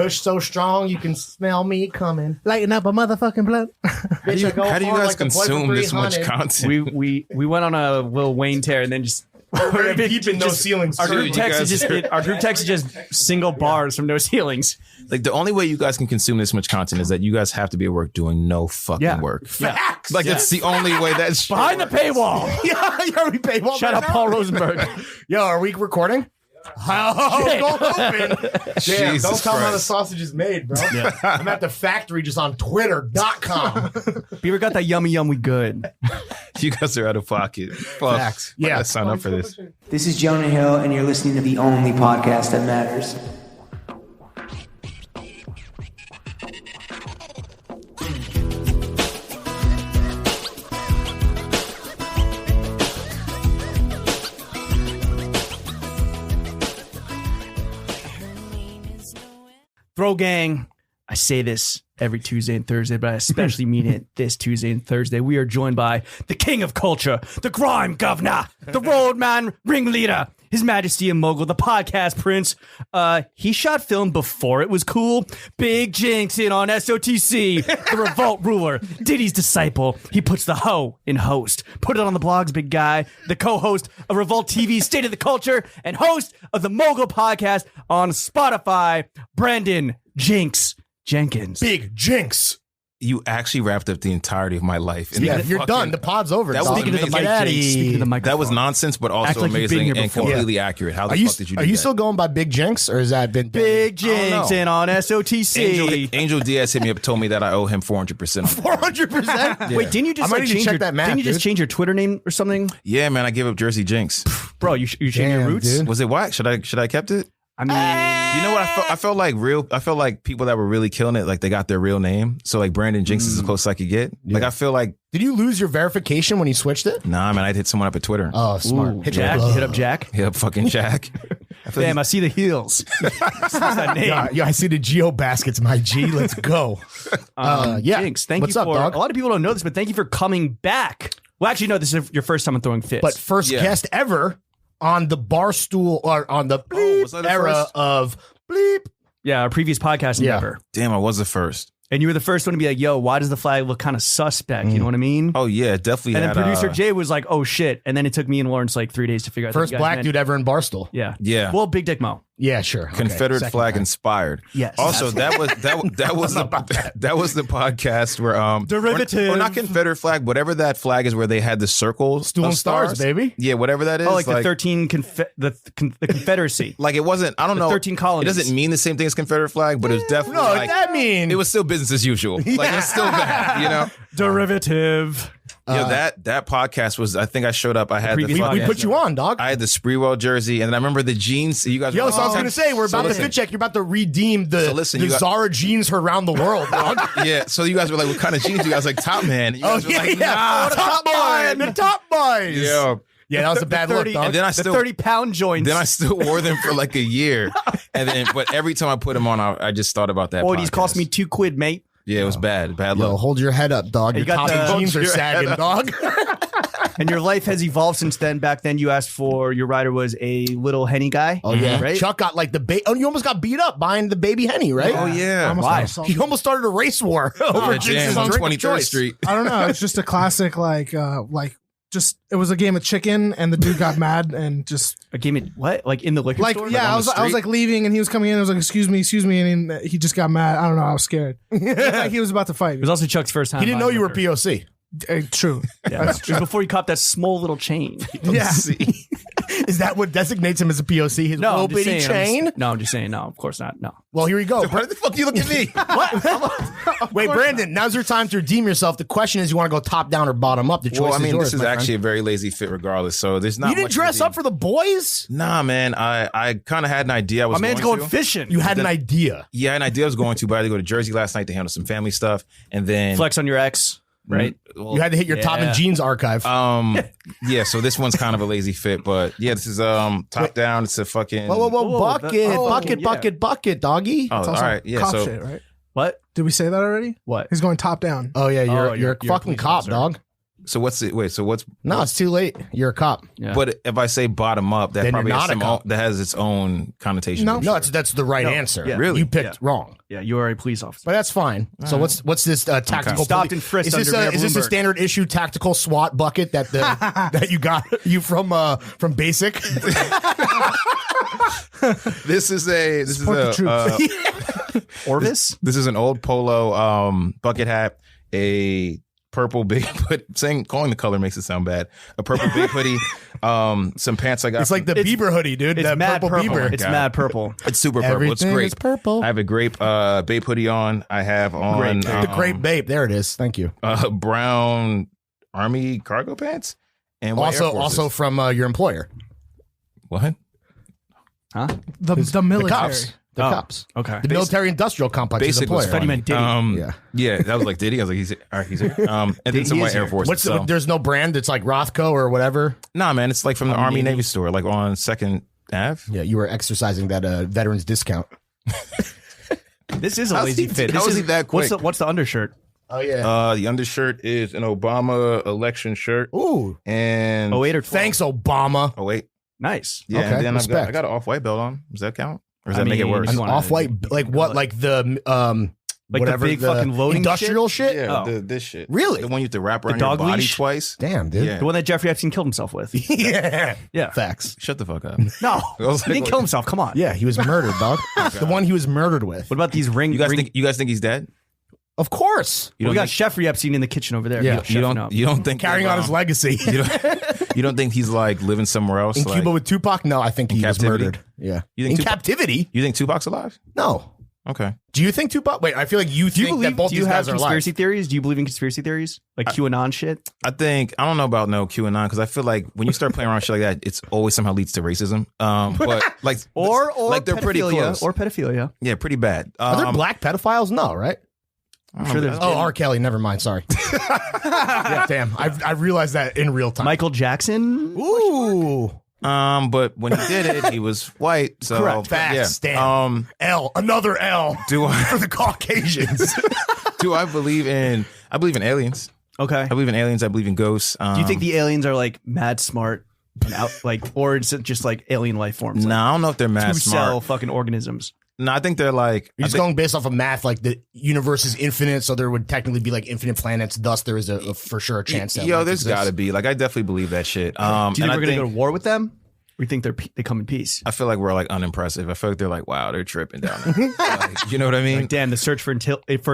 kush so strong you can smell me coming. Lighten up a motherfucking blunt. How do you guys consume this much content? We went on a Lil Wayne tear and then just We're deep in No Ceilings. Our group text is just single bars from No Ceilings. Like the only way you guys can consume this much content is that you guys have to be at work doing no fucking work. Facts. Like that's the only way that's Behind the paywall. Are we paywall? Shut up, Paul Rosenberg. Yo, are we recording? Oh, go open. Damn, Jesus don't tell me how the Christ. sausage is made, bro. I'm at the factory just on twitter.com. Beaver got that yummy good. You guys are out of pocket. Fuck. Facts. Yeah, Yeah. sign up for this. This is Jonah Hill, and you're listening to the only podcast that matters. Throw gang, I say this every Tuesday and Thursday, but I especially mean it this Tuesday and Thursday. We are joined by the king of culture, the grime governor, the roadman ringleader, His Majesty and Mogul, the podcast prince. He shot film before it was cool. Big Jinx in on SOTC, the Revolt ruler, Diddy's disciple. He puts the hoe in host. Put it on the blogs, big guy. The co-host of Revolt TV's State of the Culture and host of the Mogul podcast on Spotify, Brandon Jinx Jenkins. Big Jinx. You actually wrapped up the entirety of my life. Yeah, you're done. The pod's over. That was dog. speaking to the Get mic, outta Jinx. here. Speaking to the microphone. That was nonsense, but Act also like you've been amazing here and before. completely accurate. How the fuck did you do Are you that? still going by Big Jinx, or has that been Big I don't Jinx know. in on SOTC. Angel Diaz hit me up and told me that I owe him 400%. 400%? Wait, didn't you just I might like need to change check your, that math, didn't you just dude. change your Twitter name or something? Yeah, man, I gave up Jersey Jinx. Bro, you changed your Damn, roots? dude. Was it whack? Should I kept it? I mean, You know what? I felt like people that were really killing it, like they got their real name. So like Brandon Jinx is as close as I could get. Like I feel like, Did you lose your verification when you switched it? nah, man, I'd hit someone up at Twitter. Oh, smart. ooh, Hit Jack, your you hit up Jack. Hit up fucking Jack. Damn, I see the heels. What's that name? Yeah, I see the Geo baskets, my G. Let's go. Yeah. Jinx, thank What's you up, for, dog? a lot of people don't know this, but thank you for coming back. Well, actually, no, this is your first time on Throwing Fists. But first Yeah. guest ever on the Barstool, or on the bleep was I the era first? of bleep. yeah, our previous podcast Yeah. endeavor. Damn, I was the first. And you were the first one to be like, yo, why does the flag look kind of suspect? You know what I mean? Oh yeah, definitely. and then had, producer Jay was like, oh shit. And then it took me and Lawrence like 3 days to figure out. that First you guys black meant- dude ever in Barstool. Yeah. Yeah. Well, Big Dick Mo. Yeah, sure. Okay. Confederate Second flag time. inspired. Yes. Also, that was that was the podcast where Derivative. or not Confederate flag, whatever that flag is where they had the circle Stool and of stars, baby. Yeah, whatever that is. Oh, like the 13 the Confederacy. Like it wasn't. I don't know. 13 colonies. It doesn't mean the same thing as Confederate flag, but it was definitely. No, like, that mean it was still business as usual. Like it was still bad. You know. Derivative. That podcast was. I think I showed up. I had the previous fucking, we put you on, dog. I had the Spreewell jersey, and then I remember the jeans. You guys. Yo, were so I was gonna say we're So about to listen. fit check. You're about to redeem the So listen, the you got- Zara jeans around the world, dog. Yeah. So you guys were like, "What kind of jeans?" You guys like Top Man. You guys were like, "Nah." the top boy, the top boys. Yeah. Yeah, that was a bad look, 30 dog. And then I The still 30-pound joints. Then I still wore them for like a year, and then but every time I put them on, I just thought about that. Boy, these podcast. cost me $2, mate. Yeah, it was bad Yo, look. hold your head up, dog. You Your got top the- jeans are Hold your sagging, head dog. And your life has evolved since then. Back then, you asked for your rider was a little Henny guy. Oh yeah, right. Chuck got like oh, you almost got beat up buying the baby Henny, right? Oh yeah, Almost Why? got assaulted. You almost started a race war over the Jinx's jam on drink of 23rd choice. Street. I don't know. It's just a classic, just it was a game of chicken, and the dude got mad and just A game of what? Like in the liquor like store? yeah. on I was the like leaving, and he was coming in. I was like, excuse me, and he just got mad. I don't know. I was scared. It looked like he was about to fight It me. was also Chuck's first time. He didn't know buying you were liquor. POC. True. Yeah. It was before he copped that small little chain. Yeah. Is that what designates him as a POC? His No, little I'm just bitty saying. chain? I'm just saying. No, of course not. No. Well, here we go. Why the fuck do you look at me? Wait, Brandon, now's your time to redeem yourself. The question is, you want to go top down or bottom up? The choice Well, I is mean, yours, this is my actually friend. a very lazy fit, regardless. So there's not. You didn't much dress redeem. up for the boys? Nah, man. I kind of had an idea. I was My man's going going to. fishing. You had an idea. Yeah, an idea I was going to, but I had to go to Jersey last night to handle some family stuff, and then Flex on your ex, right? Well, You had to hit your top Yeah. and jeans archive. yeah. So this one's kind of a lazy fit, but yeah, this is top down. It's a fucking. whoa, Whoa, bucket, that- bucket, yeah. bucket, doggy. Oh, It's all also right. Yeah. cop So shit, right? What? Did we say that already? What? He's going top down. Oh yeah, you're you're a a fucking police cop, officer. dog. So what's it? Wait. So what's? No, it's too late. You're a cop. Yeah. But if I say bottom up, that Then probably you're has not a cop. that has its own connotation. No. No, that's the right answer. Yeah. Really? You picked wrong. Yeah, you are a police officer. But that's fine. So what's this tactical? Stopped and frisked Is this under Mayor is this a Bloomberg. standard issue tactical SWAT bucket that that you got you from Basic? This is a Orvis? this is an old polo bucket hat, a purple big calling the color makes it sound bad. A purple big hoodie, some pants I got. It's like the Bieber hoodie, dude. It's That mad purple. Bieber. It's mad purple. it's super purple. Everything It's great. is purple. I have a grape Bape hoodie on. I have on Grape. The Great Babe. There it is. Thank you. brown army cargo pants and white Air Forces. Also from your employer, What? Huh? The the military. cops. The Oh, cops. okay. The military industrial complex is Basic was employer. Thought you meant Diddy. Yeah. Yeah, that was like Diddy. I was like, he's all right, he's here. And then some He white is Air here. Forces. What's so. there's no brand. It's like Rothko or whatever. Nah, man, it's like from the Army Navy store, like on 2nd Ave. Yeah, you were exercising that veterans discount. This is a How's lazy he- fit. how This is he that quick? What's the undershirt? Oh yeah. The undershirt is an Obama election shirt. Ooh. And 08 or 12? Thanks, Obama. oh wait, Nice. yeah. Okay, and then respect. I got an off-white belt on. Does that count, or does I that make it mean, worse? if An you wanna- off-white, like what? Like the Like whatever the big fucking loading industrial shit. Yeah, Oh. this shit. Really? The one you have to wrap around dog your body leash? twice. Damn, dude. Yeah. The one that Jeffrey Epstein killed himself with. Yeah. Yeah. Facts. Shut the fuck up. No, I was he like, didn't kill himself. Come on. Yeah, he was murdered, dog. The one he was murdered with. What about these ring? You guys think he's dead? Of course. You we don't got think, Jeffrey Epstein in the kitchen over there. Yeah. you don't think Carrying that, on his legacy. you don't think he's like living somewhere else? In like, Cuba with Tupac? No, I think he was captivity? murdered. Yeah. You think In Tupac- captivity? You think Tupac's alive? No. Okay. Do you think Tupac? Wait, I feel like you Do you think believe? that both Do you these have guys are alive. conspiracy theories? Do you believe in conspiracy theories like QAnon shit? I don't know about no QAnon because I feel like when you start playing around shit like that, it's always somehow leads to racism. But like, Or like they're pretty pedophilia, close. or pedophilia. Yeah, pretty bad. Are there black pedophiles? No, right? I'm sure there's- Oh, R. Kelly. Never mind. Sorry. Yeah, damn. I realized that in real time. Michael Jackson. Ooh. But when he did it, he was white. So Correct. Facts. Yeah. Damn. L. Another L. Do I For the Caucasians. do I believe in aliens? Okay. I believe in aliens. I believe in ghosts. Do you think the aliens are like mad smart and out like, or is it just like alien life forms? No, I don't know if they're Like, mad two smart. cell fucking organisms. No, I think they're like. You're just going based off of math, like the universe is infinite, so there would technically be like infinite planets. Thus, there is a for sure a chance that Yo, life there's exists. got to be. Like, I definitely believe that shit. Do you and think I we're gonna go to war with them? Or you think they come in peace? I feel like we're like unimpressive. I feel like they're like, wow, they're tripping down there. Like, you know what I mean? Like, damn, the search for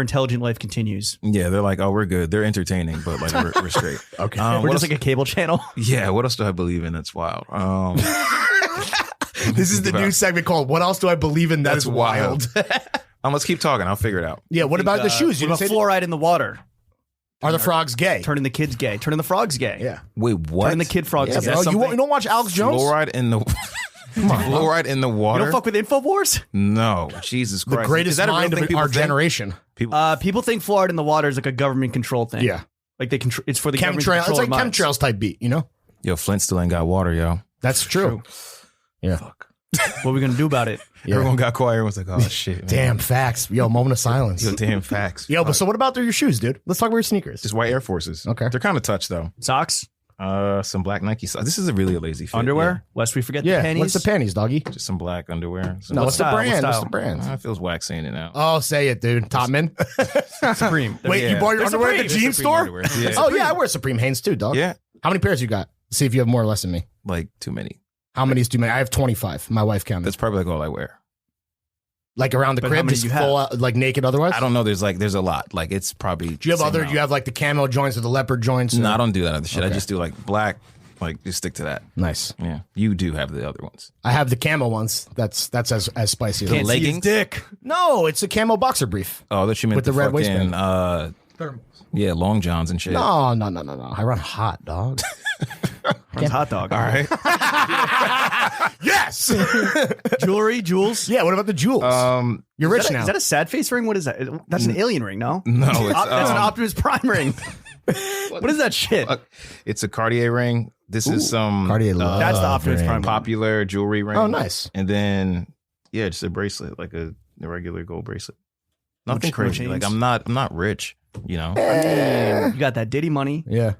intelligent life continues. Yeah, they're like, oh, we're good. They're entertaining, but like we're straight. Okay. We're what just else- like a cable channel. Yeah, what else do I believe in? That's wild. This is the new segment called "What Else Do I Believe in?" That's wild. Let's keep talking. I'll figure it out. Yeah. What about the shoes? You What didn't about say fluoride in the water? Are the frogs gay? Turning the kids gay. Turning the frogs gay. Yeah. Wait, what? Turning the kid frogs Yeah, gay. bro. That's You something- don't watch Alex Jones? Fluoride in the fluoride in the You water. don't fuck with Infowars? No, Jesus The Christ. greatest Is that a real mind thing of people our think? generation. People think fluoride in the water is like a government control thing. Yeah. Like they control. It's for the government to Chemtrail. It's control like our minds. chemtrails type beat. You know. Yo, Flint still ain't got water, yo. That's true. Yeah. What are we gonna do about it? Yeah. Everyone got quiet and was like, oh shit. Man. Damn facts. Yo, moment of silence. Yo, damn facts. Yo, but so what about your shoes, dude? Let's talk about your sneakers. Just white Air Forces. Okay. They're kind of touched though. Socks, Some black Nike socks. This is a really lazy fit. underwear. Lest we forget Yeah. the panties. What's the panties, doggy? Yeah. Just some black underwear. Some No, What what's the style? What brand? What's style? the brand? it feels whack saying it now. Oh, say it, dude. Topman. Supreme. Wait, you Yeah. bought your They're underwear at the Supreme. jeans Supreme store? underwear. Yeah. Oh yeah, I wear Supreme Hanes too, dog. Yeah. How many pairs you got? See if you have more or less than me. Like too many. How many is too many? I have 25. My wife counted. That's probably like all I wear. Like around the But how crib, many just do you have? full out, like naked otherwise? I don't know. There's a lot. Like it's probably. Do you have other? Do you have like the camo joints or the leopard joints? No, or- I don't do that other shit. I Okay. just do like black. Like just stick to that. Nice. Yeah. You do have the other ones. I have the camo ones. That's as spicy as Can't it is. see his leggings? dick. No, it's a camo boxer brief. Oh, that you meant With the red fucking, waistband. yeah, long johns and shit. No. I run hot, dog. Runs hot dog. All right. Yes. Jewelry, jewels. Yeah. What about the jewels? You're rich Is that, now. is that a sad face ring? What is that? That's an alien ring, no? No, it's That's an Optimus Prime ring. What is that shit? it's a Cartier ring. This is some Cartier love That's the Optimus ring. Prime. popular jewelry ring. Oh, nice. And then yeah, just a bracelet, like a regular gold bracelet. Nothing No crazy. Like chains? I'm not rich, you know. You got that Diddy money. Yeah.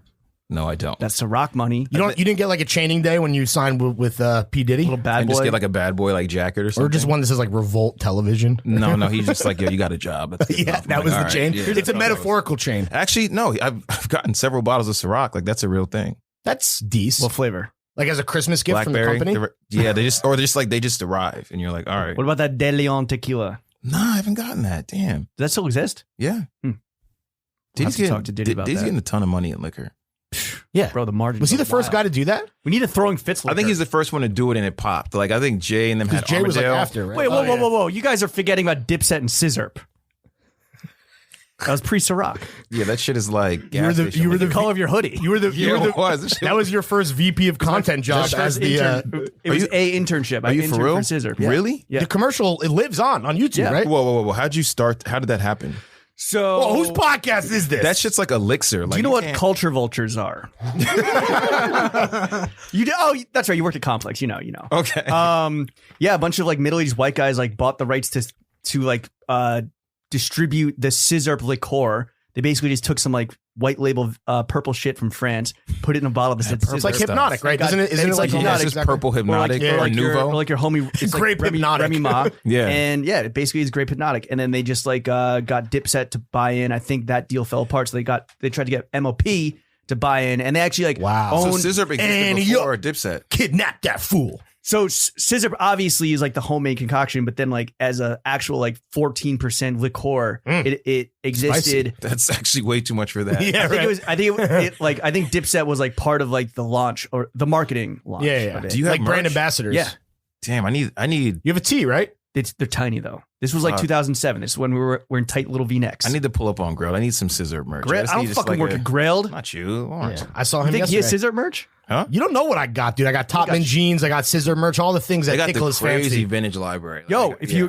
No, I don't. That's Ciroc money. You didn't get like a chaining day when you signed with P Diddy, Little bad And boy. just get like a bad boy like jacket or something. or just one that says like Revolt Television. No, he's just like, yo, you got a job. That's good Yeah, enough. I'm that like, was the all right, chain. yeah, It's a that's all that was. metaphorical chain. Actually, no, I've gotten several bottles of Ciroc. Like that's a real thing. That's decent. What flavor? Like as a Christmas gift from the Blackberry. company. Yeah, they just arrive, and you're like, all right. What about that De Leon tequila? Nah, I haven't gotten that. Damn. Does that still exist? Yeah. We'll have Diddy's to talk to Diddy about Diddy's that. getting a ton of money in liquor. Yeah. Bro, the margin. Was he the first guy to do that? We need a throwing fits. I think he's the first one to do it, and it popped. Like I think Jay and them Because had Jay was like Armadale. after, right? Wait, whoa. You guys are forgetting about Dipset and Scissorp. That was pre-Ciroc. Yeah, that shit is like You were the- gas station you were liquor. the Color of your hoodie. You were the. Yeah, you were it was. That shit That was your first VP of content job as the. It was a internship. Are you interned for real? Scissorp. Yeah. Really? Yeah. The commercial, it lives on YouTube, Yeah. right? Whoa. How'd you start? How did that happen? So, Well, whose podcast is this? That shit's like elixir. Like, do you know what can't- culture vultures are? You do, oh, that's right. You worked at Complex. You know. Okay. Yeah, a bunch of like middle-aged white guys like bought the rights to like distribute the Scissorp liqueur. They basically just took some like white label purple shit from France, put it in a bottle that said It's like Scissorp. hypnotic, right? Isn't it? Isn't it It's like like yeah, hypnotic. it's just purple hypnotic yeah, or like your, Nouveau. or like your homie. It's like grape Remy, hypnotic. Remy Ma. Yeah. And yeah, it basically is grape hypnotic. And then they just like got Dipset to buy in. I think that deal fell apart. So they tried to get MOP to buy in, and they actually like Wow. So owned. Scissorp existed and before Dipset. Kidnap that fool. So Scissorp obviously is like the homemade concoction, but then like as a actual like 14% liqueur, it existed. That's actually way too much for that. Yeah, I think right. it was. I think I think Dipset was like part of like the launch or the marketing launch. Yeah. of it. Do you have Like brand merch? ambassadors. Yeah. Damn, I need You have a T, right? They're tiny though. This was like 2007. This is when we're in tight little V-necks. I need to pull up on Grail. I need some scissor merch. Grail. just I need don't just fucking like work at Grailed. Not you. Lawrence. I saw You him think he yesterday. has scissor merch? You don't know what I got, dude. I got Topman jeans. I got scissor merch. All the things They that got the tickle his crazy fancy. vintage library. Yo, Like, if yeah.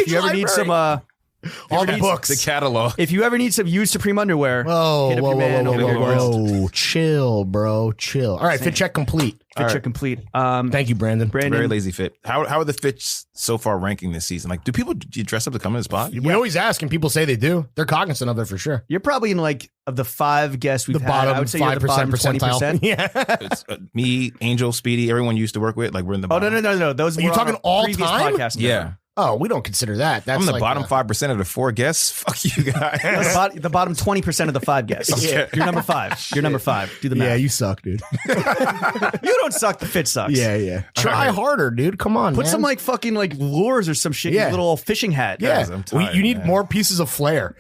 you ever need some All the books. the catalog. if you ever need some used Supreme underwear, Whoa, hit up whoa, your man whoa, over whoa, here, Grailed. whoa. Chill, bro. Chill. All right, fit check complete. Fit check complete. Thank you, Brandon. Brandon, Very lazy fit. How are the fits so far ranking this season? Like, do you dress up to come in the spot? We always ask, and people say they do. They're cognizant of it for sure. you're probably in like of the 5 guests we've The had. bottom I would say you're 5% the bottom 20%. Yeah. It's me, Angel, Speedy, everyone used to work with. Like we're in the Oh bottom. no! Those Are you were on talking our all previous time? podcast. Yeah, Oh, we don't consider that. That's I'm the like bottom 5% of the 4 guests. Fuck you guys. The bottom 20% of the 5 guests. Yeah. You're number 5. You're number 5. Do the math. Yeah, you suck, dude. You don't suck. The fit sucks. Yeah. Try harder, dude. Come on, Put man. some like fucking like lures or some shit in Yeah. your little fishing hat. Yeah, Guys, I'm tired, you need man. more pieces of flair.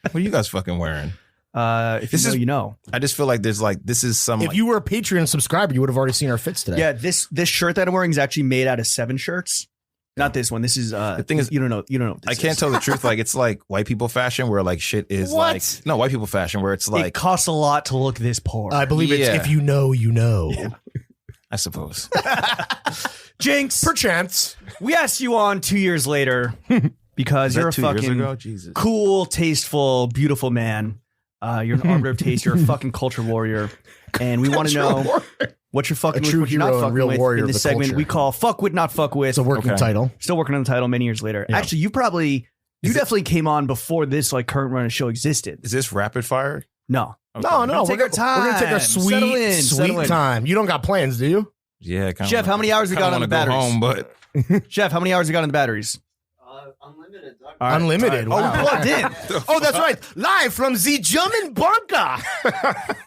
What are you guys fucking wearing? If you know, you know. I just feel like this is some. If like, you were a Patreon subscriber, you would have already seen our fits today. Yeah, this shirt that I'm wearing is actually made out of 7 shirts. Not this one. This is the thing is- you don't know. You don't know. What I this can't is. tell the truth. Like it's like white people fashion where like shit is What? like no white people fashion where it's It like costs a lot to look this poor. I believe it's Yeah. if you know, you know. I suppose. Jinx, Perchance. we asked you on 2 years later because you're a 2 years fucking ago? Jesus. cool, tasteful, beautiful man. You're an arbiter of taste. You're a fucking culture warrior, and we want to know what you're fucking A with, true what you're not hero and fucking real with warrior in of this the segment culture. we call "Fuck with, Not Fuck with." It's a working Okay. title. Still working on the title many years later. Yeah. Actually, you definitely came on before this like current run of show existed. Is this rapid fire? No, Okay. No, Take we're our gonna take time. a Settle sweet, in, settle sweet in. time. You don't got plans, do you? Yeah, kinda Jeff, how many hours we got on the wanna go batteries? home, but Jeff, how many hours you got on the batteries? Unlimited. Doc. All right. Unlimited. Oh, Wow. we plugged in. Oh, that's right. Live from the German bunker.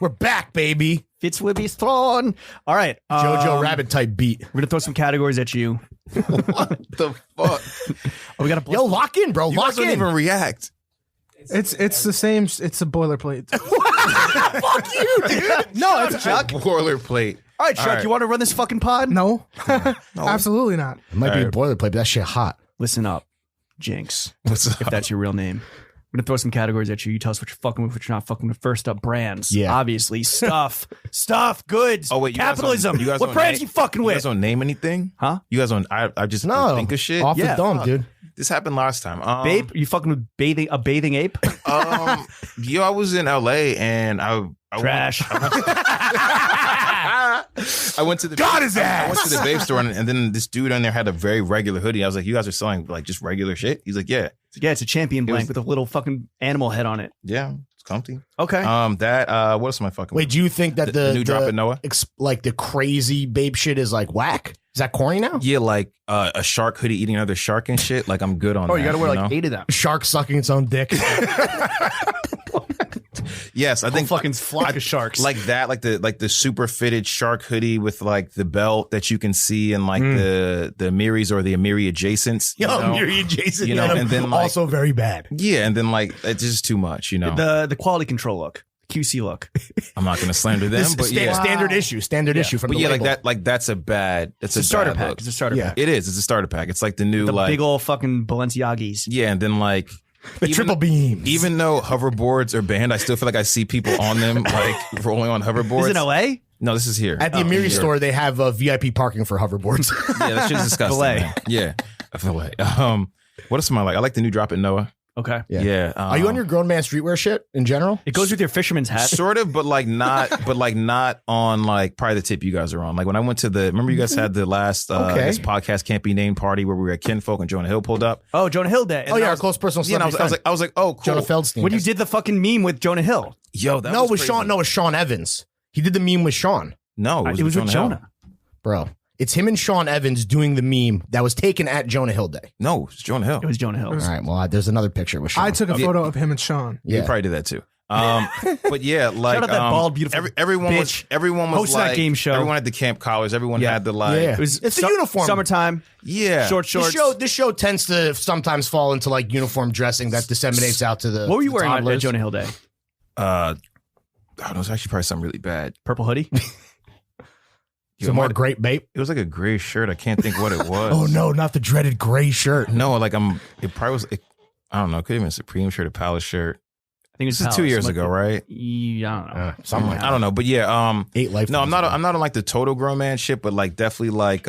We're back, baby. Fitz will be thrown. All right, Jojo Rabbit type beat. We're gonna throw some categories at you. what the fuck? Oh, we got a Yo, lock in, bro. You Lock guys don't in. even react. It's the same. It's a boilerplate. Fuck you, dude. No, it's Chuck. Boilerplate. All right, Chuck, All right. you want to run this fucking pod? No, absolutely not. It might be a Alright. boilerplate, but that shit hot. Listen up, Jinx. What's up? If that's your real name. We're gonna throw some categories at you. You tell us what you're fucking with, what you're not fucking with. First up, brands. Yeah. Obviously. Stuff, goods. Oh, wait, you guys capitalism. don't- you guys what don't brands name- you fucking You with? guys don't name anything? Huh? You guys don't. I just No. think of shit. Off Yeah, the dome, fuck. dude. This happened last time. Babe, you fucking with a bathing ape? Yo, I was in LA and I Trash. I went to the Got his I went ass. to the babe store and then this dude on there had a very regular hoodie. I was like, "You guys are selling like just regular shit?" He's like, "Yeah, Yeah, it's a champion blank was- with a little fucking animal head on it. yeah." It's comfy. Okay. What else am I fucking? Wait, do you think that the new drop in Noah? Like the crazy babe shit is like whack? Is that corny now? Yeah, like a shark hoodie eating another shark and shit. Like I'm good on that. Oh, you got to wear know? like 8 of them. Shark sucking its own dick. Yes, I think fucking flock of sharks. like that, like the super fitted shark hoodie with like the belt that you can see in like the Amiris or the Amiri adjacents. Yo, Amiri adjacent. You know, and then like, also very bad. Yeah, and then like it's just too much. You know, The quality control look, QC look. I'm not gonna slander them, This but standard issue from but the yeah, label. like that's a bad. It's It's a starter bad pack. look. It's a starter Yeah. pack. It is. It's a starter pack. It's like the new The like big old fucking Balenciagis. yeah, and then like. The triple beams. Even though hoverboards are banned, I still feel like I see people on them, like rolling on hoverboards. Is it LA? No, this is here. At the Amiri store, they have VIP parking for hoverboards. Yeah, that shit's disgusting. Filet. Man. Yeah, a filet. What else am I like? I like the new drop in Noah. Okay. Yeah. Are you on your grown man streetwear shit in general? It goes with your fisherman's hat. Sort of, but like not on like probably the tip you guys are on. Like when I went to remember you guys had the last I guess podcast can't be named party where we were at Kinfolk and Jonah Hill pulled up. Oh, Jonah Hill Day. Oh yeah, our close personal Yeah, and celebrity I was like, oh, cool. Jonah Feldstein. When you did the fucking meme with Jonah Hill. Yo, that no, it was crazy. Sean. No, it was Sean Evans. He did the meme with Sean, No, It was with Hill. Jonah. bro. It's him and Sean Evans doing the meme that was taken at Jonah Hill Day. No, it's Jonah Hill. It was Jonah Hill. All right, well, there's another picture with Sean. I took a photo of him and Sean. Yeah, Yeah. he probably did that too. But yeah, like Shout out that bald, beautiful everyone bitch. everyone was Hosting like that game show. Everyone had the camp collars. Everyone Yeah. had the like. Yeah. It was It's the uniform. Summertime. Yeah. Short shorts. This show tends to sometimes fall into like uniform dressing that disseminates out to the. What were you the wearing at toddlers. Jonah Hill Day? Oh, it was actually probably something really bad. Purple hoodie? Some more great bait. It was like a gray shirt. I can't think what it was. Oh no, not the dreaded gray shirt. No, like it probably was. I don't know. It could have been a Supreme shirt, a Palace shirt. I think it was This is 2 years ago, right? Yeah, I don't know. Something like I don't know, but yeah. 8 life. No, I'm not on like the total grown man shit, but like definitely like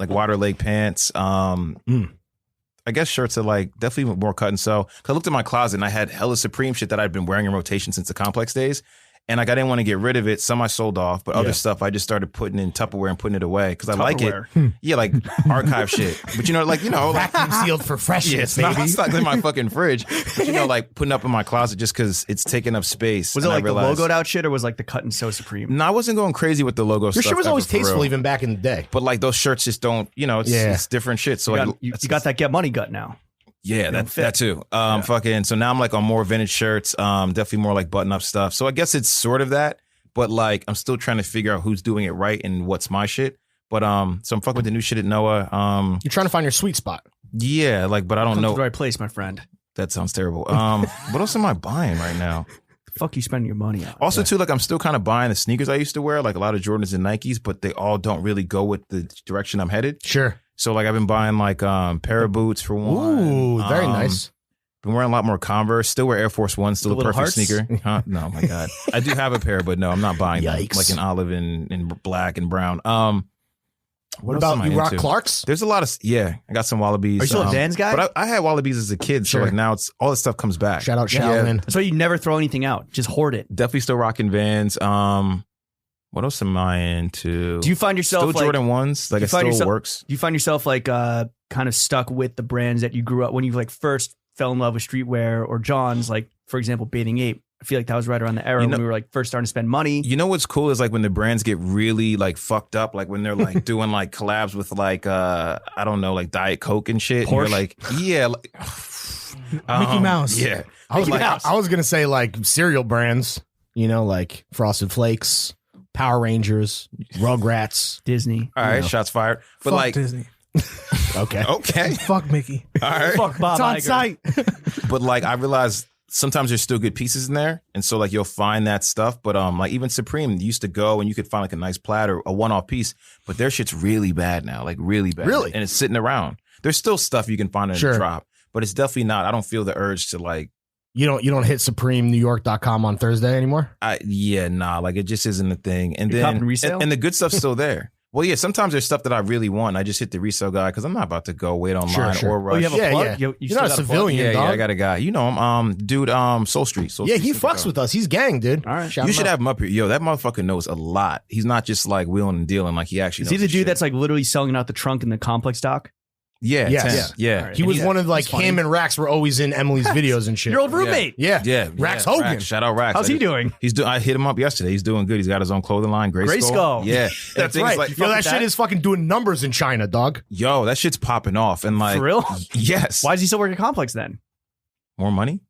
water leg pants. I guess shirts are like definitely more cut and sew. Cause I looked at my closet and I had hella Supreme shit that I'd been wearing in rotation since the Complex days. And like I didn't want to get rid of it. Some I sold off, but other stuff I just started putting in Tupperware and putting it away because I like it. Yeah, like archive shit. But like vacuum sealed for freshness, yeah, baby. it's not in my fucking fridge. But like putting up in my closet just because it's taking up space. Was it And I like the realized- logoed out shit or was like the cut and sew Supreme? No, I wasn't going crazy with the logo Your stuff. shit was always ever, for tasteful real. even back in the day. But like those shirts just don't, it's different shit. So like, You got that Get Money gut now. yeah, that too. Fucking. So now I'm like on more vintage shirts. Definitely more like button up stuff. So I guess it's sort of that. But like, I'm still trying to figure out who's doing it right and what's my shit. But so I'm fucking with the new shit at Noah. You're trying to find your sweet spot. Yeah, like, but I don't Come to know. the right place, my friend. That sounds terrible. What else am I buying right now? The fuck you spending your money on? Also, too, like I'm still kind of buying the sneakers I used to wear, like a lot of Jordans and Nikes, but they all don't really go with the direction I'm headed. Sure. So like I've been buying like pair of boots for one. Ooh, very nice. Been wearing a lot more Converse. Still wear Air Force One. Still The a little perfect hearts? sneaker. Huh? No, my God. I do have a pair, but no, I'm not buying them. Yikes. Like in olive and black and brown. What else about am I you rock into? Clarks? There's a lot of I got some Wallabies. Are you still a Vans guy? But I had Wallabies as a kid, so Sure. like now it's all this stuff comes back. Shout out Shaolin. That's why you never throw anything out. Just hoard it. Definitely still rocking Vans. What else am I into? Do you find yourself still like, Jordan ones? Like you it find still yourself- works. Do you find yourself like kind of stuck with the brands that you grew up when you like first fell in love with streetwear or John's? Like for example, Bathing Ape. I feel like that was right around the era when we were like first starting to spend money. You know what's cool is like when the brands get really like fucked up, like when they're like doing like collabs with like I don't know, like Diet Coke and shit. And you're Porsche? like, yeah, like, Mickey Mouse. Yeah, I was gonna say like cereal brands, like Frosted Flakes, Power Rangers, Rugrats. Disney. all right, shots fired. But Fuck like, Disney. Okay. okay, Fuck Mickey. all right. Fuck Bob It's on Iger. site. But like I realized sometimes there's still good pieces in there, and so like you'll find that stuff. But like even Supreme you used to go and you could find like a nice plaid or a one-off piece, but their shit's really bad now, like really bad. Really? And it's sitting around. There's still stuff you can find in Sure. the drop, but it's definitely not. I don't feel the urge to like. You don't hit SupremeNewYork.com on Thursday anymore? Like it just isn't a thing. And You're then copping resale? and the good stuff's still there. Well, yeah, sometimes there's stuff that I really want. I just hit the resale guy because I'm not about to go wait online Sure. or Oh, rush. you have a Yeah, plug? yeah. You You're still not a got plug? civilian, yeah, dog. I got a guy. You know him, dude. Soul Street. Yeah, he fucks with us. He's gang, dude. All right. Shout You him should out. have him up here. Yo, that motherfucker knows a lot. He's not just like wheeling and dealing. Like he actually Is knows he the his dude shit. that's like literally selling out the trunk in the complex dock? Yeah, Yes. 10. Yeah. All right. He was he's- one of like he's funny. him and Rax were always in Emily's videos and shit. Your old roommate. Yeah. Yeah. Rax yeah. Hogan. Shout out Rax. How's he doing? I hit him up yesterday. He's doing good. He's got his own clothing line, Gray Skull. Yeah. And the That's thing is, right. like, Yo, that with shit that? is fucking doing numbers in China, dog. yo, that shit's popping off. And like, For real? yes. Why is he still working Complex then? More money?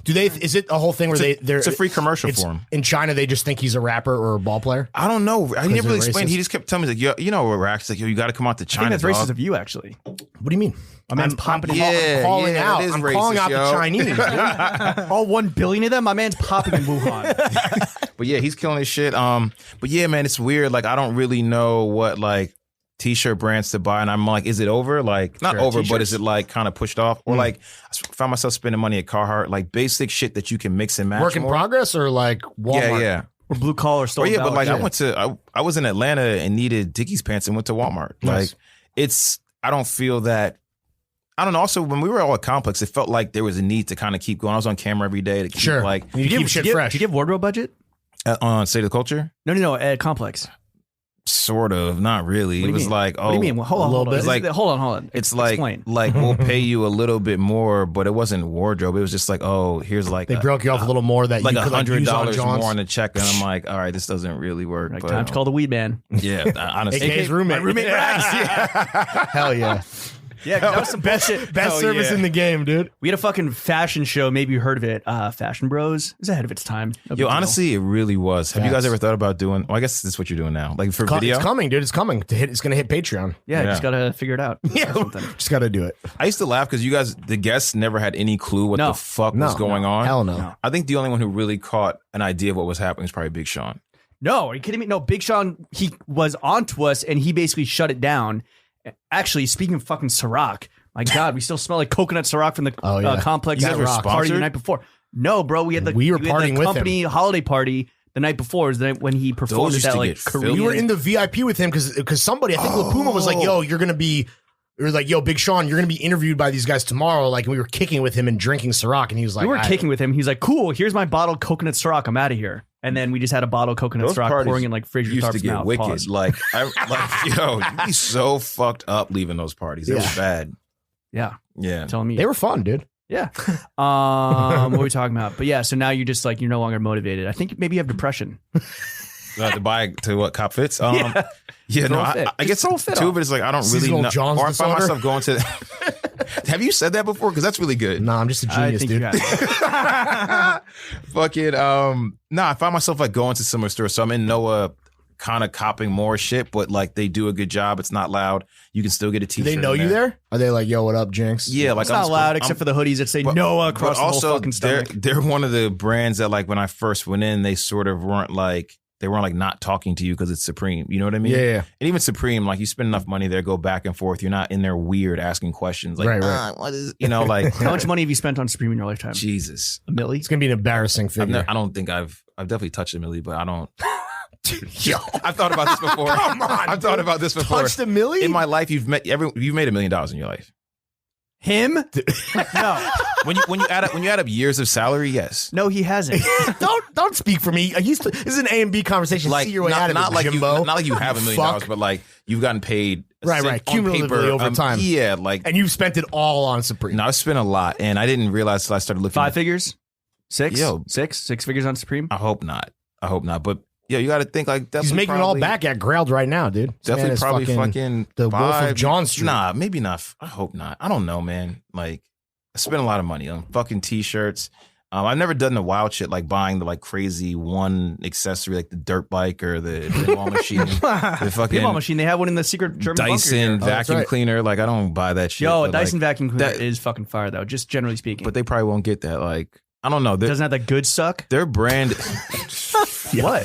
Do they? Is it a whole thing where they're It's a free commercial it's- for him. in China? They just think he's a rapper or a ball player. I don't know. I never really they're explained. racist? He just kept telling me, like, yo, you know, Rax, like, yo, you got to come out to I China. think that's racist dog. of you, actually. What do you mean? My man's popping. yeah. Calling yeah, out. it is I'm racist, calling out yo. the Chinese. dude. All 1 billion of them. My man's popping in Wuhan. But yeah, he's killing his shit. But yeah, man, it's weird. Like, I don't really know what like t-shirt brands to buy, and I'm like, is it over? Like, not Sure, over, but t-shirts. is it like kind of pushed off? Or like, I found myself spending money at Carhartt, like basic shit that you can mix and match. Work in more. progress or like Walmart? Yeah. Or blue collar Or stolen. yeah, but like, dollars. I was in Atlanta and needed Dickies pants and went to Walmart. Nice. Like, I don't feel that. I don't know. Also, when we were all at Complex, it felt like there was a need to kind of keep going. I was on camera every day to keep Sure. like You keep shit fresh. Did you give wardrobe budget? on State of the Culture. No. At Complex. Sort of, not really. What do It you was mean? like, What do you mean? Well, hold on. a little Hold on. bit. Like- Hold on. It's like, Explain. we'll pay you a little bit more, but it wasn't wardrobe. It was just like, oh, here's like They broke you off a little more that like you could like, use on $100 John's. more on the check, and I'm like, all right, this doesn't really work. Like, but, time to call the weed man. yeah, honestly, AK's roommate. My roommate Rax. Hell yeah. Yeah, 'cause that was some bullshit. Best Hell service yeah. in the game, dude. We had a fucking fashion show. Maybe you heard of it. Fashion Bros. It was ahead of its time. No big yo, deal. honestly, it really was. Have you guys Facts. ever thought about doing? Well, I guess this is what you're doing now, like for video. It's coming, dude. It's coming to hit. It's gonna hit Patreon. Yeah, Yeah. just gotta figure it out. Yeah, Or something. just gotta do it. I used to laugh because you guys, the guests, never had any clue what No. the fuck No, was going on. Hell no. I think the only one who really caught an idea of what was happening was probably Big Sean. No, are you kidding me? No, Big Sean, he was onto us and he basically shut it down. Actually, speaking of fucking Ciroc, my God, we still smell like coconut Ciroc from the Oh, yeah. complex You guys were party the sponsored? night before. No, bro, we had the We were had the partying with company holiday party the night before. Is the night when he performed used at that to like get filled. Korean. We were in the VIP with him because somebody, I think LaPuma was like, yo, you're gonna be. It was like, yo, Big Sean, you're gonna be interviewed by these guys tomorrow. Like, and we were kicking with him and drinking Ciroc, and he was like, we were I- kicking with him. He's like, cool, here's my bottle of coconut Ciroc. I'm out of here. And then we just had a bottle of coconut Those Ciroc parties pouring in like Fraser used Sharp's to get mouth. wicked. Pause. Like, yo, you'd be so fucked up leaving those parties. It was bad. Yeah, Yeah. telling me. They were fun, dude. Yeah. What were we talking about? But yeah, so now you're just like, you're no longer motivated. I think maybe you have depression. To buy to what Cop Fits? Yeah, no, Throw a fit. I guess Just throw a fit two off. of it is like I don't really Seasonal know. John's Or I find disorder? myself going to. Have you said that before? Because that's really good. Nah, I'm just a I genius, think dude. you have. Fucking I find myself like going to similar stores. So I'm in Noah kind of copping more shit, but like they do a good job. It's not loud. You can still get a Do t-shirt. they know in you there? Are they like, yo, what up, Jinx? Yeah, like It's not loud except for the hoodies that say Noah across the whole fucking stomach. They're one of the brands that like when I first went in, they sort of weren't like not talking to you because it's Supreme. You know what I mean? Yeah. And even Supreme, like you spend enough money there, go back and forth. You're not in there weird asking questions like, Right. what is, like How much money have you spent on Supreme in your lifetime? Jesus. A milli? It's gonna be an embarrassing figure. I don't think I've definitely touched a milli, but I don't. Yo, I've thought about this before. Come on, I've thought dude. about this before. touched a milli? In my life, you've made $1 million in your life. Him? No. When you add up years of salary, yes. No, he hasn't. don't speak for me. This is an A and B conversation. Like See your way out of not it, like Jimbo. not like you have $1 million, Fuck. but like you've gotten paid Right, on cumulatively paper, over time. Yeah, like And you've spent it all on Supreme. no, I spent a lot, and I didn't realize till I started looking. 5 figures? 6? Yo. Six figures on Supreme? I hope not. But yeah, you got to think like definitely He's making it all probably- back at Grailed right now, dude. This man Definitely, is probably fucking the Wolf of John Street. Nah, maybe not. I hope not. I don't know, man. Like I spent a lot of money on fucking t-shirts. I've never done the wild shit like buying the like crazy one accessory like the dirt bike or the pinball machine, the fucking Pinball machine. They have one in the secret German bunker Dyson here. that's vacuum right. cleaner. Like I don't buy that shit. Yo, a but, Dyson like, vacuum cleaner that- is fucking fire, though, just generally speaking. but they probably won't get that. Like I don't know. doesn't have that good suck? Their brand. What?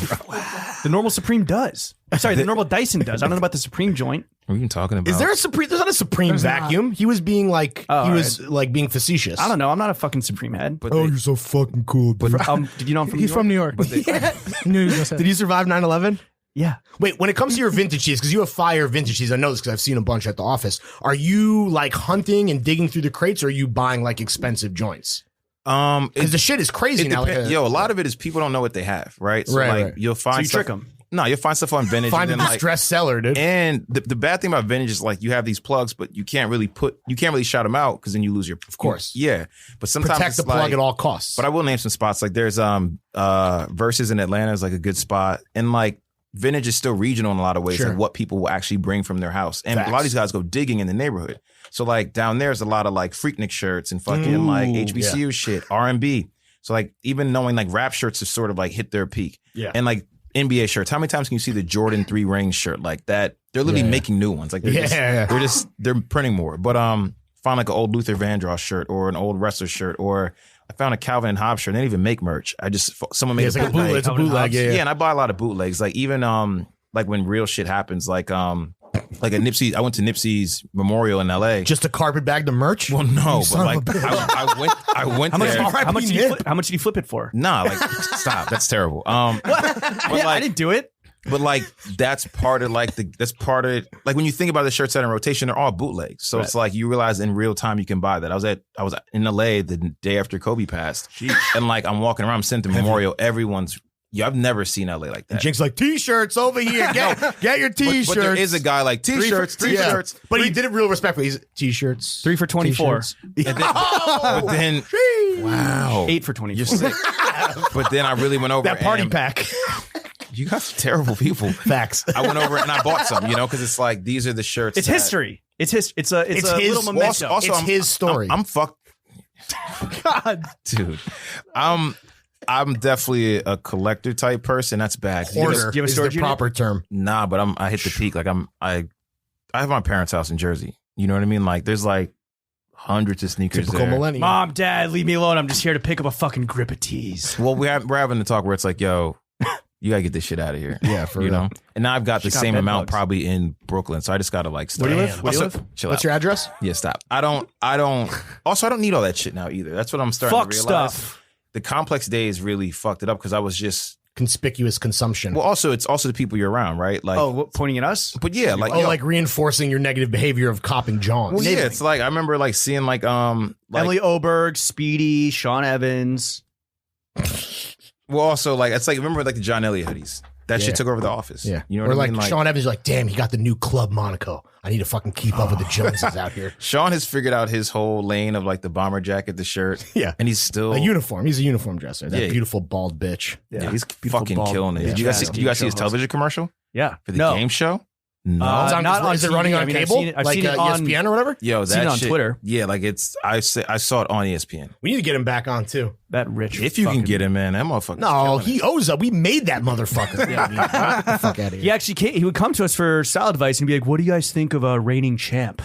The normal Supreme does. I'm sorry, the normal Dyson does. I don't know about the Supreme joint. What are you talking about? Is there a Supreme? There's not a Supreme There's not. vacuum. He was being like, Oh, he was like being facetious. I don't know. I'm not a fucking Supreme head. But Oh, they- you're so fucking cool. Dude. Did you know I'm from He's New from York? New York. I knew he was gonna say Did you survive 9/11? Yeah. Wait, when it comes to your vintage tees, because you have fire vintage tees, I know this because I've seen a bunch at the office. Are you like hunting and digging through the crates, or are you buying like expensive joints? Because the shit is crazy It now. depends. Yo, a lot of it is people don't know what they have, right? So Right, like right. you'll find So you stuff- trick them. No, you'll find stuff on vintage. Find a and then, like, distressed seller, dude. and the bad thing about vintage is like you have these plugs, but you can't really shout them out because then you lose your. Of course. Yeah, but sometimes Protect it's the plug like, at all costs. But I will name some spots. Like there's Versus in Atlanta is like a good spot, and like vintage is still regional in a lot of ways. Sure. Like what people will actually bring from their house, and Facts. a lot of these guys go digging in the neighborhood. So like down there's a lot of like Freaknik shirts and fucking like HBCU shit, R&B. So like even knowing like rap shirts have sort of like hit their peak. Yeah. And like NBA shirts. How many times can you see the Jordan 3 range shirt like that? They're literally making new ones. Like they're printing more. But find like an old Luther Vandross shirt or an old wrestler shirt, or I found a Calvin and Hobbes shirt. They didn't even make merch. Someone made it's like a bootleg. It's a bootleg. Yeah. And I buy a lot of bootlegs. Like even like when real shit happens, like a Nipsey. I went to Nipsey's memorial in LA. Just a carpet bag to merch? Well, no, You but son like of a bitch. I went there. How much did you flip it for? Nah, like stop. That's terrible. But I didn't do it. But like that's part of like when you think about the shirts that are in rotation, they're all bootlegs. So it's like you realize in real time you can buy that. I was in LA the day after Kobe passed, and like I'm walking around, I'm sitting at the memorial. Everyone's. Yeah, I've never seen LA like that. And Jinx like, T-shirts over here. Get your T-shirts. But there is a guy like T-shirts. But he did it real respectfully. He's T-shirts. 3 for 24. But then wow, 8 for 24. You're sick. But then I really went over That party and, pack. You guys are terrible people. Facts. I went over and I bought some, because it's like these are the shirts. It's history. It's a his little memento. Also, it's his story. I'm fucked. God, dude. I'm definitely a collector type person. That's bad. Hoarder do you have a is storage the unit? proper term. Nah, but I hit the peak. Like I have my parents' house in Jersey. You know what I mean? Like there's like hundreds of sneakers Typical there. millennial. Mom, Dad, leave me alone. I'm just here to pick up a fucking grip of tees. Well, we're having a talk where it's like, yo, you gotta get this shit out of here. Yeah, for real. And now I've got the She got same bed amount bugs. probably in Brooklyn, so I just gotta like. Where do you live? Damn. Where do you Also, live? chill What's out. your address? Yeah, stop. I don't. Also, I don't need all that shit now either. That's what I'm starting Fuck to realize. stuff. The complex days really fucked it up because I was just. Conspicuous consumption. Well, also it's also the people you're around, right? Like, Pointing at us? but yeah, like, like reinforcing your negative behavior of copping Johns. well, yeah, it's like I remember like seeing like Emily Oberg, Speedy, Sean Evans. well, also like it's like remember like the John Elliott hoodies. That shit took over the office. Yeah. You know or what I like mean? Sean Evans is like, damn, he got the new Club Monaco. I need to fucking keep up with the Joneses out here. Sean has figured out his whole lane of like the bomber jacket, the shirt. Yeah. And he's still A uniform. He's a uniform dresser. That Yeah. beautiful bald bitch. Yeah, he's Beautiful fucking bald- killing it. yeah. Did you guys see, Yeah. you guys see his Show television commercial Yeah. for the game show? No. It's on- not on is it TV. running on I mean, I've cable? seen it- I've like seen it on- ESPN or whatever? Yo, Seen it that on shit, Twitter. Yeah, like I saw it on ESPN. We need to get him back on too. That rich. If you can fucking- get him, man, that motherfucker. No, he owes us. We made that motherfucker. Get the fuck out of He here. actually came, he would come to us for salad advice and be like, "What do you guys think of a reigning champ?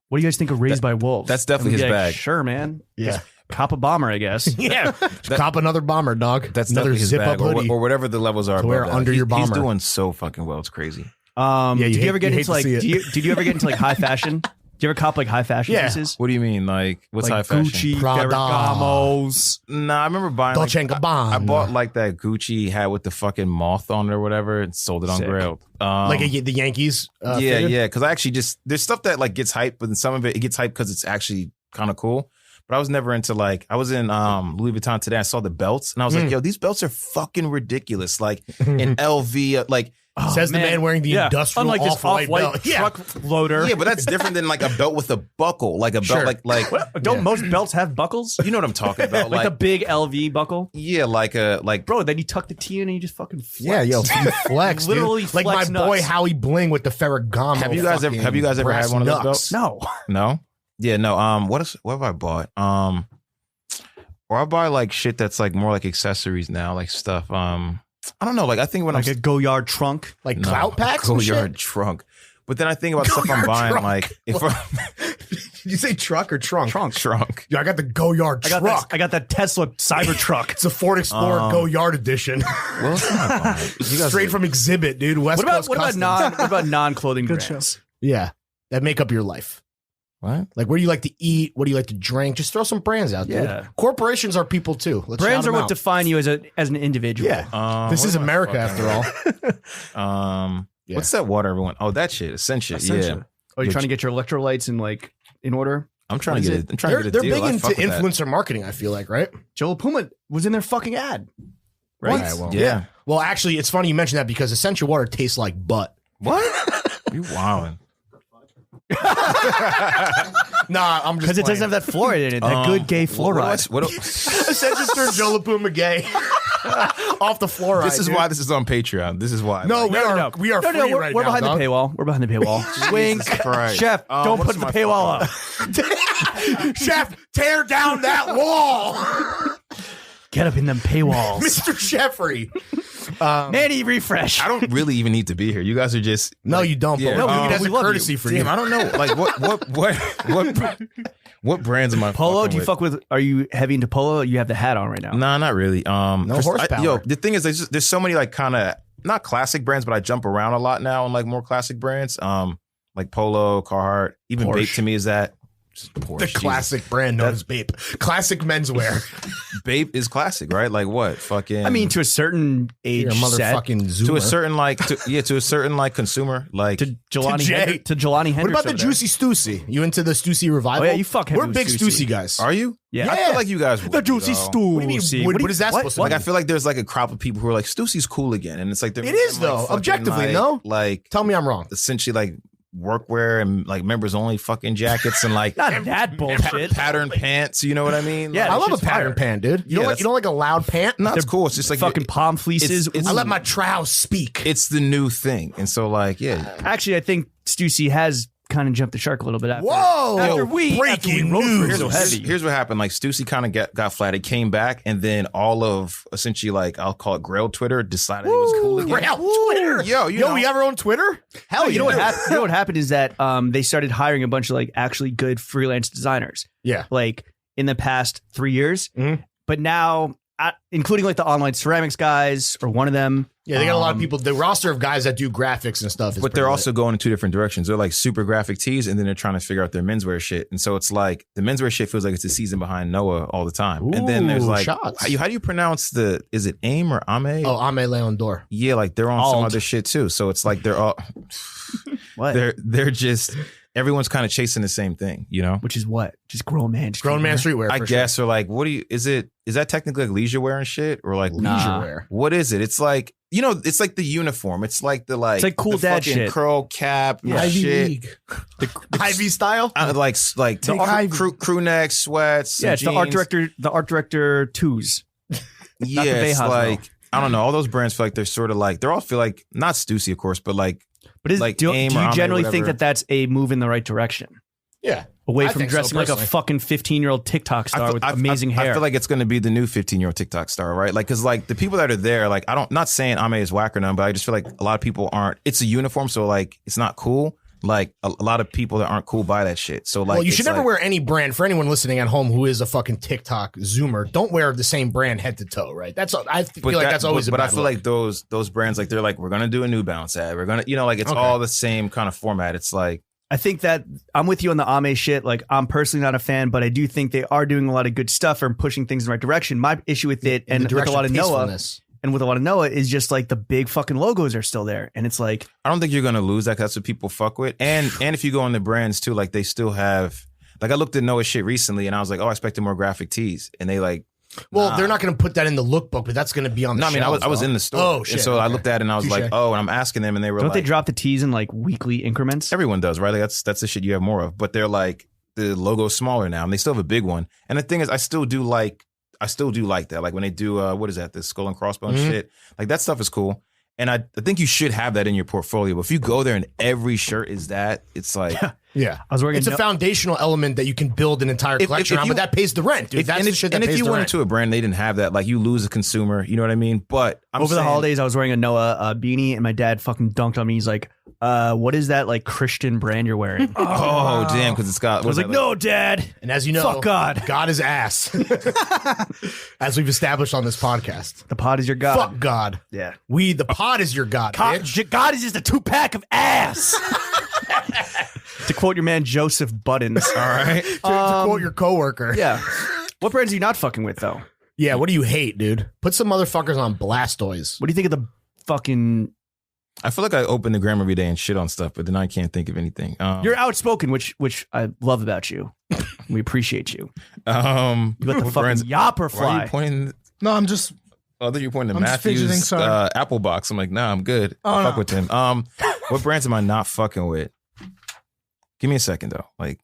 What do you guys think of Raised by Wolves?" that's definitely And we'd be his like, bag. Sure, man. Yeah. Cop a bomber, I guess. Yeah. Cop another bomber, dog. That's another definitely his zip bag, up hoodie. or whatever the levels are. To wear above that. under your He's bomber. doing so fucking well. It's crazy. Yeah, you Did hate- you ever get you into hate like? to see it. Did you ever get into like high fashion? Did you ever cop like high fashion Yeah. pieces? What do you mean? Like what's Like high fashion? Gucci, Prada. Ferragamos. Nah, I remember buying. Dolce Like, and Gabbana. I bought like that Gucci hat with the fucking moth on it or whatever, and sold it on Sick. Grailed. Like the Yankees. yeah, figure? yeah. Because I actually just there's stuff that like gets hyped, but then some of it gets hyped because it's actually kind of cool. But I was never into like I was in Louis Vuitton today. I saw the belts and I was like, yo, these belts are fucking ridiculous. Like an LV, like Says the man wearing the industrial unlike this off-white belt. Yeah. truck loader. yeah, but that's different than like a belt with a buckle, like a belt, Sure. like Don't most belts have buckles? you know what I'm talking about, Like the big LV buckle? yeah, like Bro, then you tuck the T in and you just fucking flex. Yeah, yo, you flex, dude. Literally like my flex boy nuts. Howie Bling with the Ferragamo. Have you guys ever brass had one of those knucks. belts? No. No, yeah, no. What have I bought? Or I buy like shit that's like more like accessories now, like stuff. I don't know. Like I think when Like I'm a Go-Yard trunk. Like no, clout packs and shit? Go-Yard trunk. But then I think about stuff I'm Go-Yard buying, trunk. like if Did you say truck or trunk? trunk. Yo, I got the Go Yard truck. I got that Tesla Cyber truck. It's a Ford Explorer Go Yard edition. Well, it's not buying. You guys Straight from Exhibit, dude. West Coast What Customs. about non-clothing Good brands? Yeah, that make up your life. what? Like, where do you like to eat? What do you like to drink? Just throw some brands out, dude. Yeah. Corporations are people too. Let's Brands shout are them what out. define you as an individual. Yeah, this what is am I America fucking- after all. Yeah. What's that water everyone? Oh, that shit. Essentia. Yeah. Oh, you're trying to get your electrolytes in order? I'm trying to What get is it. I'm trying to They're get a deal. big I into fuck with that. influencer marketing. I feel like, right? Joe Puma was in their fucking ad. right? Okay, well, Yeah. Well, actually, it's funny you mentioned that because essential water tastes like butt. What? You wildin'. Nah, I'm just Because it doesn't have that fluoride in it. That good gay fluoride. Essential turned Joe LaPuma gay off the fluoride. This is why this is on Patreon. This is why. No, Like, we are free we're, right we're now. behind dog. the paywall. We're behind the paywall. Wink. Christ. Chef, don't what put is the my paywall fucking- up. Chef, tear down that wall, Get up in them paywalls. Mr. Jeffrey. Manny, refresh. I don't really even need to be here. You guys are just. No, you don't. Yeah. But we need it as we a love courtesy you. for Damn, you. I don't know. Like what brands am I? Polo, fucking do you with? fuck with? Are you heavy into polo? You have the hat on right now. Nah, not really. No horsepower. The thing is, there's so many like kind of not classic brands, but I jump around a lot now on like more classic brands. Like Polo, Carhartt, even Porsche. Bape to me is that. The classic brand known as Bape. Classic menswear. Bape is classic, right? Like what? Fucking. I mean, to a certain age You're a set. motherfucking zoomer. to a certain like, to a certain like consumer, like To Jelani Jay. Hendricks. To Jelani Hendricks. What about the over there. Juicy Stussy? You into the Stussy revival? Oh, yeah, you fuck heavy We're with big Stussy. Stussy guys. Are you? Yeah. I feel like you guys would. The Juicy though. Stew. What do you mean? What is that supposed to Like be? I feel like there's like a crop of people who are like Stussy's cool again, and it's like they're It is, making, like, though. fucking, Objectively, like, no? Like Tell me I'm wrong. essentially like workwear and like members only fucking jackets and like Not that bullshit. pattern pants. You know what I mean? Yeah, I love a shit's pattern fire. pant, dude. You Yeah, don't like a loud pant? No, it's cool. It's just like Fucking palm fleeces. it's- I let my trouse speak. it's the new thing, and so like yeah, Actually, I think Stussy has kind of jumped the shark a little bit after. Whoa! After we Breaking rode for news. so heavy. Here's what happened. Like Stussy kind of got flat. It came back, and then all of essentially like I'll call it Grail Twitter decided it was cool again. Grail Twitter. Yo, you know. we have our own Twitter? Hell, You know what happened? You know what happened is that they started hiring a bunch of like actually good freelance designers. Yeah. Like in the past 3 years, Mhm. but now, including like the online ceramics guys or one of them. Yeah, they got a lot of people. The roster of guys that do graphics and stuff is But they're pretty also going in two different directions. They're like super graphic tees, and then they're trying to figure out their menswear shit. And so it's like the menswear shit feels like it's a season behind Noah all the time. And then there's Ooh, like, shots. how do you pronounce is it AIM or AME? Oh, Ame Leon Dor. Yeah, like they're on some Alt. other shit too. So it's like they're all What? they're just everyone's kind of chasing the same thing, you know? Which is what? Just grown man. Grown man streetwear. I for guess, or like, what do you? Is that technically like leisure wear and shit, or like sure. Nah. Leisure wear. What is it? It's like it's like the uniform. It's like the It's like cool the dad fucking shit. curl cap, Ivy shit. League. Ivy style. Like Take Ivy. crew neck sweats. Yeah, and it's the art jeans. director. The art director twos. Yeah, the it's Bejas, like I don't know. All those brands feel like they're sort of like they're all feel like not Stussy, of course, but like But Like do AIM or you Ame or generally think whatever. that that's a move in the right direction? Yeah. Away I from think so, dressing like a personally. fucking 15-year-old TikTok star with amazing hair. I feel like it's going to be the new 15-year-old TikTok star, right? Like, because like the people that are there, like not saying Ame is whack or none, but I just feel like a lot of people aren't. It's a uniform, so like it's not cool. Like a lot of people that aren't cool buy that shit. So like, Well, you it's should never like- wear any brand. For anyone listening at home who is a fucking TikTok zoomer, don't wear the same brand head to toe, right? I feel like that's always a But I bad feel look. like those brands, like they're like, we're gonna do a New Balance ad. We're gonna, like it's Okay. all the same kind of format. It's like. I think that I'm with you on the Ame shit. Like, I'm personally not a fan, but I do think they are doing a lot of good stuff and pushing things in the right direction. My issue with it In the and with a direction lot of Noah tastefulness. is just like the big fucking logos are still there. And it's like, I don't think you're gonna lose that. 'Cause that's what people fuck with. And if you go on the brands too, like they still have. Like I looked at Noah's shit recently, and I was like, oh, I expected more graphic tees, and they like. Well, Nah. they're not going to put that in the lookbook, but that's going to be on the No, I mean, I was shelves, in though. the store. Oh, shit. And so I okay. looked at it and I was Touche. like, oh, and I'm asking them, and they were don't like, they drop the tees in like weekly increments? everyone does, right? Like that's the shit you have more of. But they're like the logo's smaller now, and they still have a big one. And the thing is, I still do like that. Like when they do what is that? The skull and crossbones Mhm. shit. Like that stuff is cool. And I think you should have that in your portfolio. But if you go there and every shirt is that, it's like Yeah. I was wearing It's a foundational element that you can build an entire If- collection if on, you- but that pays the rent, dude. That's the shit that and if pays you the went rent. into a brand they didn't have that, like you lose a consumer. You know what I mean? But I'm Over the saying- holidays, I was wearing a Noah beanie, and my dad fucking dunked on me. He's like, "What is that like Christian brand you're wearing?" Oh damn! Because it's got. I was like, "No, Dad." And as you know, Fuck God. God is ass. As we've established on this podcast. The pod is your god. Fuck God. Yeah. The pod is your God, bitch. God is just a 2-pack of ass. To quote your man Joseph Buttons. All right. To quote your coworker. Yeah. What brands are you not fucking with though? Yeah, what do you hate, dude? Put some motherfuckers on Blastoise. What do you think of the fucking? I feel like I open the gram every day and shit on stuff, but then I can't think of anything. You're outspoken, which I love about you. We appreciate you. You You let the what fucking brands- yapper Why are fly. you pointing? No, I'm just Oh, then you're pointing to I'm just fidgeting, Matthew's sorry. Apple box. I'm like, nah, I'm good. Oh, Fuck no. with him. What brands am I not fucking with? Give me a second though. Like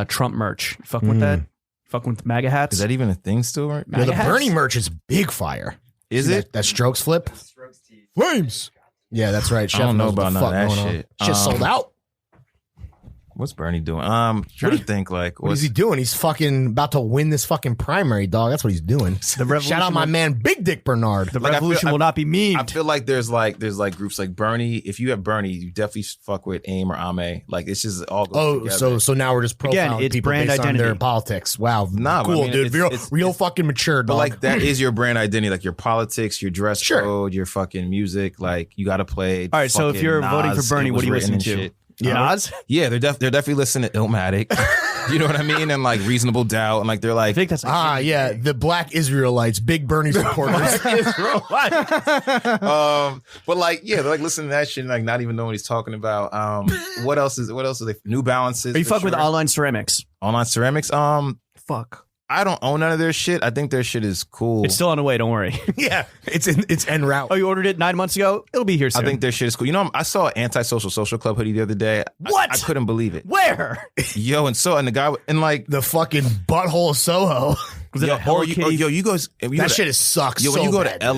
Trump merch. You fucking with that? Fucking with MAGA hats? Is that even a thing still? Right? Yo, the MAGA hats? Bernie merch is big fire. Is See it? that strokes flip? Strokes teeth. Flames. Yeah, that's right. I don't know knows what about the none of fuck that going on. shit. Shit sold out. What's Bernie doing? Trying to think like What is he doing? He's fucking about to win this fucking primary, dog. That's what he's doing. Shout out my man, Big Dick Bernard. The Like, I revolution feel- will not be memed. I feel like there's groups like Bernie. If you have Bernie, you definitely fuck with AIM or AME. Like it's just all goes Oh, together. so now we're just profiling Again, it's people brand based on their identity. politics. Wow, Nah, but cool, I mean, dude. Real fucking mature, But dog. like that is your brand identity, like your politics, your dress Sure. code, your fucking music. Like you got to play. All right, so if fucking you're voting for Nas, Bernie, It what Was are you Written listening and to? shit. Nas? Yeah, they're definitely listening to Illmatic. You know what I mean? And like Reasonable Doubt, and like they're I like, think that's like yeah, the Black Israelites, big Bernie supporters. but like, yeah, they're like listening to that shit, and like not even knowing what he's talking about. What else are they? New Balances. Are you for fucking with sure. online ceramics? Online ceramics? Fuck. I don't own none of their shit. I think their shit is cool. It's still on the way. Don't worry. Yeah, it's en route. Oh, you ordered it 9 months ago? It'll be here soon. I think their shit is cool. You know, I saw an Antisocial Social Club hoodie the other day. What? I couldn't believe it. Where? Yo, and the guy, and like, The fucking butthole of Soho. Was it yo, a Hello Kitty? you guys, if you go That to- shit is sucks. Yo, when so you go bad, to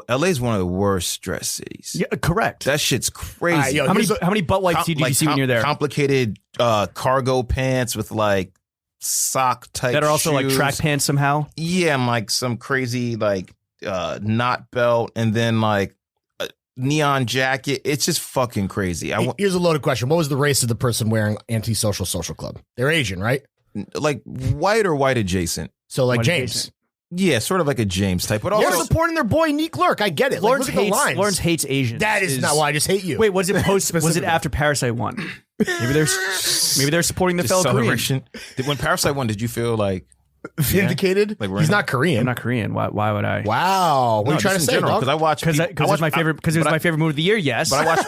LA's one of the worst dress cities. Yeah, correct. That shit's crazy. Alright, yo, how many here's a- how many butt wipes did you see when you're there? Complicated cargo pants with like sock type That are also like shoes. track pants somehow. Yeah, and like some crazy like knot belt, and then like a neon jacket. It's just fucking crazy. Here's a loaded question. What was the race of the person wearing Antisocial Social Club? They're Asian, right? like white or white adjacent. So like White James. adjacent. Yeah, sort of like a James type, but They're also supporting their boy Neek Lurk. I get it. Like, Lawrence look at the lines. hates Asians. That is not why I just hate you. Wait, was it post? was it Specifically. after Parasite won? Maybe they're supporting the just fellow Korean. celebration. When Parasite won, did you feel like Vindicated. Like, we're He's in- not Korean. I'm not Korean. Why would I? Wow. What are no, you trying to just in say, general? dog? Because I watch Because people- it was my favorite. Because it was my favorite movie of the year. Yes, But I watch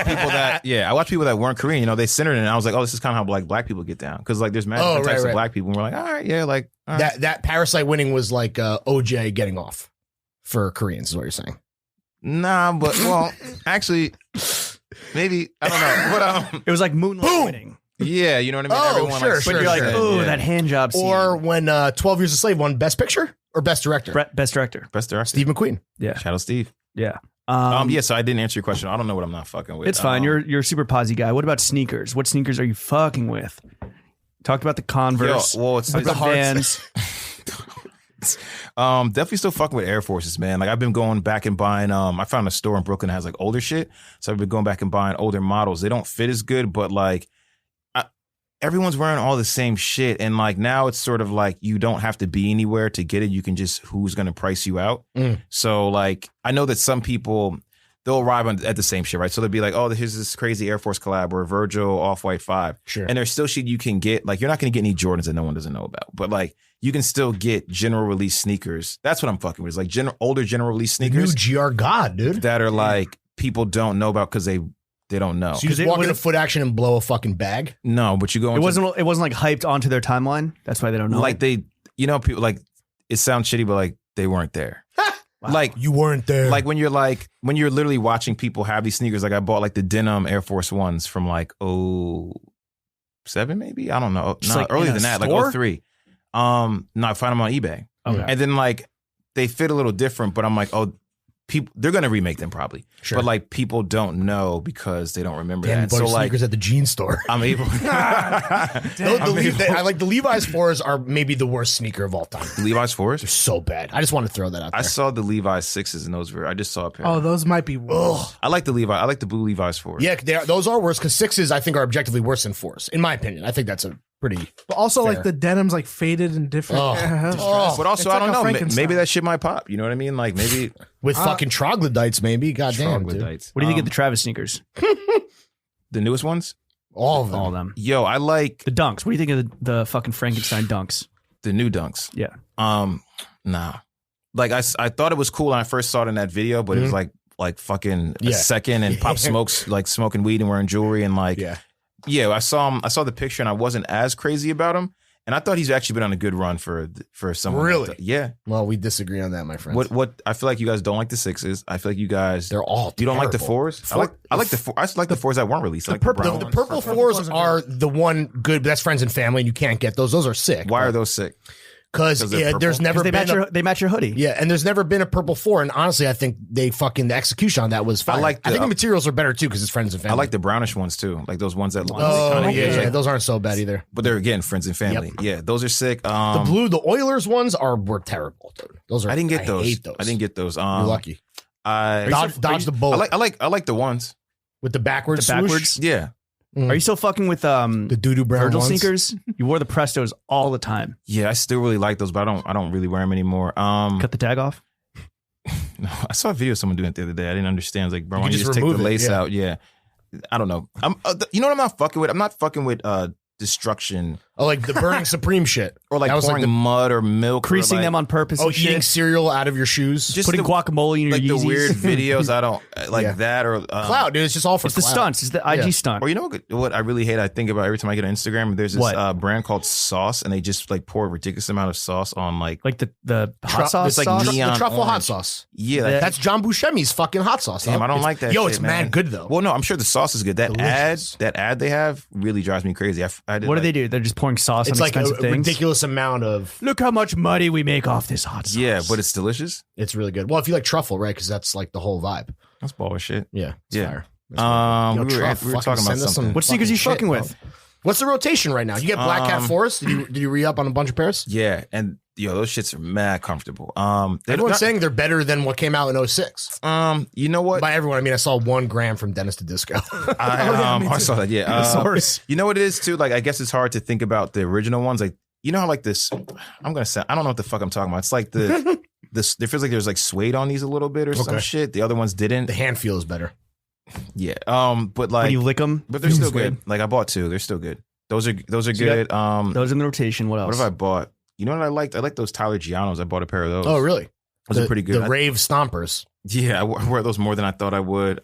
people that I watch people that weren't Korean. You know, they centered it, and I was like, oh, this is kind of how like black people get down. Because like there's many different types of black people, and we're like, all right, yeah, like all right. That Parasite winning was like OJ getting off for Koreans, is what you're saying. Nah, but well, actually, maybe I don't know. But it was like Moonlight winning. yeah, you know what I mean. Oh, Everyone sure, like, sure, But you're like, sure. oh, yeah. that hand job scene. Or when 12 Years a Slave won Best Picture or Best Director? Best director. Best director, Steve McQueen. Yeah, Shadow Steve. yeah. Yeah, so I didn't answer your question. I don't know what I'm not fucking with. It's fine. You're a super posy guy. What about sneakers? What sneakers are you fucking with? Talked about the Converse. Yo, well, it's Talked about Vans. definitely still fucking with Air Forces, man. Like I've been going back and buying. I found a store in Brooklyn that has like older shit, so I've been going back and buying older models. They don't fit as good, but like everyone's wearing all the same shit, and like now it's sort of like you don't have to be anywhere to get it. You can just who's going to price you out. So like I know that some people they'll arrive at the same shit, right? So they'll be like, oh, here's this crazy Air Force collab or Virgil Off-White 5. Sure. And there's still shit you can get. Like you're not going to get any Jordans that no one doesn't know about, but like you can still get general release sneakers. That's what I'm fucking with. It's like older general release New sneakers GR God, dude. that are like people don't know about because they don't know. So you just it walk was- into Foot Action and blow a fucking bag? No, but you go It into wasn't like hyped onto their timeline. That's why they don't know. like they, you know, people like it sounds shitty, but like they weren't there. Like You weren't there. when you're literally watching people have these sneakers. Like I bought like the denim Air Force Ones from like 07 maybe, I don't know. Just, No, like, earlier in a than that, store? like 03. No, I found them on eBay. Okay. And then like they fit a little different, but I'm like, oh, people they're gonna remake them probably. Sure. But like people don't know because they don't remember Damn, you that. bought So your like sneakers at the jean store. I'm able. I like the Levi's 4s are maybe the worst sneaker of all time. Levi's 4s. They're so bad. I just want to throw that out there. I saw the Levi's 6s and those were. I just saw a pair. Oh, those might be worse. I like the Levi. I like the blue Levi's 4s. Yeah, those are worse because 6s I think are objectively worse than 4s. In my opinion, I think that's a pretty. But also, Fair. like the denim's like faded and different. But also, It's I like don't a know. Frankenstein. Maybe that shit might pop. You know what I mean? Like maybe With fucking troglodytes, maybe. Goddamn, dude. troglodytes. what do you think of the Travis sneakers? The newest ones? All of them. All of them. Yo, I like The dunks. What do you think of the fucking Frankenstein dunks? the new dunks. Yeah. Nah. Like I thought it was cool when I first saw it in that video, but it was like fucking a Yeah. second and Pop Smoke's like smoking weed and wearing jewelry and like Yeah. I saw the picture and I wasn't as crazy about him. And I thought he's actually been on a good run for someone. Really? Yeah. Well, we disagree on that, my friend. What I feel like you guys don't like the 6s. I feel like you guys They're all you don't like the terrible. 4s. I like the 4. I like the 4s that weren't released. I like The, brown the ones. purple fours are the one good, but that's friends and family, and you can't get those. Those are sick. Why are those sick? Because 'Cause they're there's purple? never They been match, they match your hoodie. yeah, and there's never been a purple 4. And honestly, I think the execution on that was fine. I think the materials are better too because it's friends and family. I like the brownish ones too, like those ones that look. Oh kinda yeah, good. yeah, those aren't so bad either. But they're again friends and family. Yeah, those are sick. The Oilers ones were terrible. Dude. Those are. I didn't get those. hate those. I didn't get those. You're lucky. I Dodge the bullet I like the ones. with the backwards. The backwards? swoosh. Yeah, Mm. Are you still fucking with The doo-doo brown Virgil ones. sneakers? You wore the Prestos all the time. yeah. I still really like those, but I don't really wear them anymore. Cut the tag off. No, I saw a video of someone doing it the other day. I didn't understand. I was like, bro, You why don't you just just take the remove it, lace yeah. out? Yeah, I don't know. You know what I'm not fucking with? I'm not fucking with destruction Oh, like the burning supreme shit. or like That was pouring like the- mud or milk, Creasing or like, them on purpose. Oh, and eating shit. cereal out of your shoes. just Putting the, guacamole in your like Yeezys. the weird videos. I don't like Yeah. that or Cloud, dude. It's just all for It's the clout. stunts. It's the IG Yeah. stunt. Or you know what I really hate? I think about every time I get on Instagram. There's this What? brand called Sauce, and they just like pour a ridiculous amount of sauce on like Like the hot sauce it's like sauce? neon The truffle hot orange. sauce. yeah. Like, That's John Buscemi's fucking hot sauce. damn, huh? I don't It's- like that. Yo, shit, it's man. mad good though. Well, no, I'm sure the sauce is good. That Delicious. ad they have really drives me crazy. I did What do like, they do? They're just pouring sauce It's on like a expensive things. ridiculous amount of. Look how much money we make off this hot sauce. Yeah, but it's delicious. It's really good. Well, if you like truffle, right? Because that's like the whole vibe. That's baller shit. Yeah, it's Yeah. fire. That's fire. Yo, We were Truff, talking fucking about send us something. What sneakers you shit, fucking bro. with? What's the rotation right now? You get Black Cat Forest? Did you re up on a bunch of pairs? Yeah, and yo, those shits are mad comfortable. Everyone's saying they're better than what came out in 06. You know what? By everyone, I mean I saw 1 gram from Dennis to Disco. I saw that. Yeah, Source. You know what it is too? Like, I guess it's hard to think about the original ones. Like, you know how like this? I'm gonna say I don't know what the fuck I'm talking about. It's like this. It feels like there's like suede on these a little bit or some Okay. shit. The other ones didn't. The hand feel is better. Yeah. But When like, you lick them, but they're still good. Like I bought 2. They're still good. Those are you good. those in the rotation. What else? What have I bought? You know what I liked? I like those Tyler Giannos. I bought a pair of those. Oh, really? Those are pretty good. The rave stompers. Yeah, I wear those more than I thought I would.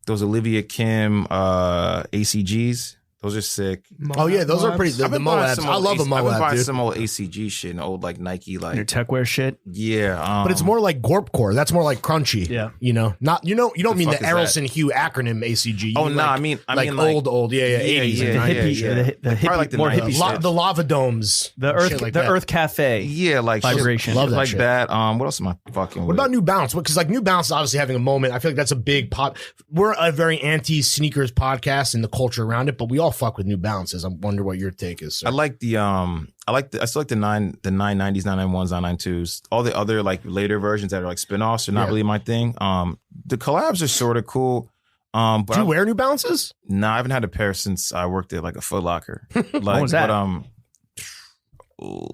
Those Olivia Kim ACGs. Those are sick. Oh yeah, those are pretty. The I've been buying Moabs. some I old love a I've been Moab, buying dude. some old ACG shit and old like Nike Your like tech wear shit. yeah. But it's more like Gorpcore. That's more like crunchy. Yeah. You know, not you don't mean the fuck is Errolson Hugh acronym ACG. You Oh mean no, like, I mean like old, yeah, 80s. yeah, and The yeah, 90s. hippie, yeah. the hippie, Probably like the more 90s. hippie La- stuff. The lava domes. The and Earth, shit like the that. Earth Cafe. Yeah, like Vibration. shit Love that like shit. that. What else am I fucking with? What about New Balance? Because like New Balance is obviously having a moment. I feel like that's a big pop. We're a very anti sneakers podcast and the culture around it, but we all fuck with New Balances. I wonder what your take is. Sir. I like the I still like the 990s, 991s, 992s. All the other like later versions that are like spin-offs are not Yeah. really my thing. The collabs are sort of cool. But Do you wear New Balances? No, I haven't had a pair since I worked at like a Foot Locker. Like, When was that? But, oh,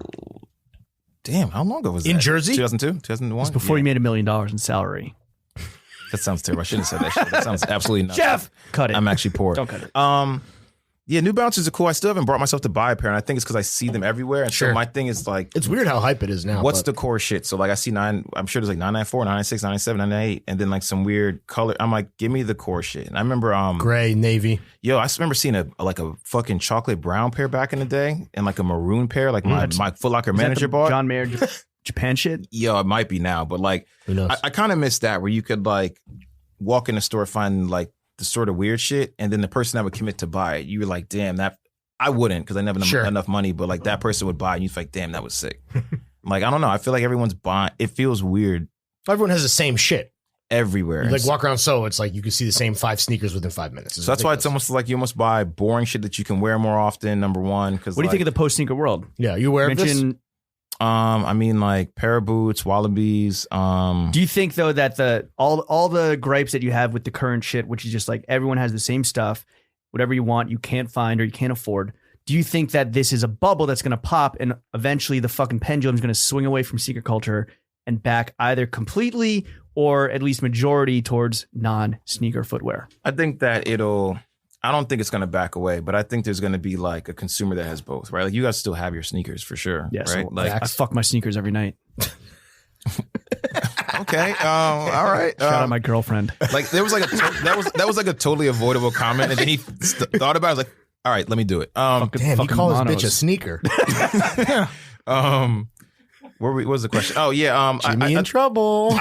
damn, how long ago was that? In Jersey? 2002, 2001. It's before Yeah. you made $1 million in salary. That sounds terrible. I shouldn't have said that shit. That sounds absolutely not. Jeff, cut it. I'm actually poor. Don't cut it. Yeah, New Balances are cool. I still haven't brought myself to buy a pair, and I think it's because I see them everywhere. And Sure. so my thing is like, It's weird how hype it is now. what's but the core shit? So like I see I'm sure there's like 994, 996, 997, 998, and then like some weird color. I'm like, give me the core shit. And I remember gray, navy? yo, I just remember seeing a fucking chocolate brown pair back in the day and like a maroon pair, like my Foot Locker Is that manager the bought. John Mayer Japan shit. Yo, it might be now, but like Who knows? I kind of miss that where you could like walk in the store, find like the sort of weird shit, and then the person that would commit to buy it, you were like, damn, that I wouldn't because I never Sure. enough money, but like that person would buy, and you'd like, damn, that was sick. Like I don't know, I feel like everyone's buying. It feels weird Everyone has the same shit. everywhere. You like walk around, so it's like you can see the same 5 sneakers within 5 minutes. So that's why it's almost like you almost buy boring shit that you can wear more often. Number one, because What do you think of the post sneaker world? Yeah, you aware of this? Mention. I mean, like pair of boots, wallabies. Do you think though that all the gripes that you have with the current shit, which is just like everyone has the same stuff, whatever you want, you can't find or you can't afford. Do you think that this is a bubble that's going to pop and eventually the fucking pendulum is going to swing away from sneaker culture and back either completely or at least majority towards non-sneaker footwear? I think that I don't think it's going to back away, but I think there's going to be like a consumer that has both, right? Like you guys still have your sneakers for sure, Yeah, so right? Like, I fuck my sneakers every night. okay, all right. Shout out my girlfriend. Like there was like that was like a totally avoidable comment, and then he thought about it, I was like, All right, let me do it. Damn, you fucking call this monos. bitch a sneaker. What was the question? Oh yeah, Jimmy in trouble.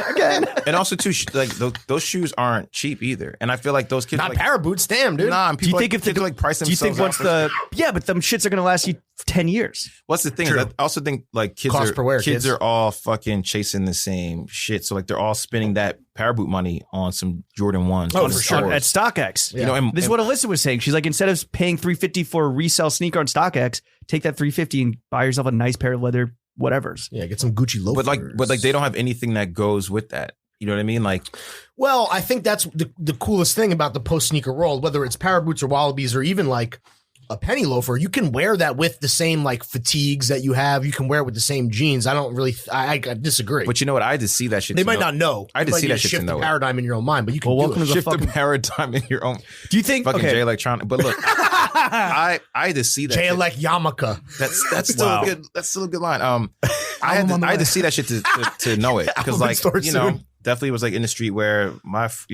again, and also too, like those shoes aren't cheap either, and I feel like those kids Not like, para boots, damn, dude. Nah, Do you think if kids like price do you think themselves once out the but them shits are gonna last you 10 years? What's the thing? True. Is I also think like Cost per wear, kids kids. are all fucking chasing the same shit. So like they're all spending that paraboot money on some Jordan ones. Oh, on for the sure. stores. At StockX. You know, and, This is what Alyssa was saying. She's like, instead of paying $350 for a resale sneaker on StockX, take that $350 and buy yourself a nice pair of leather whatevers. Yeah, get some Gucci loafers. but like they don't have anything that goes with that. You know what I mean? Like, Well, I think that's the coolest thing about the post sneaker world, whether it's para boots or wallabies or even like a penny loafer, you can wear that with the same like fatigues that you have. You can wear it with the same jeans. I don't really, I disagree. but you know what? I just see that shit. they to might know- not know. I You just might see need that to shit to shift the know it. paradigm in your own mind, but you can Well, do welcome it. to the Shift the fucking. paradigm in your own Do you think? fucking Okay. J Electronic. But look, I just see that. Jay shit. Elect Yamaka. That's still Wow. a good. That's still a good line. I had Album on the to way. see that shit to know it because Album like store you know soon. definitely was like in the streetwear.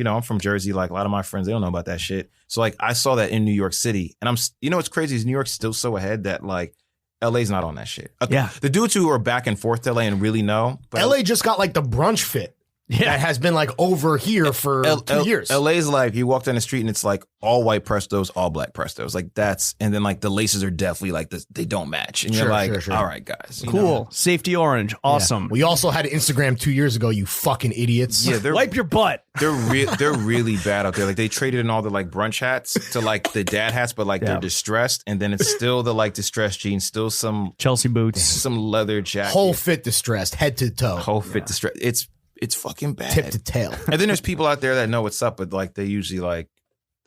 I'm from Jersey. Like a lot of my friends, they don't know about that shit. So like I saw that in New York City, and what's crazy is New York's still so ahead that like LA's not on that shit. Yeah. The dudes who are back and forth to LA and really know, but LA just got like the brunch fit. That has been like over here for 2 years. LA's like you walk down the street and it's like all white Prestos, all black Prestos. Like that's and then like the laces are definitely like this, they don't match, and Sure, you're like, sure. all right, guys, you Cool. know? Safety orange. Awesome. We also had Instagram 2 years ago, you fucking idiots. Yeah, they're Wipe your butt. they're really bad out there. Like they traded in all the like brunch hats to like the dad hats, but like Yeah. they're distressed, and then it's still the like distressed jeans, still some Chelsea boots. leather jacket, Whole fit distressed, head to toe, whole fit distressed. It's fucking bad. tip to tail. And then there's people out there that know what's up, but like they usually like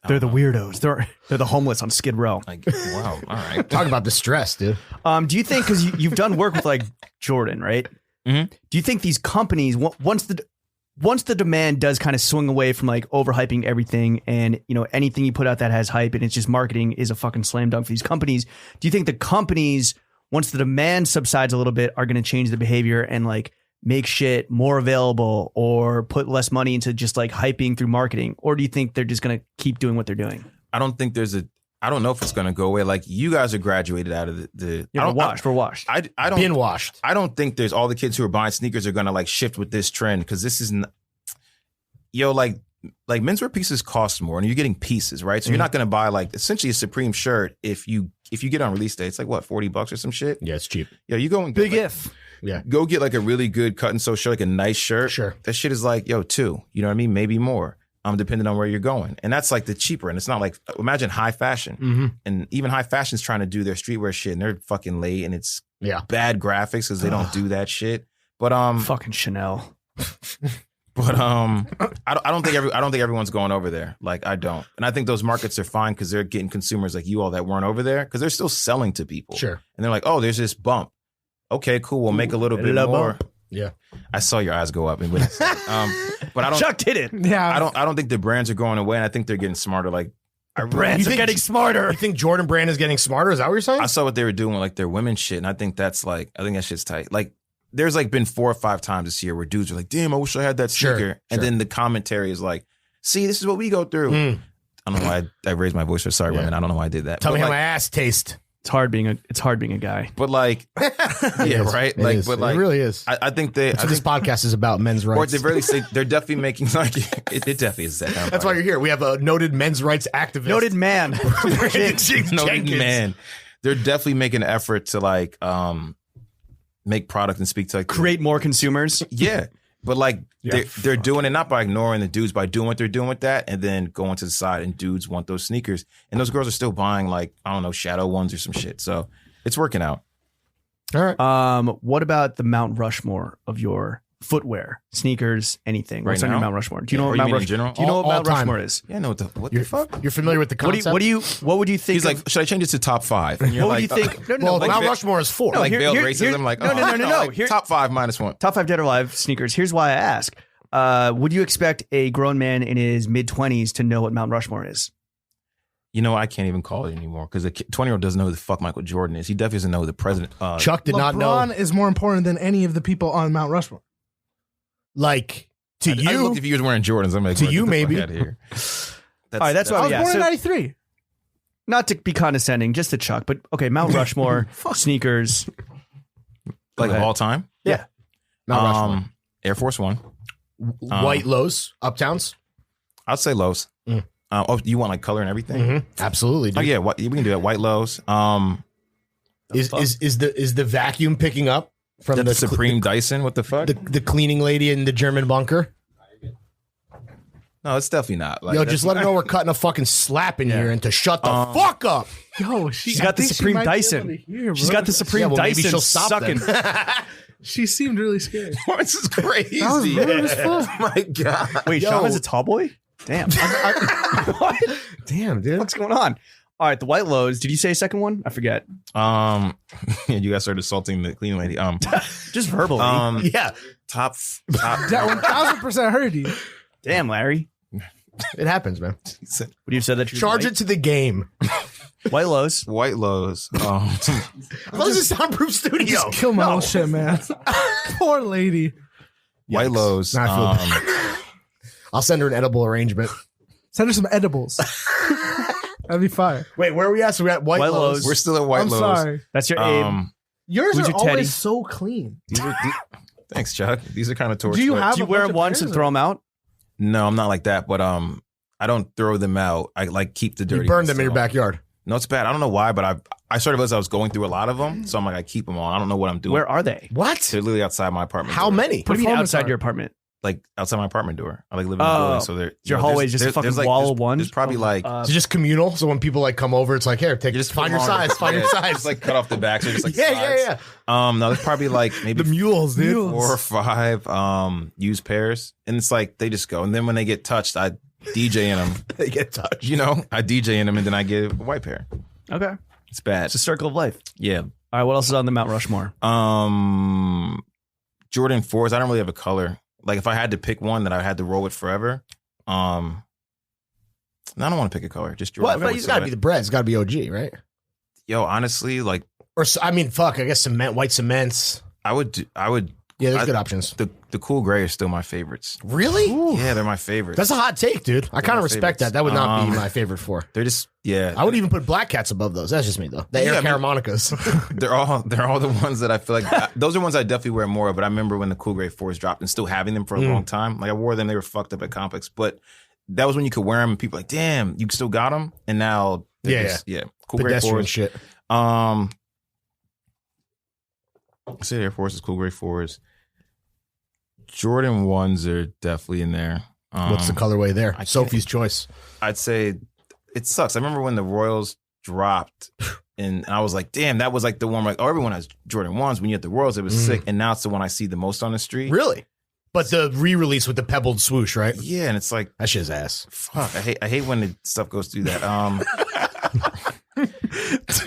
I They're the don't know. weirdos. They're the homeless on Skid Row. Like wow, all right. Talk about distress, dude. Do you think because you've done work with like Jordan, right? Mhm. Do you think these companies once the demand does kind of swing away from like overhyping everything and you know anything you put out that has hype and it's just marketing is a fucking slam dunk for these companies? Do you think the companies once the demand subsides a little bit are going to change the behavior and like make shit more available or put less money into just like hyping through marketing? Or do you think they're just going to keep doing what they're doing? I don't think I don't know if it's gonna go away. Like you guys are graduated out of the We're washed. I don't Been washed. I don't think there's all the kids who are buying sneakers are gonna like shift with this trend because this is like menswear pieces cost more and you're getting pieces, right? So you're not gonna buy like essentially a Supreme shirt if you get on release day. It's like what, $40 or some shit. Yeah, it's cheap. Yeah, you go and Big get, if. Yeah. go get like a really good cut and sew shirt, like a nice shirt. Sure. That shit is like $2. You know what I mean? Maybe more. Depending on where you're going, and that's like the cheaper. And it's not like imagine high fashion, and even high fashion's trying to do their streetwear shit, and they're fucking late, and it's Yeah. bad graphics because they don't do that shit. But Fucking Chanel. I don't think everyone's going over there. Like I don't, and I think those markets are fine because they're getting consumers like you all that weren't over there because they're still selling to people. Sure. And they're like, oh, there's this bump. Okay, cool. We'll make a little bit little more. bump. Yeah. I saw your eyes go up and when I said it. But I don't. Chuck did it. Yeah. I don't think the brands are going away, and I think they're getting smarter. Like Brands You are think- getting smarter. You think Jordan Brand is getting smarter? Is that what you're saying? I saw what they were doing with like their women's shit, and I think that's like I think that shit's tight. Like there's like been 4 or 5 times this year where dudes are like, "Damn, I wish I had that Sure, sneaker," and sure. then the commentary is like, "See, this is what we go through." Mm. I don't know why I raised my voice for sorry Yeah. women. I don't know why I did that. Tell But me how like, my ass tastes. It's hard being a guy. But like, It yeah, is. right. It Like, is. but like, it really is. I think they. That's I what this think, podcast is about, men's or rights. at the very least, they're definitely making like it definitely is that. That's why you're here. We have a noted men's rights activist. Noted man. Jinx no, Jenkins. man. They're definitely making an effort to like make product and speak to like Create more consumers. Yeah. But like Yeah. they're doing it not by ignoring the dudes, by doing what they're doing with that, and then going to the side and dudes want those sneakers. And those girls are still buying like, I don't know, shadow ones or some shit. So it's working out. All right. What about the Mount Rushmore of your footwear, sneakers, anything? Right What's on your now? Mount Rushmore? Do you know Or what you Mount mean in Rushmore? general? Do you know what All Mount time. Rushmore is? Yeah, no, what You're, the fuck? you're familiar with the What concept? would you think? He's of- like, should I change it to top 5? And you're what like, would you think? No, Well, like Mount Bill- Rushmore is 4. like here- veiled here- racism? here- Like, no, no, no. like, Here- top 5 minus 1. Top 5 Dead or Alive sneakers. Here's why I ask. Would you expect a grown man in his mid-20s to know what Mount Rushmore is? You know, I can't even call it anymore because a 20-year-old doesn't know who the fuck Michael Jordan is. He definitely doesn't know who the president. Chuck did not know. LeBron is more important than any of the people on Mount Rushmore. Like, to I you, looked if he was wearing Jordans. I'm like, To "Bro, you, get the fuck maybe." outta here. All right, that's I why. was Yeah, born so- in '93. not to be condescending, just to Chuck, but okay, Mount Rushmore, sneakers. Like of all time? Yeah. Mount Rushmore. Air Force One. White lows, Uptowns. I'd say lows. Oh, you want like color and everything? Absolutely, dude. Oh yeah, we can do that. White lows. Is the vacuum picking up from The Supreme Dyson. What the fuck? the cleaning lady in the German bunker? No, it's definitely not. Like, Yo, just let her know we're cutting a fucking slap in here and to shut the fuck up. Yo, She's got the Supreme Dyson. She's got the Supreme Yeah, well, maybe Dyson she'll stop sucking. She seemed really scared. this is crazy. That was rude as fuck. Oh my god. Wait, Yo. Shaman's a tall boy? Damn. What? Damn, dude. What's going on? All right, the white lows. Did you say a second one? I forget. Yeah, you guys started assaulting the cleaning lady. Just verbally. Yeah, Top. That 1000% heard you. Damn, Larry. it happens, man. Would you have said that? Charge it to the game. White lows. White lows. Close the soundproof studio. Just kill my whole shit, man. Poor lady. White lows. Nah, I feel bad. I'll send her an edible arrangement. Send her some edibles. That'd be fire. Wait, where are we at? So we're at White, White Lows. Lows. We're still at white I'm lows. sorry. That's your aim. Yours Who's are your teddy? always so clean. Thanks, Chuck. These are kind of torch. Do you but- have Do you a wear bunch them of once pairs and or- throw them out? No, I'm not like that. But I don't throw them out. I like keep the dirty. You burned ones them in your still. backyard. No, it's bad. I don't know why, but I started as I was going through a lot of them, so I'm like I keep them on. I don't know what I'm doing. Where are they? What? They're literally outside my apartment. How door. many? What do you mean Performance outside art. your apartment? Like outside my apartment door. I like live in a Oh. building, so they're Your hallway's just a fucking wall of one? There's probably like Is it just communal? So when people like come over, it's like, here, take you just find put your them on. size, find your Yeah, size. Just like cut off the back, so just like yeah, sides. yeah. No, there's probably like maybe mules, dude. 4 or 5 used pairs, and it's like they just go, and then when they get touched, I DJ in them. They get touched. You know, I DJ in them, and then I get a white pair. Okay. It's bad. It's a circle of life. Yeah. All right, what else is on the Mount Rushmore? Jordan 4s. I don't really have a color. Like if I had to pick one that I had to roll with forever, I don't want to pick a color. Just Jordan. What? But he's got to be the bread. It's got to be OG, right? Yo, honestly, like Or I mean, fuck. I guess white cements. I would. Yeah, there's good options. The cool gray are still my favorites. Really? Yeah, they're my favorites. That's a hot take, dude. I kind my of respect favorites. that. That would not be my favorite 4. They're just I would even put Black Cats above those. That's just me though. The Yeah, Air I mean- Harmonicas. They're all the ones that I feel like those are ones I definitely wear more. But I remember when the cool gray 4s dropped and still having them for a long time. Like I wore them, they were fucked up at Complex, but that was when you could wear them and people were like, damn, you still got them. And now, they're cool gray Pedestrian 4s. shit. I say Air Forces, cool gray 4s. Jordan 1s are definitely in there. What's the colorway there? can't- Sophie's choice. I'd say it sucks. I remember when the Royals dropped, and I was like, "Damn, that was like the one." Like, oh, everyone has Jordan 1s. When you had the Royals, it was sick, and now it's the one I see the most on the street. Really? But the re-release with the pebbled swoosh, right? Yeah, and it's like, That shit's ass. fuck. I hate when the stuff goes through that.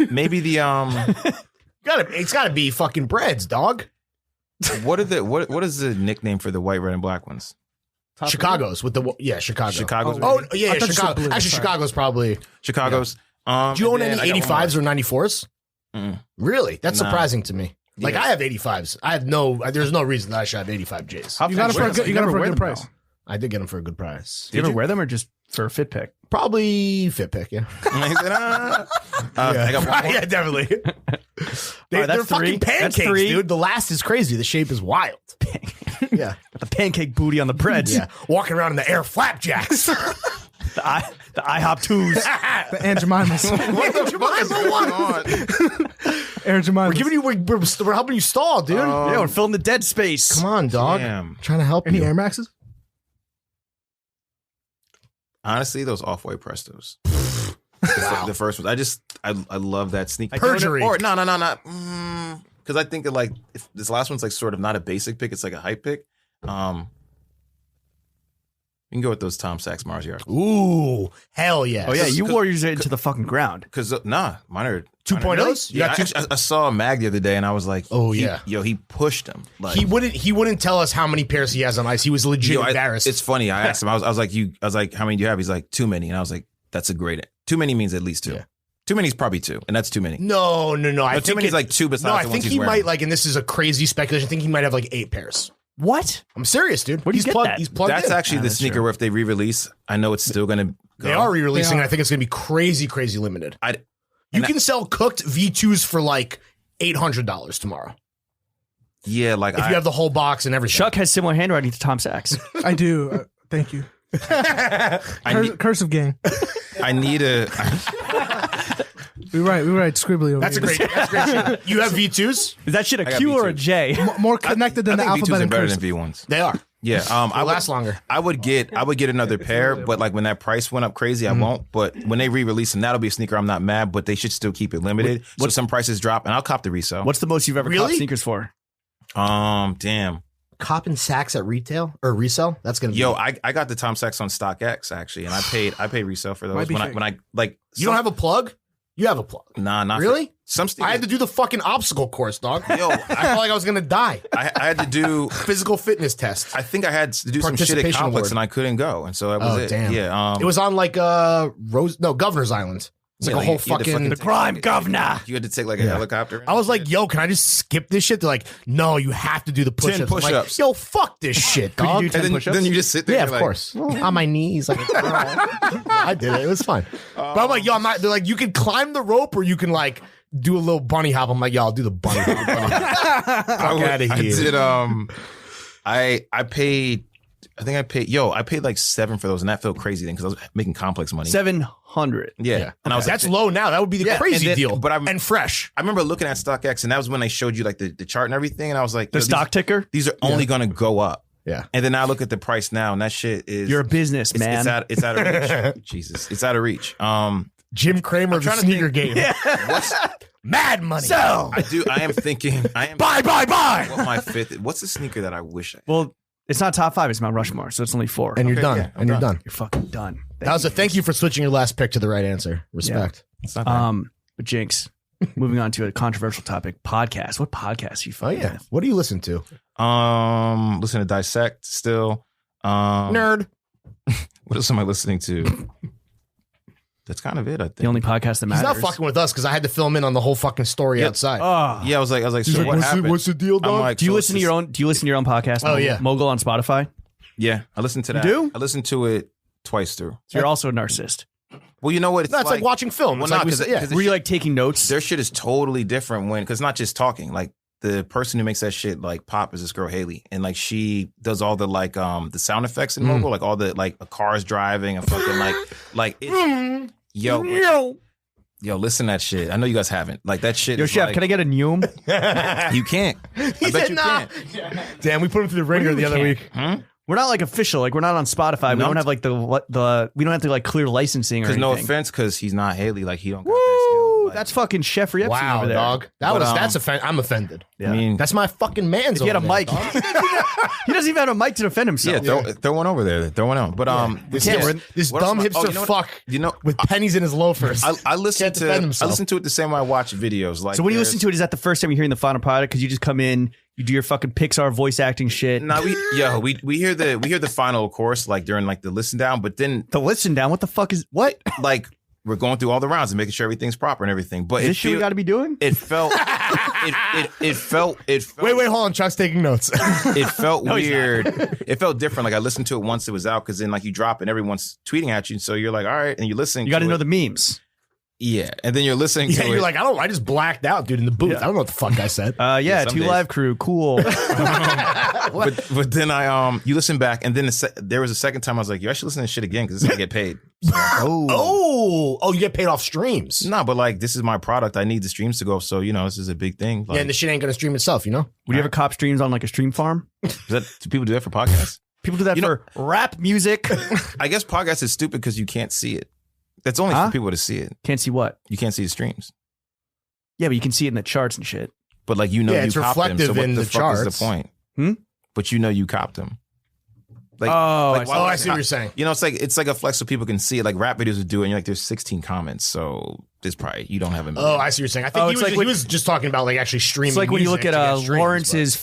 Maybe the It's got to be fucking breads, dog. what is the nickname for the white, red, and black ones? Chicago's with the Chicago. Chicago's. Oh yeah, I thought you said Chicago. blue. Actually, Sorry. Chicago's probably. Chicago's. Do you own and then any I got one 85s or 94s? Mm. Really? That's Nah. surprising to me. Like Yeah. I have 85s. I have there's no reason that I should have 85 J's. How You got it for a good, you got it for a good price. I did get them for a good price. Do you ever wear them or just for a fit pick? Probably fit pick, yeah. I got one more. yeah, definitely. All right, They're that's three. fucking That's pancakes, three. dude. The last is crazy. The shape is wild. yeah, Got the pancake booty on the breads. yeah. Walking around in the air flapjacks. The IHOP 2s. The Aunt Jemima's. What the fuck is going on? Aunt Jemima's. We're giving you. We're helping you stall, dude. Yeah, we're filling the dead space. Come on, dog. Damn. Trying to help Any you. Air Maxes? Honestly, those off-white Prestos. The first ones. I love that sneaker. Perjury. Or no. Because I think that like if this last one's like sort of not a basic pick, it's like a hype pick. You can go with those Tom Sachs Mars Yards. Ooh, hell yes. Oh, yeah, you wore yours into the fucking ground. Because mine are 2.0s? You Yeah, got I saw a mag the other day and I was like, Oh, he- yeah. he pushed him. Like, He wouldn't tell us how many pairs he has on ice. He was legit Yo, embarrassed. It's funny. I asked him. I was like, how many do you have? He's like, too many. And I was like, that's a great. Too many means at least 2. Yeah. Too many is probably 2, and that's too many. no. I Too think many is like 2 besides No, I the think ones he's he wearing. might like, and this is a crazy speculation. I think he might have like 8 pairs. What? I'm serious, dude. Where do you get that? He's plugged That's in. actually the that's sneaker true. where if they re-release, I know it's still gonna. They are re-releasing. They are. And I think it's going to be crazy, crazy limited. I You can sell cooked V2s for like $800 tomorrow yeah, like if you have the whole box and everything. Chuck has similar handwriting to Tom Sachs. I do. Thank you. Cursive gang. I need a. We write scribbly over That's a here. great shit. You have V2s? Is that shit a got Q or a V2. J? More connected than I the think V2s alphabet are and better cursive. than V1s. They are. Yeah, They last longer. I would get another pair, but like when that price went up crazy, I won't. But when they re-release them, that'll be a sneaker. I'm not mad, but they should still keep it limited. So some prices drop, and I'll cop the resale. What's the most you've ever Really? copped sneakers for? Damn. Cop and Sacks at retail or resell? That's going to be. Yo, I got the Tom Sachs on StockX actually, and I paid resale for those Might be when I like. You don't have a plug? You have a plug. Nah, not Really? For, some I had to do the fucking obstacle course, dog. Yo, I felt like I was going to die. I had to do. Physical fitness test. I think I had to do some shit at Participation Complex, award. and I couldn't go, and so that was Oh, it. damn. Yeah, It was on like Governor's Island. It's like yeah, a whole you had to fucking. take- Crime governor. You had to take like a helicopter. I was like, yo, can I just skip this shit? They're like, no, you have to do the push-ups. 10 I'm like, push-ups. yo, fuck this shit, Could you dog. do and 10 then, push-ups? then you just sit there. Yeah, and of you're like, course. On my knees. Like, I did it. It was fun. But I'm like, yo, I'm not. They're like, you can climb the rope or you can like do a little bunny hop. I'm like, yo, I'll do the bunny hop. Fuck out of I here. did. I paid. I think I paid like $7 for those, and that felt crazy then because I was making Complex money. 700. Yeah, and I was That's like, low now. That would be the Yeah, crazy and then- deal. but I'm- and fresh. I remember looking at StockX, and that was when they showed you like the chart and everything, and I was like, The yo, stock ticker? These are only gonna go up. Yeah. And then I look at the price now, and that shit is You're a business it's, man. It's out of reach. Jesus, it's out of reach. Jim Cramer of the trying to sneaker game. What's Mad money. So, I am thinking. I am Buy. what my fifth. What's the sneaker that I wish I had? well, it's not top 5. It's Mount Rushmore, so it's only 4. And you're Okay, done. yeah, I'm and you're done. done. You're fucking done. That was a thank you for switching your last pick to the right answer. Respect. It's not that. But Jinx, moving on to a controversial topic, podcast. What podcast are you Oh fucking yeah. with? What do you listen to? Listen to Dissect still. Nerd. What else am I listening to? That's kind of it, I think. The only podcast that He's matters. not fucking with us because I had to fill him in on the whole fucking story outside. Oh. Yeah, I was like, so what happened? what's the deal, dog? I'm like, Do you so listen to it's your just- own? Do you listen to your own podcast? Oh, yeah. Mogul on Spotify. Yeah, I listened to that. do? I listened to it twice through. So you're also a narcissist. Well, you know what? No, it's like watching film. Well, It's no, like we 'cause said- it- yeah. 'cause it- Were you like taking notes? their shit is totally different because not just talking. Like the person who makes that shit like pop is this girl Haley, and like she does all the like the sound effects in Mogul, like all the like a car's driving and fucking like it's, yo, listen to that shit. I know you guys haven't like that shit. Yo, is chef, like, can I get a Neum? You can't. I bet said you nah. can't. Damn, we put him through the ringer the other week. We're not like official. Like we're not on Spotify. We No. don't have like the we don't have to like clear licensing or Because anything. no offense, because he's not Haley. Like he don't got that skill. Woo, Like, that's fucking Chef Riepson Wow, over there. dog. I'm offended. I mean, That's my fucking man's. If he had a over there, mic, dog. he doesn't even have a mic to defend himself. yeah, throw one over there. Throw one out. But This, yeah. this What else dumb am I- hipster you know what? fuck You know, with pennies in his loafers. I listen Can't defend to himself. it the same way I watch videos. Like So when you there's- listen to it, is that the first time you're hearing the final product? Because you just come in, you do your fucking Pixar voice acting shit. Nah, we hear the final, of course, like during like the listen down, but then The listen down. What the fuck is what? like we're going through all the rounds and making sure everything's proper and everything. But Is this shit we got to be doing? it felt it felt wait, hold on. Chuck's taking notes. it felt No, he's not. weird. It felt different. Like I listened to it once it was out because then like you drop and everyone's tweeting at you, so you're like, all right, and you listen. You got to know it. the memes. Yeah, and then you're listening Yeah, to you're it. like, I just blacked out, dude, in the booth. I don't know what the fuck I said. Yeah, some two days. live crew, cool. but then you listen back, and then there was a second time I was like, you actually listen to this shit again because this is how I get paid. Oh, you get paid off streams. No, but like this is my product. I need the streams to go. So this is a big thing. Like, Yeah, and the shit ain't gonna stream itself, you know? Would you ever cop streams on like a stream farm? do people do that for podcasts? People do that You know- for rap music. I guess podcast is stupid because you can't see it. That's only Huh? for people to see it. Can't see what? You can't see the streams, Yeah, but you can see it in the charts and shit. but like Yeah, you it's copped them. So reflective what in the the fuck is charts. the point? Hmm? But you copped them. Like, Oh, like, I why Oh, would I see what you're saying. it's like a flex so people can see it. Like rap videos would do it, and you're like, there's 16 comments, so there's probably you don't have a million. Oh, I see what you're saying. I think Oh, he it's was, like he when- was just talking about like actually streaming. It's like when you look music at to get streams, Lawrence's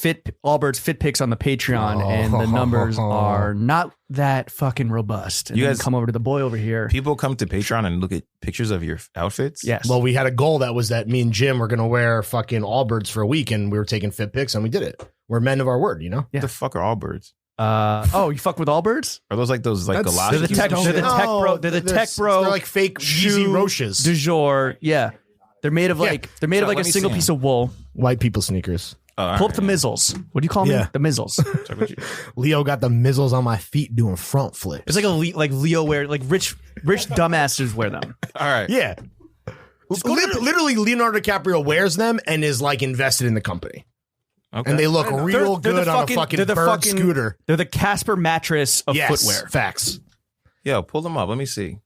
Allbirds fit pics on the Patreon, and the numbers are not that fucking robust. And You then guys- come over to the boy over here. People come to Patreon and look at pictures of your outfits. Yes. but- Well, we had a goal that was that me and Jim were gonna wear fucking Allbirds for a week, and we were taking fit pics, and we did it. We're men of our word, you know? What the fuck are all birds? You fuck with all birds? Are those like That's- galoshes? They're the tech, they're the tech bro. They're the tech bro. They're like fake Yeezy shoe Roches. du jour. Yeah. They're made of like Let a me single see piece of wool. White people sneakers. Pull up the mizzles. What do you call them? Yeah. The mizzles. Leo got the mizzles on my feet doing front flips. It's like Leo wear, like rich dumbasses wear them. All right. Yeah. Literally, Leonardo DiCaprio wears them and is like invested in the company. Okay. And they look real They're good the on a fucking they're the bird scooter. They're the Casper mattress of Yes, footwear. facts. Yo, pull them up. Let me see.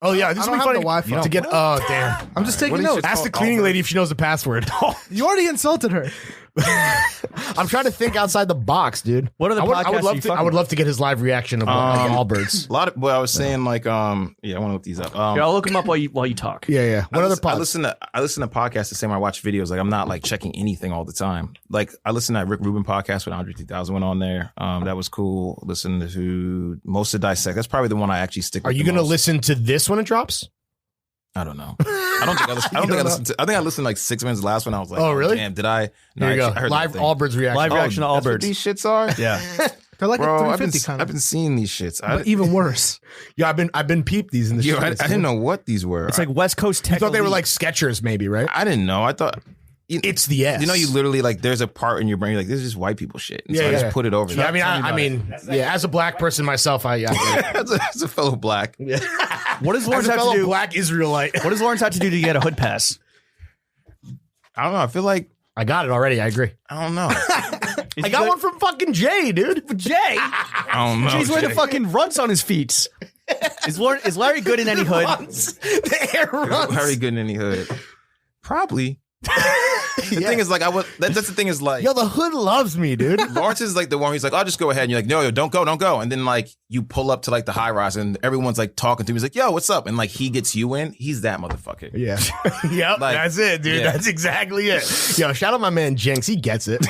Oh yeah, this I is don't funny have the Wi-Fi. to get. Oh damn! I'm just taking What are these notes. shits Ask the called? cleaning All lady if she knows the password. You already insulted her. I'm trying to think outside the box, dude. What are the I podcasts would love you to. fucking I would love to get his live reaction of Allbirds. A lot of. Well, I was saying like I want to look these up. Here, I'll look them up while you talk. Yeah. What other I pods? listen to podcasts the same way I watch videos. Like I'm not like checking anything all the time. Like I listened to that Rick Rubin podcast with Andre 3000 went on there. That was cool. Listen to most of Dissect. That's probably the one I actually stick. Are with you the gonna most. listen to this when it drops? I don't know. I don't think I listened. I think I listened like 6 minutes. The last one I was like, Oh, really? Damn, did I? No, Here you actually, I go. heard Live the whole thing. Allbirds reaction. Live reaction to That's what Allbirds. these shits are. Yeah. They're like Bro, a I've 350 kind been of. seeing these shits. But even worse. Yeah, I've been peeped these in the I streets. didn't know what these were. It's like West Coast I tech. thought they were elite. like Skechers, maybe, right? I didn't know. I thought It's the S. You know, you literally like. There's a part in your brain. You're like, this is just white people shit. And so I Yeah. just put it over. Yeah, I mean, as a black person myself, I get it. as a fellow black. What does As Lawrence a have to fellow do? black Israelite, What does Lawrence have to do to get a hood pass? I don't know. I feel like I got it already. I agree. I don't know. I got one from fucking Jay, dude. Jay. I don't know. He's wearing the Jay. fucking runts on his feet. Is Larry good in any hood? The air runs. Very good in any hood. Probably. The thing is, like, that's the thing is, like, Yo, the hood loves me, dude. Lawrence is like the one. He's like, I'll just go ahead. And you're like, no, don't go. And then like you pull up to like the high rise, and everyone's like talking to him. He's like, yo, what's up? And like he gets you in. He's that motherfucker. Yeah. Yep. Like, that's it, dude. yeah. That's exactly it. Yo, shout out my man Jinx. He gets it.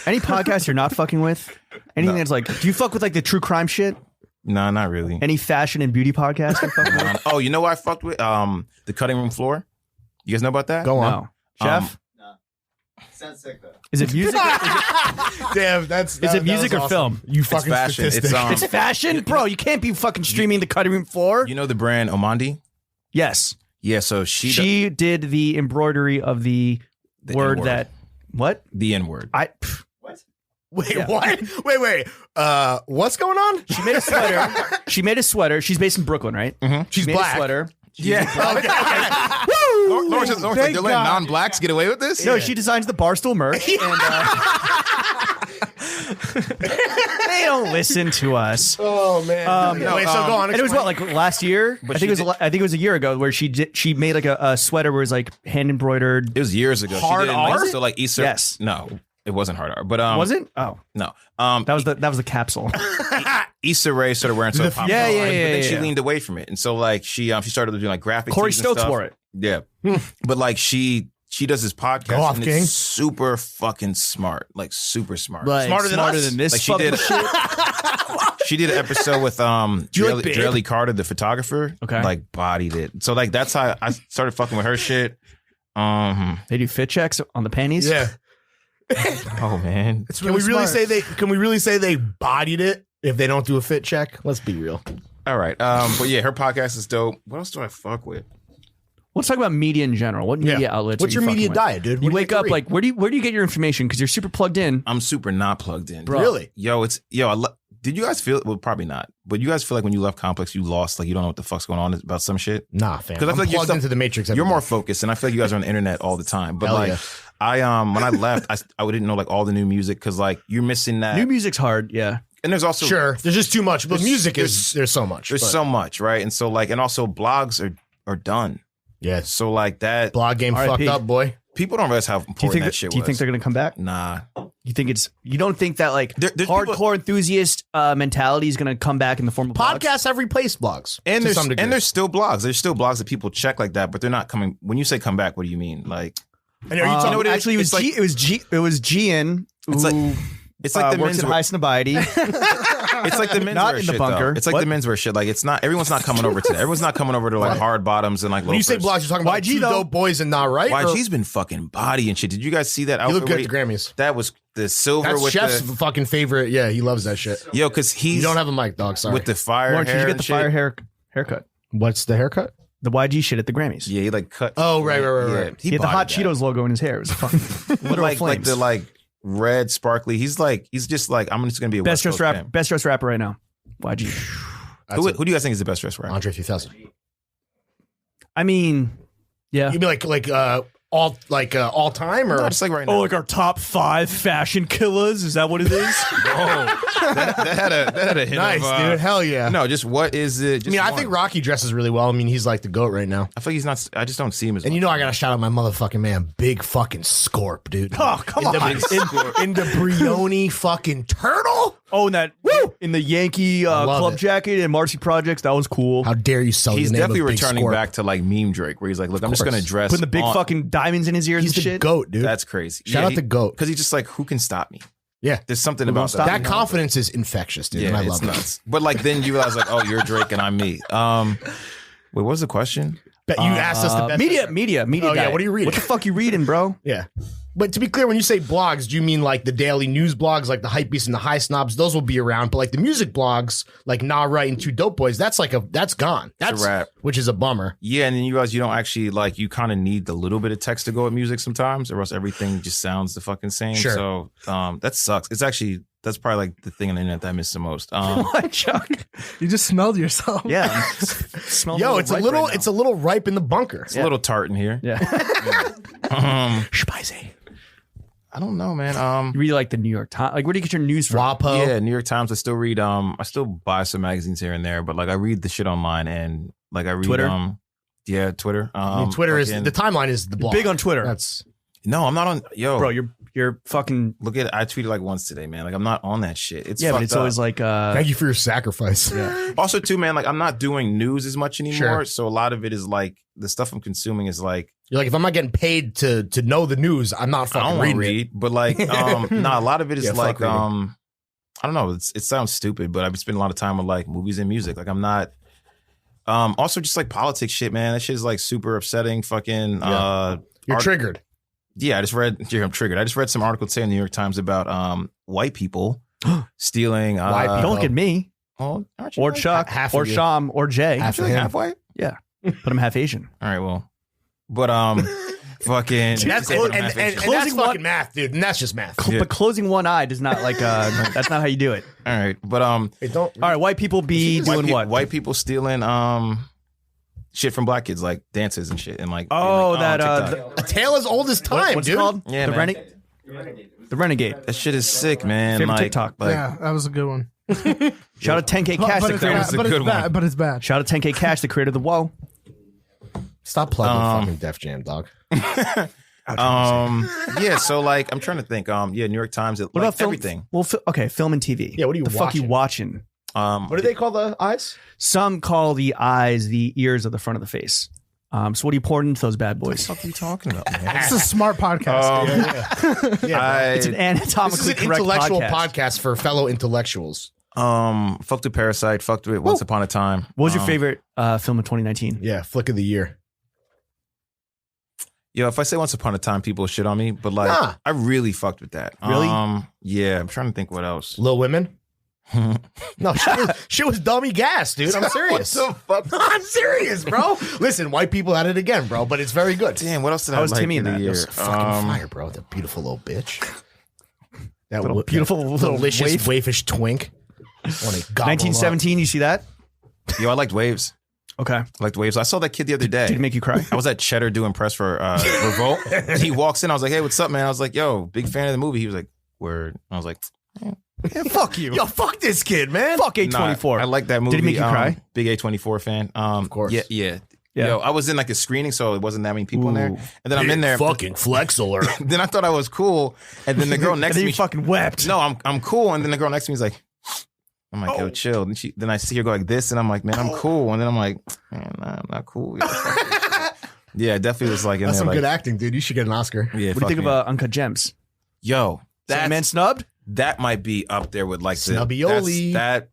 Any podcast you're not fucking with? Anything that's like, do you fuck with like the true crime shit? No, not really. Any fashion and beauty podcast you're fucking with? Oh, you know what I fucked with? The cutting room floor. You guys know about that? Go on. No. Jeff? Sounds sick though. Is it music? Damn, that's Is it music that or was film? You fucking fashion. It's, statistic. It's fashion? Bro, you can't be fucking streaming the cutting room floor. You know the brand Omandi? Yes. Yeah, so she She did the embroidery of the word N-word. that, what? the N-word. Wait, Yeah. what? Wait. What's going on? She made a sweater. She made a sweater. She's based in Brooklyn, right? She's Made a black. sweater. Yeah. Lawrence is like, they're letting non-blacks get away with this? No, she designs the Barstool merch. And they don't listen to us. Oh man. Wait, so go on. And it was what, like last year? But I think she it was a year ago where she made like a sweater where it was like hand embroidered. It was years ago. Hard she did it, like, art? so like Easter. Yes. No, it wasn't hard art. But Was it? Oh, No. that was the capsule. Issa Rae started wearing so pop Yeah, culture, yeah, but yeah, then she yeah. leaned away from it, and so like she started doing like graphic. Corey tees and Stokes stuff. wore it. Yeah, but like she does this podcast, Go off, and King. it's super fucking smart, like super smart. Like, Smarter than us? than this. Like she fucking did. shit. She did an episode with you like Babe? Dreely Carter, the photographer. Okay. Like bodied it. So like that's how I started fucking with her shit. They do fit checks on the panties. Yeah. Oh man. It's Can we really smart. say they bodied it if they don't do a fit check? Let's be real. All right. But yeah, her podcast is dope. What else do I fuck with? Let's talk about media in general. What media outlets? What's are your you media fucking with? diet, dude? You What do wake like up to like where do you get your information? Because you're super plugged in. I'm super not plugged in. Bro. Really? Yo, did you guys feel? Well, probably not. But you guys feel like when you left Complex, you lost. Like you don't know what the fuck's going on about some shit. Nah, fam. 'Cause I I'm feel like you're plugged stuff- into the matrix. You're every more day. focused, and I feel like you guys are on the internet all the time. But Hell like, yeah. when I left, I didn't know like all the new music because like you're missing that. New music's hard. Yeah. And there's also Sure, there's just too much. But music there's so much. there's but- so much, right? And so like, and also blogs are done. yes. So like that, Blog game R.I.P. fucked up, boy. people don't realize how Do you important think that shit do you was. think they're gonna come back? Nah, You don't think that like There's hardcore people- enthusiast mentality is gonna come back in the form of blogs? Podcasts have replaced blogs. and to there's some degree. and there's still blogs. There's still blogs that people check like that, but they're not coming. When you say come back, what do you mean? Like And are you talking what it is? Actually, it was It's like- Gian. It's like- who It's like the works in menswear. high snobiety. It's like the menswear Not in the shit, bunker. though. It's like What? the menswear shit. Like it's not. Everyone's not coming over to that. Everyone's not coming over to like hard bottoms and like. When you say loafers. blogs, you're talking about YG two though. dope boys and not right. YG's been fucking body and shit. Did you guys see that He outfit? looked good where at the Grammys. That was the silver That's with Chef's the fucking favorite. Yeah, he loves that shit. yo, because he's You don't have a mic, dog. Sorry. with the fire Warren, hair. did you get and the shit. fire haircut? What's the haircut? The YG shit at the Grammys. Yeah, he like cut. Oh, right. Yeah, He had the Hot bodied that. Cheetos logo in his hair. It was fucking But literal like flames. the like red sparkly. He's just like I'm just gonna be a best West dressed Coast rapper. fan. Best dressed rapper right now. YG. Who do you guys think is the best dressed rapper? Andre 3000. I mean, yeah. You mean all time or No, just like right now. Oh, like our top 5 fashion killers? Is that what it is? that had a hint nice, of, dude? Hell yeah. No, just what is it? Just I mean, I one. think Rocky dresses really well. I mean, he's like the GOAT right now. I feel like he's not. I just don't see him as. And much. you know, I gotta shout out my motherfucking man, Big fucking Scorp, dude. Oh, come on. In the Brioni fucking turtle. Oh, and that in the Yankee love club it. jacket and Marcy Projects. That was cool. How dare you sell He's the name definitely of Big returning Scorp. back to like meme Drake, where he's like, "Look, I'm just course. gonna dress." Putting the big on- fucking diamonds in his ears He's and the shit. GOAT, dude. That's crazy. Shout out to GOAT. because he's just like, who can stop me? Yeah. There's something Who about won't stop that. That confidence is infectious, dude. Yeah, and I it's love it. nuts. But like then you realize like, oh, you're Drake and I'm me. Wait, what was the question? Bet you asked us the best. Media. Oh, yeah, diet. what are you reading? What the fuck you reading, bro? Yeah. But to be clear, when you say blogs, do you mean like the daily news blogs, like the Hypebeast and the High Snobs? Those will be around. But like the music blogs, like Nah Right and Two Dope Boys, that's gone. That's a wrap. Which is a bummer. Yeah, and then you realize you don't actually like. You kind of need the little bit of text to go with music sometimes, or else everything just sounds the fucking same. Sure. So that sucks. That's probably like the thing on the internet that I miss the most. What, Chuck? You just smelled yourself. Yeah. Smells Yo, it's a ripe little, right now. it's a little ripe in the bunker. It's a little tart in here. Yeah. Spicy. I don't know, man. You read like the New York Times. Like, where do you get your news from? WAPO. Yeah, New York Times. I still read. I still buy some magazines here and there, but like I read the shit online and like I read. Twitter? Yeah, Twitter. I mean, Twitter is fucking- the timeline is the blog. Big on Twitter. That's No, I'm not on. Yo, Bro, you're fucking. look at. I tweeted like once today, man. Like I'm not on that shit. It's Yeah, but fucked it's up. always like. thank you for your sacrifice. Also, too, man. Like I'm not doing news as much anymore. Sure. So a lot of it is like the stuff I'm consuming is like You're like, if I'm not getting paid to know the news, I'm not I don't fucking want to reading it. read, but like nah, a lot of it is Yeah, fuck like reading. I don't know. It sounds stupid, but I've spent a lot of time with like movies and music. Like I'm not. Also, just like politics shit, man. That shit is like super upsetting. Fucking. You're triggered. Yeah, I just read. Yeah, I'm triggered. I just read some article today in the New York Times about white people stealing. White people. Don't look at me Oh, aren't you or white? Chuck half or of you. Sham or Jay. Half You of like him. half white? Yeah, but I'm half Asian. All right, well, but fucking. That's Yeah, but I'm and half Asian. that's Closing fucking one- math, dude. And that's just math. Yeah. But closing one eye does not like. That's not how you do it. All right, but Hey, don't. All right, white people be doing what? White people stealing shit from black kids, like dances and shit, and like Oh, being that like, TikTok. A tale as old as time, what's dude. it called? Yeah, the man. The Renegade. That shit is sick, man. Favorite like, TikTok. Like, Yeah, that was a good one. Shout out 10K Cash. but The it's creator. was bad. a But it's good bad. one. But it's bad. Shout out 10K Cash, the creator of the Whoa. Stop plugging fucking Def Jam, dog. yeah. So like, I'm trying to think. Yeah, New York Times. What Like, about film? everything. Well, okay, film and TV. Yeah, what are you the fuck you watching? What do they call the eyes? Some call the eyes the ears of the front of the face. So what are you pouring into those bad boys? What are you talking about, man? It's a smart podcast. It's an anatomically This is an correct intellectual podcast. podcast for fellow intellectuals. Fucked with Parasite. Fucked with Once Upon a Time. What was your favorite film of 2019? Yeah, flick of the year. Yo, if I say Once Upon a Time, people shit on me, but like, Nah. I really fucked with that. Really? Yeah. I'm trying to think what else. Little Women. No, she was dummy gas, dude. I'm serious. What the fuck? I'm serious, bro. Listen, white people at it again, bro, but it's very good. Damn, what else did How I was like Timmy in the that? year? It was fucking fire, bro. That beautiful little bitch. That Little beautiful little delicious waif. waifish twink. Want to 1917, you see that? Yo, I liked Waves. Okay. I liked Waves. I saw that kid the other day. Did it make you cry? I was at Cheddar doing press for Revolt. And he walks in. I was like, hey, what's up, man? I was like, yo, big fan of the movie. He was like, word. I was like, Yeah, fuck you. Yo, fuck this kid, man. Fuck nah, A24. I like that movie. Did it make you cry? Big A24 fan. Of course. Yeah. Yeah. Yo, I was in like a screening, so it wasn't that many people in there. Ooh. And then I'm in there. Fucking flex alert. Then I thought I was cool. And then the girl And next then to you me. fucking wept. No, I'm cool. And then the girl next to me is like, I'm like, yo, chill. And then I see her go like this, and I'm like, man, I'm cool. And then I'm like, man, nah, I'm not cool. Yeah, definitely was like in That's there. some Like, good acting, dude. You should get an Oscar. yeah, What do you think of Uncut Gems? Yo, That man snubbed? that might be up there with like Snubbioli. that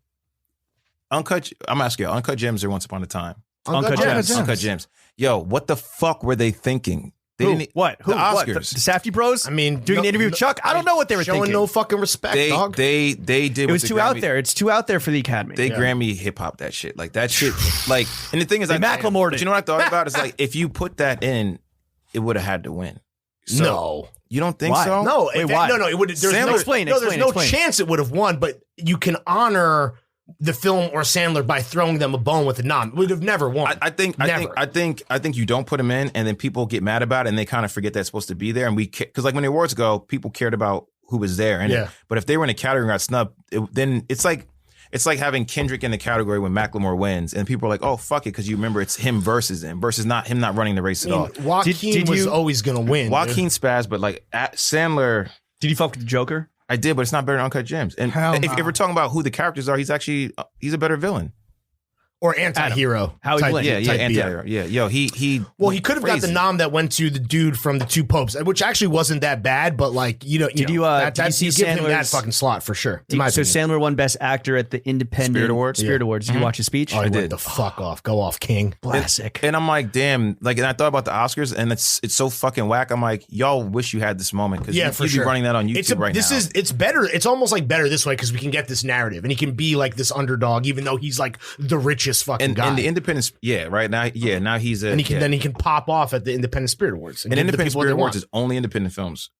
Uncut. I'm asking you, Uncut Gems or Once Upon a Time? Uncut Gems. Uncut Gems. Yo, what the fuck were they thinking? They Who? didn't. What? Who? The What? Oscars. The Safdie Bros? I mean, doing an interview with Chuck? I don't know what they were showing thinking. no fucking respect, dog. They did. It was what the too Grammy- out there. It's too out there for the Academy. They Grammy hip hop that shit. Like that shit. Like, and the thing is, They like, Macklemore'd but it. you know what I thought about? Is like if you put that in, it would have had to win. So, No. you don't think Why? so? No, Wait, if why? no, it would. There's Sandler- no Explain, No, there's explain, no explain. chance it would have won. But you can honor the film or Sandler by throwing them a bone with a nom. Would have never won. I think you don't put them in, and then people get mad about it, and they kind of forget that's supposed to be there. And we, because like when the awards go, people cared about who was there, and Yeah. but if they were in a category and got snubbed, then it's like having Kendrick in the category when Macklemore wins, and people are like, "Oh fuck it," because you remember it's him versus not him not running the race at all. Joaquin Did was you- always going to win. Joaquin spaz, but like Sandler. Did you fuck with the Joker? I did, but it's not better than Uncut Gems. And Hell if, no. if we're talking about who the characters are, he's a better villain. or anti-hero. Howie type- Flynn. Yeah, type anti-hero. Yeah, yo, he. Well, he could have got the crazy. nom that went to the dude from the Two Popes, which actually wasn't that bad. But like, Did you give him that Sandler's- fucking slot for sure. In my So opinion. Sandler won Best Actor at the Independent Spirit Awards? Spirit Awards. Did you watch his speech? Oh, I did. did. The fuck off. Go off, King. Classic. And I'm like, damn. Like, and I thought about the Oscars, and it's so fucking whack. I'm like, y'all wish you had this moment because Yeah, for you'd sure. be running that on YouTube right now. It's better. It's almost like better this way because we can get this narrative and he can be like this underdog, even though he's like the richest fucking and, guy. and the Independent, right now he's a and then he can pop off at the Independent Spirit Awards. And give the Independent people what Spirit they Awards want. is only independent films,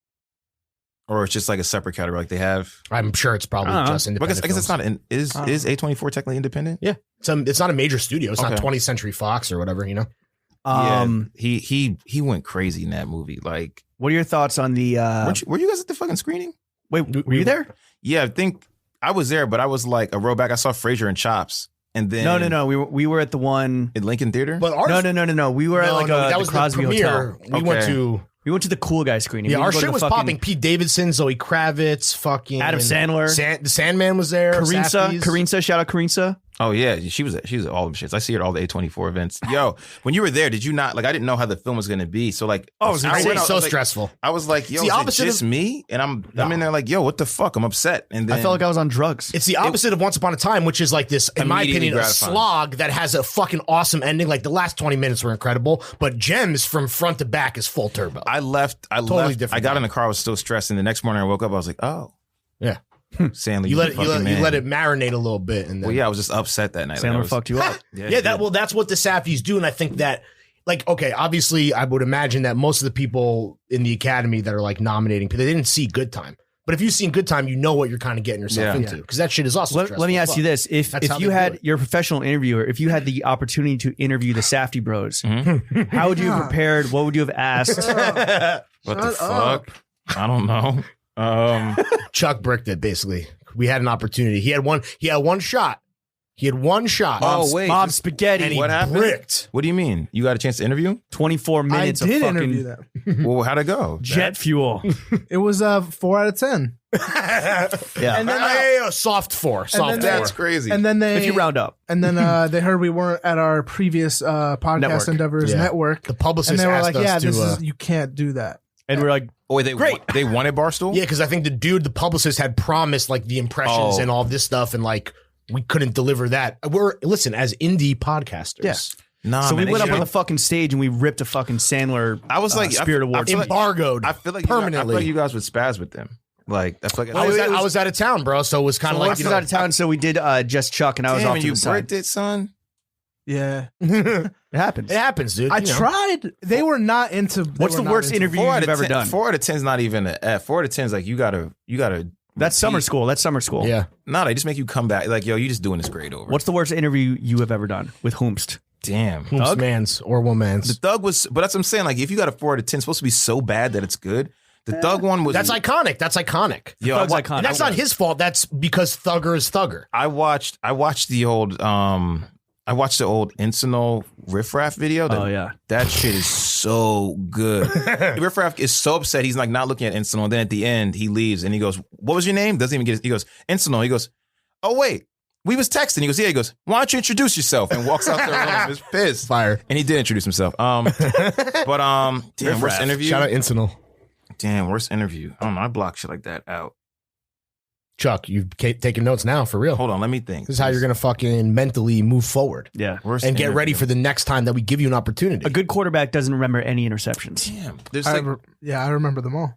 or it's just like a separate category like they have. I'm sure it's probably just I independent. guess it's not. Is A24 technically independent? Yeah, it's not a major studio. It's not Okay. 20th Century Fox or whatever. You know. Yeah, he went crazy in that movie. Like, What are your thoughts on the? were you guys at the fucking screening? Wait, were you there? Yeah, I think I was there, but I was like a row back. I saw Frasier and Chops, and then No. We were at the one. at Lincoln Theater. But ours, No. We were at like that the was Crosby the premiere. Hotel. We went Okay. to. We went to the cool guy screening. Yeah, We our didn't go to shit the was fucking popping. Pete Davidson, Zoe Kravitz, fucking Adam Sandler. The Sandman was there. Safdies. Carinsa, shout out Carinsa. Oh yeah, she was at all them shits. I see her at all the A24 events. Yo, when you were there, did you not like? I didn't know how the film was going to be. So like, Oh, it was I insane. went out, so I was like- stressful. I was like, yo, It's the is it opposite just of- me? And I'm in there like, yo, what the fuck? I'm upset. And then I felt like I was on drugs. It's the opposite of Once Upon a Time, which is like this, in my Immediately opinion, a gratifying. slog that has a fucking awesome ending. Like the last 20 minutes were incredible, but Gems from front to back is full turbo. I left. different I got vibe. in the car. I was still stressed. And the next morning I woke up. I was like, oh, Yeah. Sandler, You let the it, fucking man. you let it marinate a little bit, and then Well, yeah, I was just upset that night. Like, I Sandler was- fucked you up. yeah, that's what the Safdies do, and I think that, like, okay, obviously, I would imagine that most of the people in the Academy that are like nominating, they didn't see Good Time. But if you've seen Good Time, you know what you're kind of getting yourself Yeah. into because that shit is also. Let me ask you this: If That's how you they had do it. your professional interviewer, if you had the opportunity to interview the Safdie Bros, Mm-hmm. how would you have prepared? What would you have asked? What the fuck? I don't know. Chuck bricked it. Basically, we had an opportunity. He had one shot. Oh, wait. Mom spaghetti. and he what happened? bricked. What do you mean? You got a chance to interview? 24 I minutes did of fucking interview them. Well, how'd it go? jet fuel. It was 4 out of 10. Yeah. And then A soft four. then Soft they- four. That's crazy. and then they if you round up. and then they heard we weren't at our previous podcast Network. endeavors Yeah. network. The publicist And they were asked like, us "Yeah, to. this is you can't do that." And we're like, Oh, wait, they wanted Barstool? Yeah, because I think the publicist had promised like the impressions Oh. and all this stuff, and like we couldn't deliver that. Listen, as indie podcasters, Yeah. Nah, so man, we went they up on the should- fucking stage and we ripped a fucking Sandler. I was like, Spirit I Awards. feel like- embargoed. I feel like permanently. you guys would spaz with them. Like, I feel like I was out of town, bro. So it was kind of like Alex was out of town, so we did just Chuck, and I was damn, off to you the side. bricked it, son. Yeah, It happens. It happens, dude. I you know. tried. They were not into. they What's were the not worst into- interview you've ever done? 4 out of 10 is not even an F. 4 out of 10 is like you gotta. That's summer school. That's summer school. Yeah, Nah, they just make you come back. Like, yo, you just doing this grade over. What's the worst interview you have ever done with Whomst? Damn. Whom's man's or The woman's. Thug was, but that's what I'm saying. Like, if you got a 4 out of 10, it's supposed to be so bad that it's good. The Thug one was. That's iconic. That's iconic. Yo, Thug's I, iconic. And that's not his fault. That's because Thugger is Thugger. I watched the old. I watched the old Incinel Riff Raff video. Oh, yeah. That shit is so good. Riff Raff is so upset. He's like not looking at Incinel. And then at the end, he leaves and he goes, "What was your name?" Doesn't even get it. He goes, "Incinel." He goes, "Oh, wait. We was texting." He goes, "Yeah." He goes, "Why don't you introduce yourself?" And walks out the room. He's pissed. Fire. And he did introduce himself. Damn, worst interview. Shout out Incinel. Damn, worst interview. I don't know. I block shit like that out. Chuck, you've taken notes now for real. Hold on, let me think. This is how you're going to fucking mentally move forward. Yeah. And get ready for the next time that we give you an opportunity. A good quarterback doesn't remember any interceptions. Damn. There's I like, remember them all.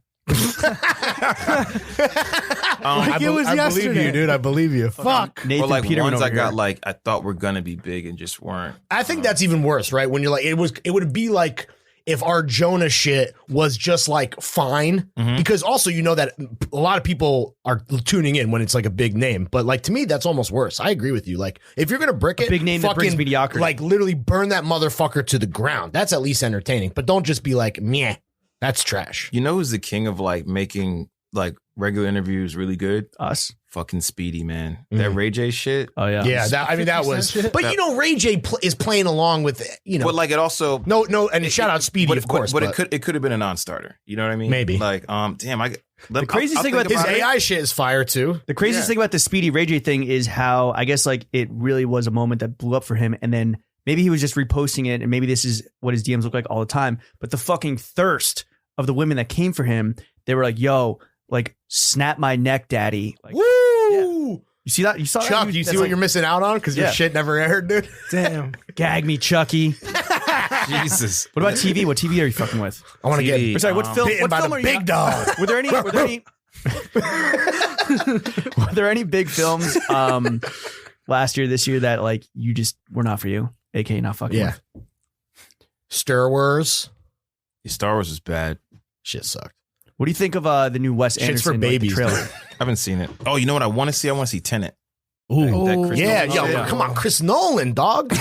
I it was believe yesterday. you, dude. I believe you. Fuck. Nathan or like Peterman ones I over got here. like I thought were gonna be big and just weren't. I think that's even worse, right? When you're like, it would be like if our Jonah shit was just like fine, because also you know that a lot of people are tuning in when it's like a big name, but like to me that's almost worse. I agree with you. Like if you're gonna brick it, big name that brings mediocrity. like literally burn that motherfucker to the ground. That's at least entertaining, but don't just be like, meh, that's trash. You know who's the king of like making like regular interviews really good? Us. Fucking Speedy, man. That Ray J shit. Oh yeah. Yeah, that was. But you know, Ray J is playing along with But like it also no, and shout out Speedy, of course. But it could have been a non-starter. You know what I mean? Maybe. Like damn, The craziest thing about his this AI shit is fire too. The craziest thing about the Speedy Ray J thing is how I guess like it really was a moment that blew up for him, and then maybe he was just reposting it, and maybe this is what his DMs look like all the time. But the fucking thirst of the women that came for him, they were like, "Yo, like snap my neck, daddy." Like, Woo! yeah. You see that? You saw Chuck, that? you see what you're missing out on because your shit never aired, dude. Damn. Gag me, Chucky. Jesus. What about TV? What TV are you fucking with? I want to get Or sorry, what film? bitten What by film the are you? big dog. Were there any? Were there any big films last year, this year that like you just were not for you, aka not fucking Yeah. with? Star Wars. Star Wars is bad. Shit sucked. What do you think of the new Wes Shit's Anderson for babies. trailer? I haven't seen it. Oh, you know what I want to see? I want to see Tenet. Ooh, That Chris yeah, Nolan yo, shit. come on, Chris Nolan, dog.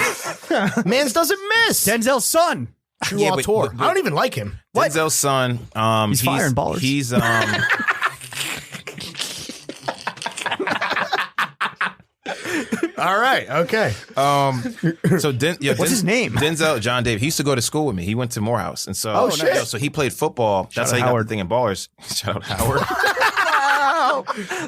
Mans doesn't miss. Denzel's son. True Yeah, auteur. but- I don't even like him. Denzel's son. He's firing ballers. He's All right, okay. So What's his name? Denzel John David. He used to go to school with me. He went to Morehouse, and so shit. So he played football. That's how out he got Howard. the thing in ballers. Shout out Howard.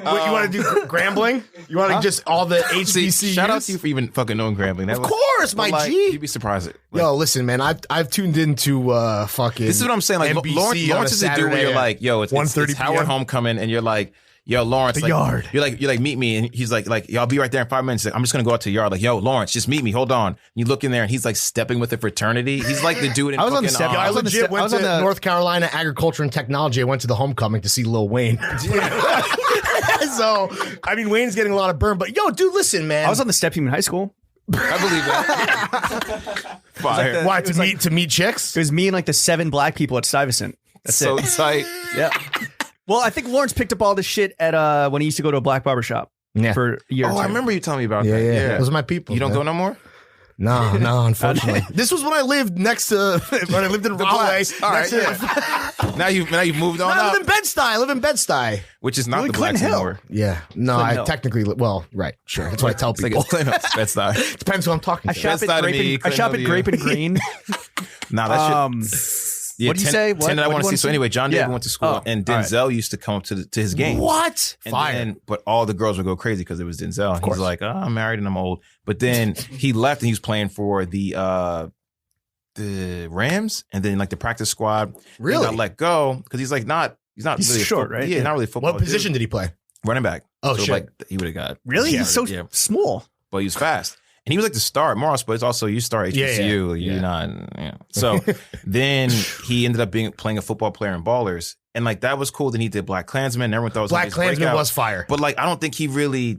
What, you want to do Grambling? You want to just all the See, HBCUs? shout out to you for even fucking knowing Grambling. That Of course, my G. You'd be surprised. Like, Yo, listen, man. I've tuned into fucking. this is what I'm saying. Like NBC Lawrence is the dude where you're like, yo, it's 1:30 Howard PM. Homecoming, and you're like, yo, Lawrence, The like, yard. You're like, meet me, and he's like, yo, I'll be right there in 5 minutes. Like, I'm just gonna go out to the yard. Like, yo, Lawrence, just meet me. Hold on. And you look in there, and he's like stepping with the fraternity. He's like the dude in I was on the fucking, step- Yo, I I was on the legit step- I went was to on the- North Carolina Agriculture and Technology. I went to the homecoming to see Lil Wayne. So, I mean, Wayne's getting a lot of burn, but yo, dude, listen, man. I was on the step team in high school. I believe that. Fire. Why, to meet chicks? It was me and like the 7 black people at Stuyvesant. That's So it. tight. Yeah. Well, I think Lawrence picked up all this shit at when he used to go to a black barber shop for a year. or Oh, two. I remember you telling me about Yeah, that. yeah. Those are my people. You don't man. go no more? No, unfortunately. This was when I lived next to, when I lived in Rahway. All right, next to- Now you've moved on I up, live in Bed-Stuy. I live in Bed-Stuy. which is not Really, the blacks Clinton Hill. anymore. Yeah. No, Clinton I Hill. technically, well, right, sure. That's what I tell It's like people. that's not. Depends who I'm talking I to. shop That's not at me, Grape and Clinton, Grape and Green. Nah, that shit. Yeah, What'd you say? What- Tenet I what want do to you see. So wanna see? anyway, John David Yeah. went to school, Oh, and all right. Denzel used to come up to his games. What? And Fire. then, but all the girls would go crazy because it was Denzel. And he's like, oh, I'm married and I'm old. But then he left and he was playing for the Rams and then like the practice squad. Really? He got let go because he's like he's not He's really short, right? Yeah, Yeah. not really a football. What position did he play? Running back. Oh, so shit. like he would have got Really? Yeah, He's so yeah. small. But he was fast. And he was like the star at Morris, but it's also you start Yeah, HBCU, yeah. you're Yeah. not. Yeah. So then he ended up playing a football player in Ballers, and like that was cool. Then he did Black Klansman. And everyone thought it was Black like his Klansman breakout. was fire. But like I don't think he really.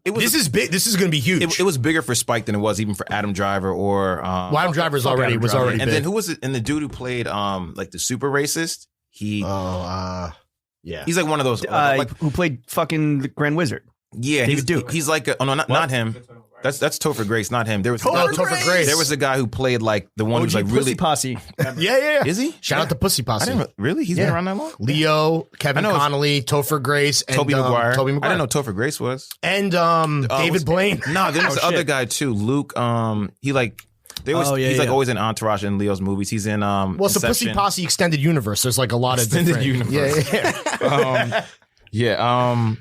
It was This is big. This is going to be huge. it was bigger for Spike than it was even for Adam Driver or Well, Adam Driver's fuck already Adam was Driver. already And big. then who was it? And the dude who played like the super racist. yeah. He's like one of those like Who played fucking the Grand Wizard? yeah. David He's Duke. He's like no, not him. That's Topher Grace, not him. There was Topher Grace. There was a guy who played like the one who's OG like Pussy really. Posse. Yeah. Is he? Shout out to Pussy I Posse. didn't really. He's been Yeah. around that long. Leo, Kevin I know it's- Connolly, Topher Grace, and Toby Maguire. Toby I Maguire. didn't know Topher Grace was. And was- David Blaine. No, then there's the other shit. guy too, Luke. He like. He's like always in Entourage and Leo's movies. He's in Well, it's the Pussy Inception. Posse extended universe. There's like a lot of Extended different. universe. Yeah.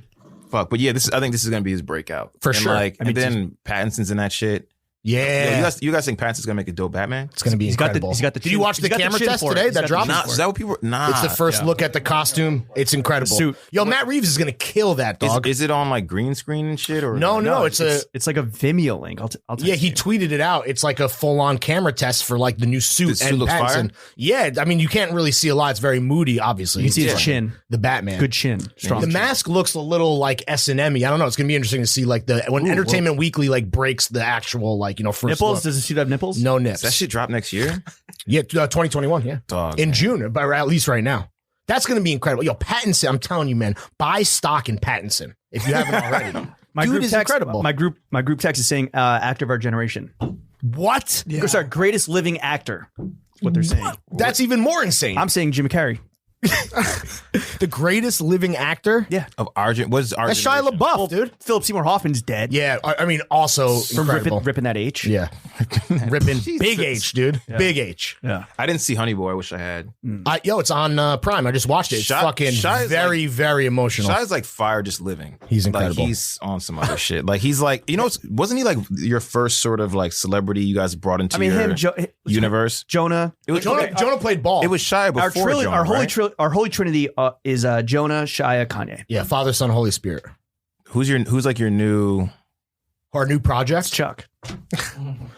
Fuck. But yeah, I think this is gonna be his breakout For And sure. Like, I mean, and then Pattinson's in that shit. Yeah. You guys think Pattinson's gonna make a dope Batman? It's going to be incredible. He's got the Did you chin- watch he's the got the camera chin test for it. today He's that got the dropped? chin Nah, for is it. that what people? Nah, It's the first look at the costume. It's incredible. Suit. Yo, Matt Reeves is going to kill that dog. Is it on like green screen and shit or No, it's like a Vimeo link. I'll yeah, he tweeted it out. It's like a full-on camera test for like the new suit. The suit and looks Pattinson. fire? Yeah, I mean, you can't really see a lot. It's very moody, obviously. You can see his It's chin. the Batman. Good chin. Strong The chin. mask looks a little like S&M-y. I don't know. It's going to be interesting to see like when Entertainment Weekly like breaks the actual like, first Nipples? look. Does the suit have nipples? No nips. That shit drop next year? Yeah, 2021, yeah. Dog, In man. June, but at least right now. That's going to be incredible. Yo, Pattinson, I'm telling you, man, buy stock in Pattinson if you haven't already. My Dude group is text, incredible. My group text is saying actor of our generation. What? Yeah. Sorry, greatest living actor. What they're saying. That's even more insane. I'm saying Jim Carrey. the greatest living actor? Yeah. Of Argent. What is Argent? That's Shia LaBeouf, dude. Philip Seymour Hoffman's dead. Yeah, I mean, also From incredible. ripping that H. Yeah. Ripping. Big Jesus. H, dude. Big H. Yeah. I didn't see Honey Boy. I wish I had. Yo, it's on Prime. I just watched it. It's fucking Shia's very, very emotional. Shia's like fire just living. He's incredible. Like he's on some other shit. Like he's like, wasn't he like your first sort of like celebrity you guys brought into I mean, your universe? Jonah. It was Jonah played ball. It was Shia before Jonah, Our holy trinity is Jonah, Shia, Kanye. Yeah, Father, Son, Holy Spirit. Who's like your new? Our new project. Chuck. I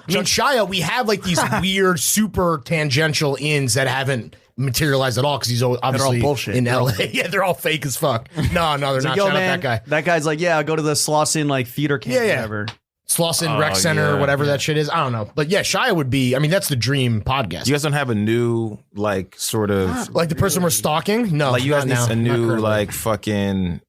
mean, Shia, we have like these weird, super tangential ins that haven't materialized at all because he's obviously bullshit. in They're all LA. Yeah, they're all fake as fuck. No, they're It's not. like, yo, Shout out man, that guy. that guy's like, yeah, go to the Slauson like theater camp, Yeah. whatever. Slauson Rec Center, yeah. whatever that shit is. I don't know. But yeah, Shia would be, I mean, that's the dream podcast. You guys don't have a new like sort of Like the person we're stalking? No, like you guys not need now. a Not new currently. like fucking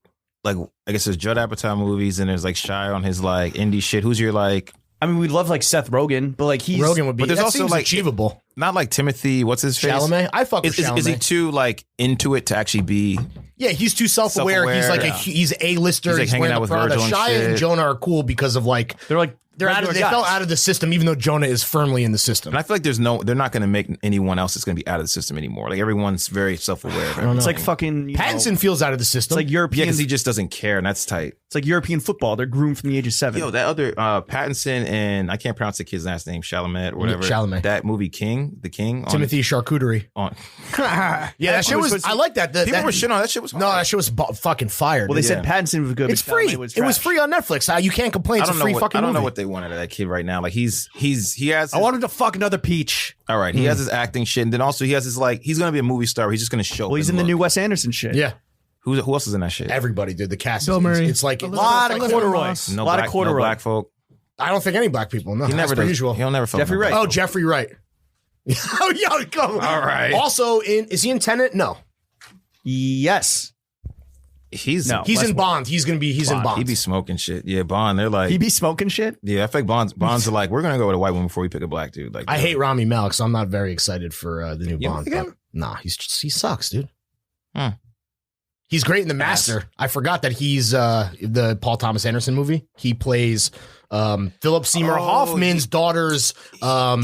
like I guess there's Judd Apatow movies and there's like Shia on his like indie shit. Who's your like I mean, we'd love like Seth Rogen, but like he's Rogan would be. But there's that also, seems like, achievable. not like Timothy? What's his face? Chalamet? I fuck with Chalamet. Is he too like into it to actually be? Yeah, he's too self-aware. He's like Self-aware, he's A-lister. He's, like, He's hanging wearing out the with Prada. Virgil and Shia and shit. Jonah are cool because of like they're like they're out of they fell out of the system, even though Jonah is firmly in the system. And I feel like they're not going to make anyone else that's going to be out of the system anymore. Like everyone's very self-aware. It's like fucking Pattinson feels out of the system. It's like Yeah, European. because he just doesn't care, and that's tight. It's like European football. They're groomed from the age of 7. Yo, that other Pattinson and I can't pronounce the kid's last name, Chalamet or whatever. Chalamet. That movie The King. Timothy Charcuterie. On, Yeah, that shit was. I like that. people were shitting on that shit. Was hard. No, that shit was fucking fire. Well, they dude. said Pattinson was good. It's but free. Chalamet It was trash. free on Netflix. You can't complain. It's a free fucking I don't know movie. what they wanted of that kid right now. Like he has. I wanted to fuck another peach. All right, he has his acting shit, and then also he has his like he's gonna be a movie star. He's just gonna show. Well, he's in the new Wes Anderson shit. Yeah, Who else is in that shit? everybody did. The cast. Bill is- Murray. It's like A lot of Elizabeth corduroy. Moss. No a lot black, of corduroy. no black folk. I don't think any black people. No, He never as per does. usual. He'll never fuck Jeffrey no Wright. black Oh, folk. Jeffrey Wright. Oh, yo, come. All right. Also, is he in Tenet? No, Yes. He's No. he's Wes in Bond. He's in Bond. He be smoking shit. Yeah, Bond. They're like He be smoking shit. yeah. I feel like Bonds are like we're gonna go with a white woman before we pick a black dude. Like I hate Rami Malek, so I'm not very excited for the new You don't Bond. like him? But nah, he sucks, dude. Hmm. He's great in The Master. I forgot that he's the Paul Thomas Anderson movie. He plays Philip Seymour Oh, Hoffman's daughter's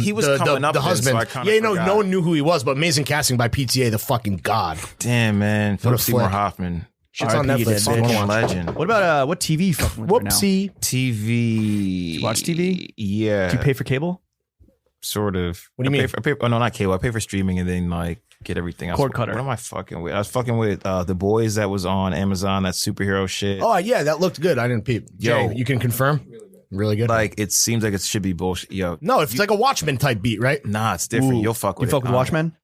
he was the coming up the then, husband. so I kinda Yeah, forgot. no one knew who he was, but amazing casting by PTA, the fucking god. Damn man, Philip Seymour flick. Hoffman, Shit's on R.I.P. Netflix. dead You bitch. wanna watch it. legend. What about what TV you fucking with right now? Whoopsie. TV. Watch TV? Yeah. Do you pay for cable? Sort of. What do you mean? Oh no, not cable. I pay for streaming and then like get everything else. Cord cutter. What am I fucking with? I was fucking with The Boys that was on Amazon. That superhero shit. Oh yeah, that looked good. I didn't peep. Yo. Jay, you can confirm. Really good. Like it seems like it should be bullshit. Yo, No, it's like a Watchmen type beat, right? nah, it's different. Ooh. You'll fuck You with fuck it. with Watchmen?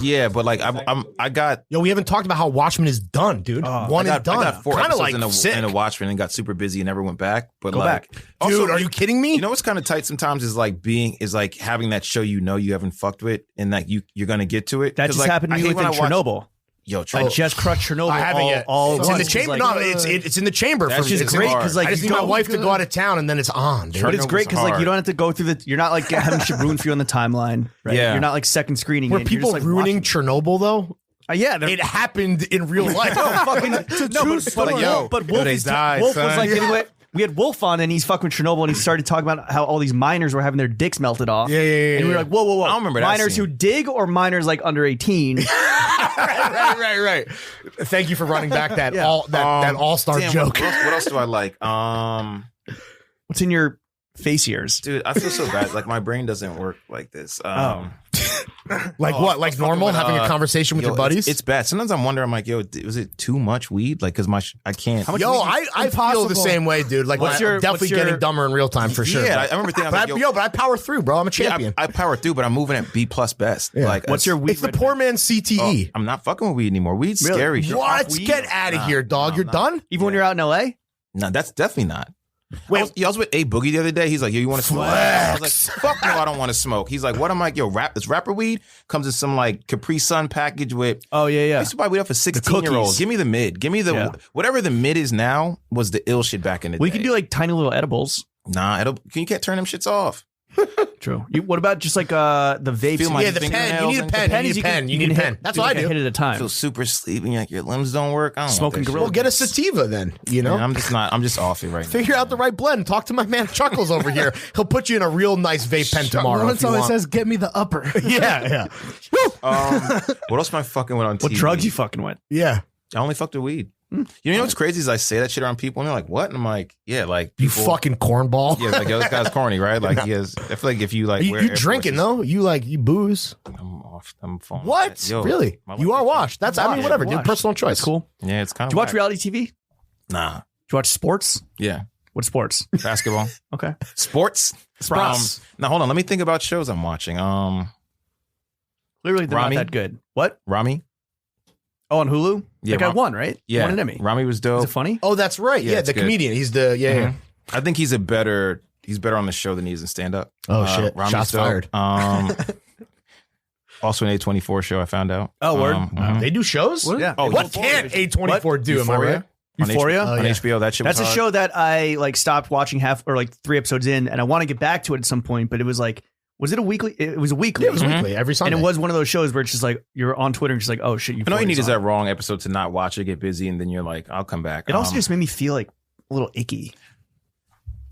Yeah, but like I got Yo, we haven't talked about how Watchmen is done, dude. One I is done. I got 4 Kind of episodes like sick. in a Watchmen and got super busy and never went back. But Go like, back. also, Dude, are you kidding me? You know what's kind of tight sometimes is like having that show you haven't fucked with and that you're gonna get to it. That 'Cause, just like, happened to I me hate within when I watch- Chernobyl. Yo, I Chernobyl. just crushed Chernobyl. I haven't yet. All It's in the at once. chamber. It's like, No, it's in the chamber. That's just it's great, in- 'cause, like, I just you need my don't- wife to go out of town and then it's on, dude. But it's great Chernobyl's because like hard. you don't have to go through the. You're not like having shit ruined for you on the timeline, right? Yeah. You're not like second screening. Were it. You're people just, like, ruining watching- Chernobyl though? Yeah, they're- It happened in real life. fucking no, but Wolf, they is- died, Wolf son. was like, anyway, we had Wolf on and he's fucking with Chernobyl and he started talking about how all these miners were having their dicks melted off. Yeah. And we were like, whoa. I don't remember that miners scene. who dig or miners like under 18? right. Thank you for running back that that all-star Damn, joke. What else do I like? What's in your face ears. Dude, I feel so bad. Like my brain doesn't work like this. Like what? Like normal? with, Having a conversation with yo, your buddies? It's bad. Sometimes I'm wondering, I'm like, yo, was it too much weed? Like, cause I can't. How much Yo, weed I feel the Impossible. same way, dude. Like, What's your- definitely what's your- getting dumber in real time for sure. Yeah, I remember thinking, I was But like, yo, but I power through, bro. I'm a yeah, champion. I power through, but I'm moving at B+ best. Like, What's your weed? It's the regimen? poor man's CTE. I'm not fucking with weed anymore. Weed's Really? scary. You're What? off weed? Get out of here, dog. no, You're no. done? Even when you're out in LA? No, that's definitely not. Wait. I was with A Boogie the other day. He's like, yo, you want to smoke? I was like, fuck no, I don't want to smoke. He's like, what? I'm like, yo, this rapper weed comes in some like Capri Sun package with. Oh yeah, I yeah. used to buy weed off for 16-year-olds. cookies. Give me the mid. Give me the Yeah. whatever the mid is now was the ill shit back in the We day. can do like tiny little edibles. Nah, you can't turn them shits off. True. What about just like the vapes? Feel my Yeah, the pen. You fingernails need a and- pen. You pennies need a pen. You need a hit- pen. That's do what like I a do. hit at a time. Feel super sleepy. Like your limbs don't work. I don't Smoking want that gorilla. Well, get a sativa then, you know? shit. I'm just off it right now. Figure out the right blend. Talk to my man Chuckles over here. He'll put you in a real nice vape pen tomorrow. Lawrence if you always want. says, "Get me the upper." Yeah, yeah. What else am I fucking with on TV? What drugs you fucking with? Yeah. I only fucked with weed. You know what's crazy is I say that shit around people and they're like, what? And I'm like, yeah, like You people. fucking cornball. Yeah, like, yo, this guy's corny, right? Like, he has. I feel like if you like, You wear Air drinking Forces- though? You booze? I'm off. I'm falling. What? Yo, Really? my You life are is- washed. That's I mean Washed. whatever, dude. Washed. Personal choice. That's cool. Yeah, it's kind of. Do you watch reality TV? Do Nah. you watch sports? Yeah. What sports? Basketball. Okay. Sports. Sports. Now hold on. Let me think about shows I'm watching. Clearly they're Rami? not that good. What? Rami. Oh, on Hulu? Yeah, that guy Ram- won, right? Yeah. Won an Emmy. Rami was Is dope. it funny? Oh, that's right. Yeah, Yeah, it's the good. comedian. He's the yeah. I think he's better on the show than he is in stand up. Oh, shit. Rami's Shots dope. fired. Also an A24 show I found out. Oh, word. Mhm. They do shows? Yeah. Oh, What Euphoria. can't A24 do? Am I Euphoria? right? On Euphoria? on Oh, yeah. HBO. That shit was That's a hard. show that I like stopped watching half or like 3 episodes in, and I want to get back to it at some point, but it was like, was it a weekly? It was a weekly. Yeah, it was weekly every Sunday. and it was one of those shows where it's just like you're on Twitter and just like, oh shit, And all you need is on. that wrong episode to not watch it, get busy, and then you're like, I'll come back. It also just made me feel like a little icky.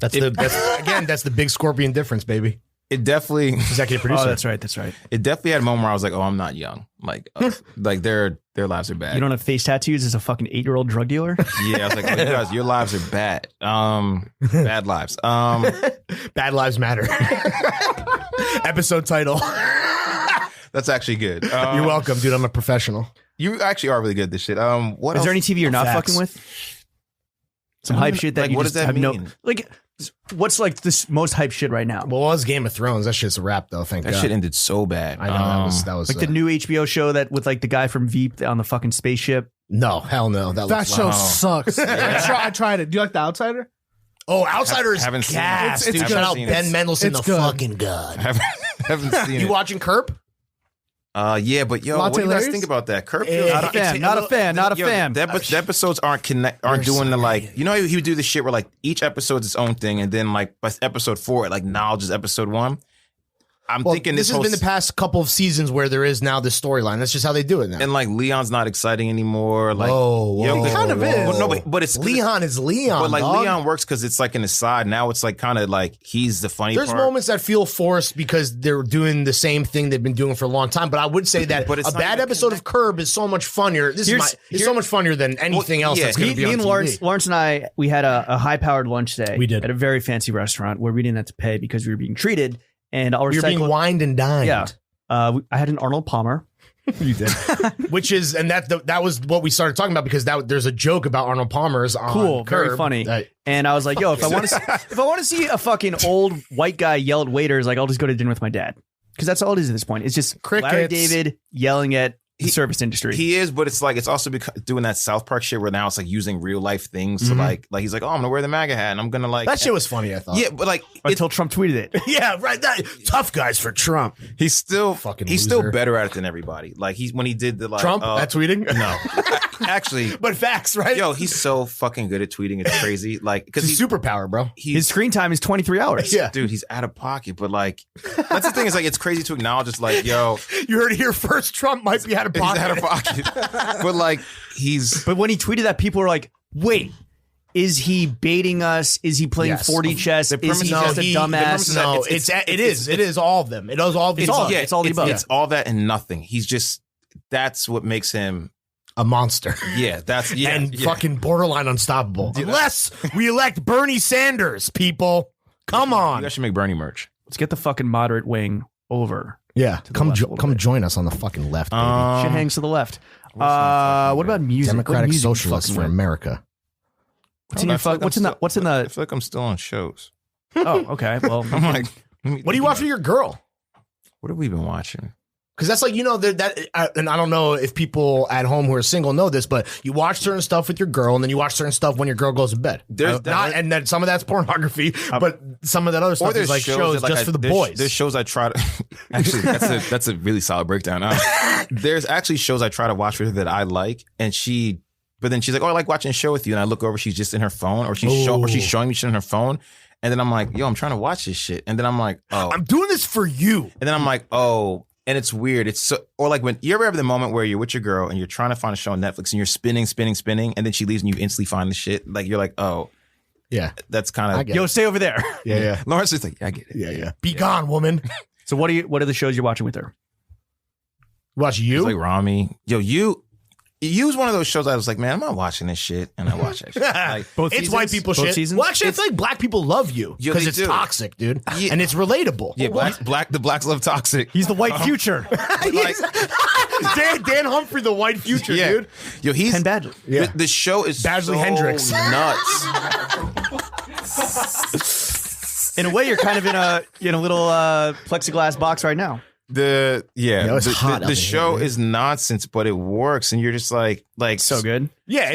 that's the big Scorpion difference, baby. it definitely Executive producer. Oh, that's right. That's right. it definitely had a moment where I was like, oh, I'm not young. Like like their lives are bad. You don't have face tattoos as a fucking 8-year-old drug dealer. Yeah, I was like, oh, you guys, your lives are bad. Bad lives. Bad Lives Matter. Episode title. That's actually good. You're welcome, dude. I'm a professional. You actually are really good at this shit. What Is else? there any TV you're not Facts. fucking with? Some hype shit that like, you what just does that have mean? no like. What's like this most hype shit right now? Well, it was Game of Thrones. That shit's a wrap, though. Thank That God. shit ended so bad. I know that was Like the new HBO show that with like the guy from Veep on the fucking spaceship. no, hell no. That looks show like- sucks. I tried it. Do you like The Outsider? Oh, Outsiders. Haven't seen it. gas, It's dude. good. Shout out Seen it. Ben Mendelsohn, It's the good. fucking god. haven't seen You it. watching Curb? Yeah, but yo, Latte what do you guys Larry's? think about that? Kirk Eh, Not a fan. Not a fan. Not a Yo, fan. The episodes aren't doing the like. You know, he would do the shit where like each episode's its own thing, and then like by episode 4, it like acknowledges episode 1. I'm Well, thinking this has been the past couple of seasons where there is now this storyline. That's just how they do it now. and like Leon's not exciting anymore. Like, Whoa, yo, whoa, it kind of is. Well, no, but it's Leon is Leon. But like dog. Leon works because it's like an aside. Now it's like kind of like he's the funny There's part. moments that feel forced because they're doing the same thing they've been doing for a long time. But I would say that But it's a not bad even episode of Curb is so much funnier. It's so much funnier than anything else yeah, that's going to be Me on and TV. Lawrence and I, we had a high-powered lunch today. We did. At a very fancy restaurant where we didn't have to pay because we were being treated. And I'll You're recycle. being wined and dined. Yeah. I had an Arnold Palmer. You did. Which is, and that was what we started talking about because there's a joke about Arnold Palmer's on Cool, very Curb funny. that- And I was like, yo, if I want to see a fucking old white guy yell at waiters, like I'll just go to dinner with my dad. Because that's all it is at this point. It's just Larry Crickets. David yelling at the service industry. He is, but it's like it's also doing that South Park shit where now it's like using real life things to like he's like, oh, I'm gonna wear the MAGA hat and I'm gonna like that shit was funny, I thought. yeah, but like until Trump tweeted it. Yeah, right. Tough guys for Trump. he's still Fucking still loser. better at it than everybody. Like when he did the like Trump, that tweeting? no, actually, But facts, right? yo, he's so fucking good at tweeting. It's crazy. Like because it's a superpower, bro. His screen time is 23 hours. Yeah. dude, he's out of pocket. But like that's the thing is like it's crazy to acknowledge. It's like yo, You heard it here first. Trump might be out of he's pocket. out of pocket. But like he's But when he tweeted that, people were like, wait, is he baiting us? Is he playing Yes. 40 chess? The Is he premise- just a the dumbass? premise is that No, it is all of them. It does all of these. It's all- yeah, it's all the above. It's all that and nothing. He's just that's what makes him. a monster. Yeah, that's and fucking borderline unstoppable. Unless we elect Bernie Sanders, people. Come You on. guys should make Bernie merch. Let's get the fucking moderate wing over. Yeah, the come left a little come bit. join us on the fucking left, baby. Shit hangs to the left. What about music? What Democratic music you Socialists fucking for with? America. What's in your fuck? What's in the? What's in I the? feel like I'm still on shows. Oh, okay. Well, I'm like, What do you watch with your girl? What have we been watching? Because that's like, and I don't know if people at home who are single know this, but you watch certain stuff with your girl, and then you watch certain stuff when your girl goes to bed. There's And then some of that's pornography, but some of that other stuff is like shows that, just for the boys. There's shows I try to actually that's a really solid breakdown. There's actually shows I try to watch with her that I like, but then she's like, "Oh, I like watching a show with you," and I look over, she's just in her phone, or she's showing me shit on her phone, and then I'm like, "Yo, I'm trying to watch this shit," and then I'm like, "Oh, I'm doing this for you." and then I'm like, "Oh." And it's weird. It's so, or like when you ever have the moment where you're with your girl and you're trying to find a show on Netflix and you're spinning, and then she leaves and you instantly find the shit. Like you're like, oh, Yeah. that's kind I of get yo, stay over there. Yeah. Lawrence is like, yeah, I get it. Yeah. Be gone, woman. So what are the shows you're watching with her? Watch you. It's like Rami. Yo, you was one of those shows I was like, man, I'm not watching this shit, and I watch that shit. Like, Both it's seasons? white people Both shit. seasons? Well, actually, I feel like black people love you Yeah, because they it's do. toxic, dude, Yeah. and it's relatable. yeah, the blacks love toxic. He's the white future. But like, Dan Humphrey, the white future, yeah, dude. yo, he's Penn Badgley. Yeah. The show is Badgley so Hendricks. nuts. In a way, you're kind of in a little plexiglass box right now. Yo, it's hot up The in show here, dude. is nonsense, but it works, and you're just like So good. Yeah,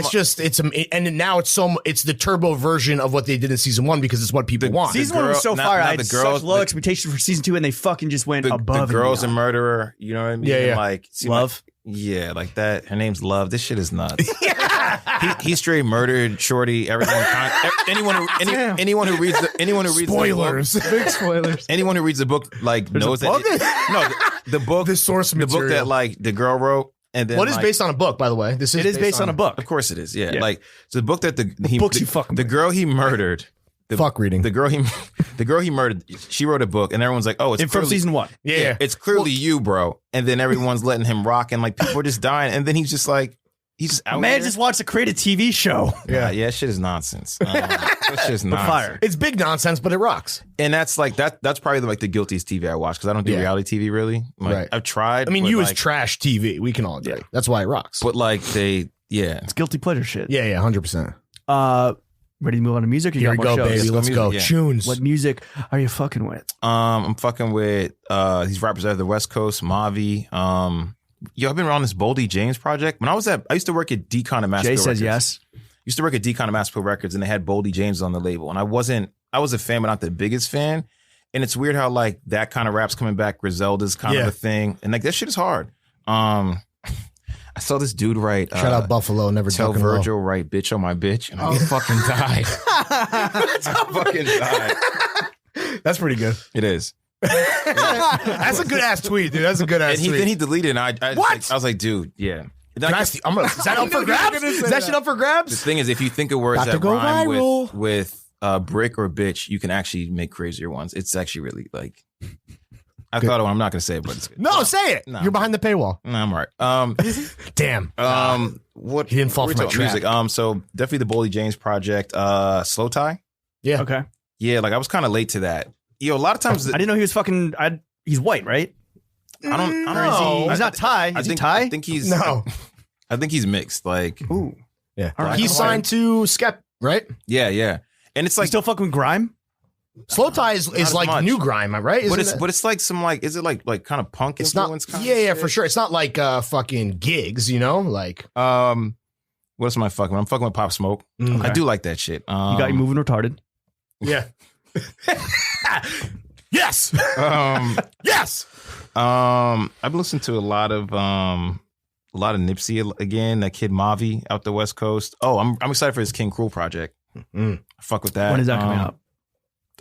and now it's the turbo version of what they did in season 1 because it's what people want. Season 1 was so not- fire. not I had the girls, such low the- expectations for season 2, and they fucking just went the above. girl's a and beyond. murderer. You know what I mean? Yeah, And yeah. like Love. yeah, like that. Her name's Love. This shit is nuts. he straight murdered Shorty. Everyone. Anyone who reads Spoilers. Big spoilers. anyone who reads the book like knows that. The book. The source The book material. that like the girl wrote. And then What is like, based on a book, by the way? It is based on a book. Of course it is. Yeah. Yeah. Like so the book that the girl he murdered. Fuck reading. The girl he murdered. She wrote a book, and everyone's like, "Oh, it's From clearly- season 1. Yeah. It's clearly you, bro." And then everyone's letting him rock, and like people are just dying. And then he's just like, he's just out Man there. just wants to create a TV show. yeah, shit is nonsense. That shit is nonsense. fire. It's big nonsense, but it rocks. And that's like that's probably like the guiltiest TV I watch because I don't do Yeah. reality TV really. Like, Right. I've tried. I mean, but, you like, is trash TV. We can all agree. That's why it rocks. but like It's guilty pleasure shit. Yeah, 100%. Ready to move on to music? Or you Here we got more go, shows? baby. Let's go. Yeah. Tunes. What music are you fucking with? I'm fucking with these rappers out of the West Coast, Mavi. I've been around this Boldy James project. When I used to work at Decon and Mass Jay Appeal says Records. yes. Used to work at Decon and Mass Appeal Records, and they had Boldy James on the label. And I was a fan, but not the biggest fan. And it's weird how like that kind of rap's coming back. Griselda's kind of a thing, and like that shit is hard. I saw this dude write. Shout out Buffalo. Never Tell ducking low. Virgil write "bitch on my bitch," and I fucking died. I fucking died. That's pretty good. It is. That's a good ass tweet, dude. That's a good ass And tweet. then he deleted it. And I What? I was like, dude, yeah. And Can I I guess- see- is that up for grabs? Is that shit up for the grabs? thing is, if you think of words About to that go rhyme viral. with brick or bitch, you can actually make crazier ones. It's actually really like. I thought of one. I'm not gonna say it, but it's good. No, say it. No. You're behind the paywall. No, I'm all right. Damn. What He didn't fall we're for my talking trap. music. So definitely the Boldy James project. Slow Tie. Yeah. Okay. Yeah, like I was kind of late to that. Yo, a lot of times I didn't know he was fucking. He's white, right? I don't No. know. He's not Thai. Is he Thai? I think he's No. I think he's mixed. Like, Ooh. Yeah. All right. He's signed to Skep, right? yeah. And it's You like, still fucking with grime? Slow Tie is as like much. new grime, right? but Isn't it? it's like some like, is it like kind of punk It's not. influence? kind of Yeah, shit? for sure. It's not like fucking gigs, you know, like. What else am I fucking with? I'm fucking with Pop Smoke. I do like that shit. You got you moving retarded. Yeah. Yes. Yes. I've been listening to a lot of Nipsey again. That kid Mavi out the West Coast. Oh, I'm excited for his King Cruel project. I fuck with that. When is that coming out?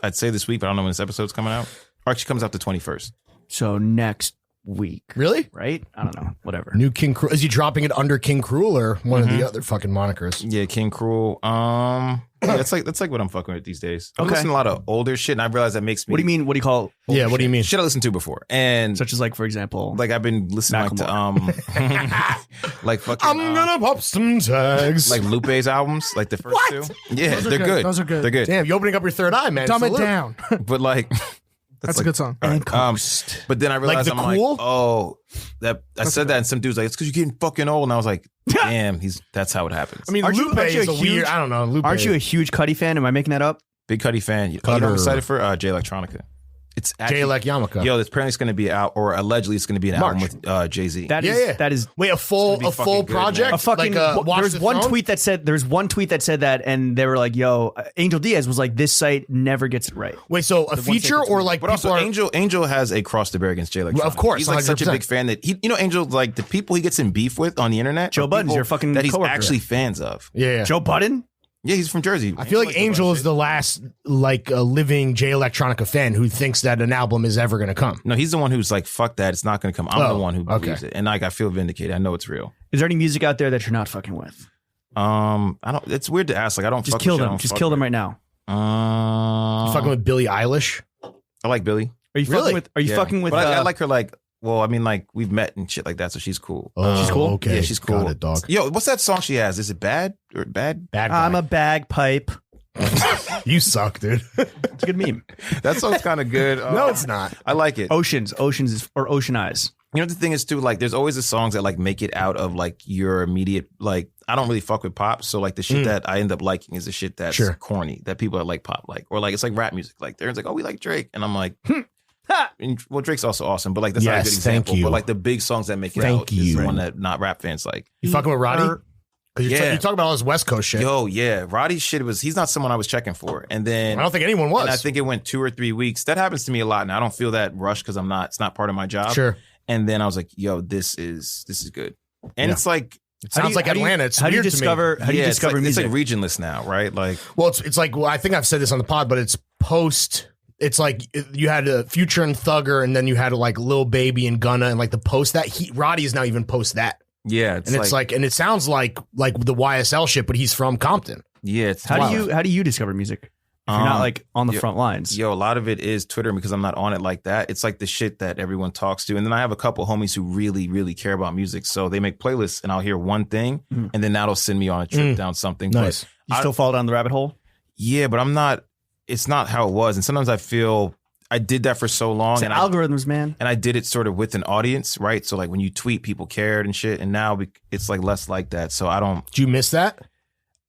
I'd say this week, but I don't know when this episode's coming out. Or actually comes out the 21st. So next week, Really? right? I don't know. Whatever. New King Cruel. Is he dropping it under King Cruel or one of Mm-hmm. the other fucking monikers? Yeah, King Cruel. Yeah, that's like what I'm fucking with these days. I'm Okay. listening to a lot of older shit, and I realize that makes me. What do you mean? What do you call? Yeah, what do you mean? Shit I listened to before, and Such as like, for example, like I've been listening like to like fucking. I'm gonna pop some tags. like Lupe's albums, like the first two. Yeah, Those are they're good. good. Those are good. They're good. Damn, you opening up your third eye, man. Dumb it Salute. down. But like, That's a like- good song. but then I realized the I'm Cool? like, oh, that I said that, and some dude's like, it's because you're getting fucking old, and I was like, damn, that's how it happens. I mean, Aren't you- Lupe aren't you is a a huge- weird. I don't know. Lupe. aren't you a huge Cuddy fan? Am I making that up? Big Cuddy fan. You know, Cutter. I'm excited for Jay Electronica. It's actually, Jay Elec Yamaka? Yo, apparently it's going to be out, or allegedly it's going to be an album March. with Jay-Z. That is Yeah. that is Wait, a full be fucking good, project? man. a fucking. Watch there's the one Throne? tweet that said that, and they were like, "Yo, Angel Diaz was like, this site never gets it right." Wait, so a feature or like But people also, are? Angel has a cross to bear against Jay Electronica. Well, of course, he's like such a 100%. big fan that Angel, like the people he gets in beef with on the internet. Joe are Budden's people your fucking that he's coworker. actually fans of. Yeah. Joe Budden. Yeah, he's from Jersey. I feel like Angel is the last like living Jay Electronica fan who thinks that an album is ever going to come. No, he's the one who's like, fuck that, it's not going to come. I'm Oh, the one who believes okay. it, and like I feel vindicated. I know it's real. Is there any music out there that you're not fucking with? I don't. It's weird to ask. Like I don't Just fuck kill with shit I them. don't Just fuck kill them with. right now. You fucking with Billie Eilish? I like Billy. Are you Really? fucking with? Are you Yeah. fucking with? But I like her. Like, well, I mean, like we've met and shit like that, so she's cool. She's cool? Okay, Yeah, she's cool. Got it, dog. Yo, what's that song she has? Is it bad or bad? Bad guy. I'm a bagpipe. You suck, dude. It's a good meme. That song's kind of good. No, it's not. I like it. Oceans is or Ocean Eyes. You know, the thing is too, like, there's always the songs that like make it out of like your immediate, like, I don't really fuck with pop. So like the shit that I end up liking is the shit that's Sure. corny, that people that like pop like, or like it's like rap music. Like they're like, oh, we like Drake. And I'm like, and, well, Drake's also awesome, but like that's not a Yes, good example. thank you. But like the big songs that make it Thank out is you. the one that not rap fans like. You fucking with Roddy? Because Yeah. you talk about all this West Coast shit. Yo, yeah, Roddy's shit he's not someone I was checking for. And then I don't think anyone was. and I think it went 2 or 3 weeks. That happens to me a lot, and I don't feel that rush because it's not part of my job. Sure. And then I was like, yo, this is good. And Yeah. it's like, It sounds like Atlanta. It's How do you weird to me. discover? How do you yeah, discover it's music? like regionless now, right? Like, Well, it's like, well, I think I've said this on the pod, but it's post. It's like you had a Future and Thugger, and then you had like Lil Baby and Gunna, and like the post that Roddy is now even post that, yeah, and it's like, and it sounds like the YSL shit, but he's from Compton. yeah, it's How wild. do you discover music? If you're not like on the front lines. Yo, a lot of it is Twitter because I'm not on it like that. It's like the shit that everyone talks to. And then I have a couple homies who really, really care about music. So they make playlists and I'll hear one thing and then that'll send me on a trip down something. Nice. You still fall down the rabbit hole? Yeah, but it's not how it was. And sometimes I feel I did that for so long. It's And algorithms, man. I did it sort of with an audience, right? So like when you tweet, people cared and shit. And now it's like less like that. So Do you miss that?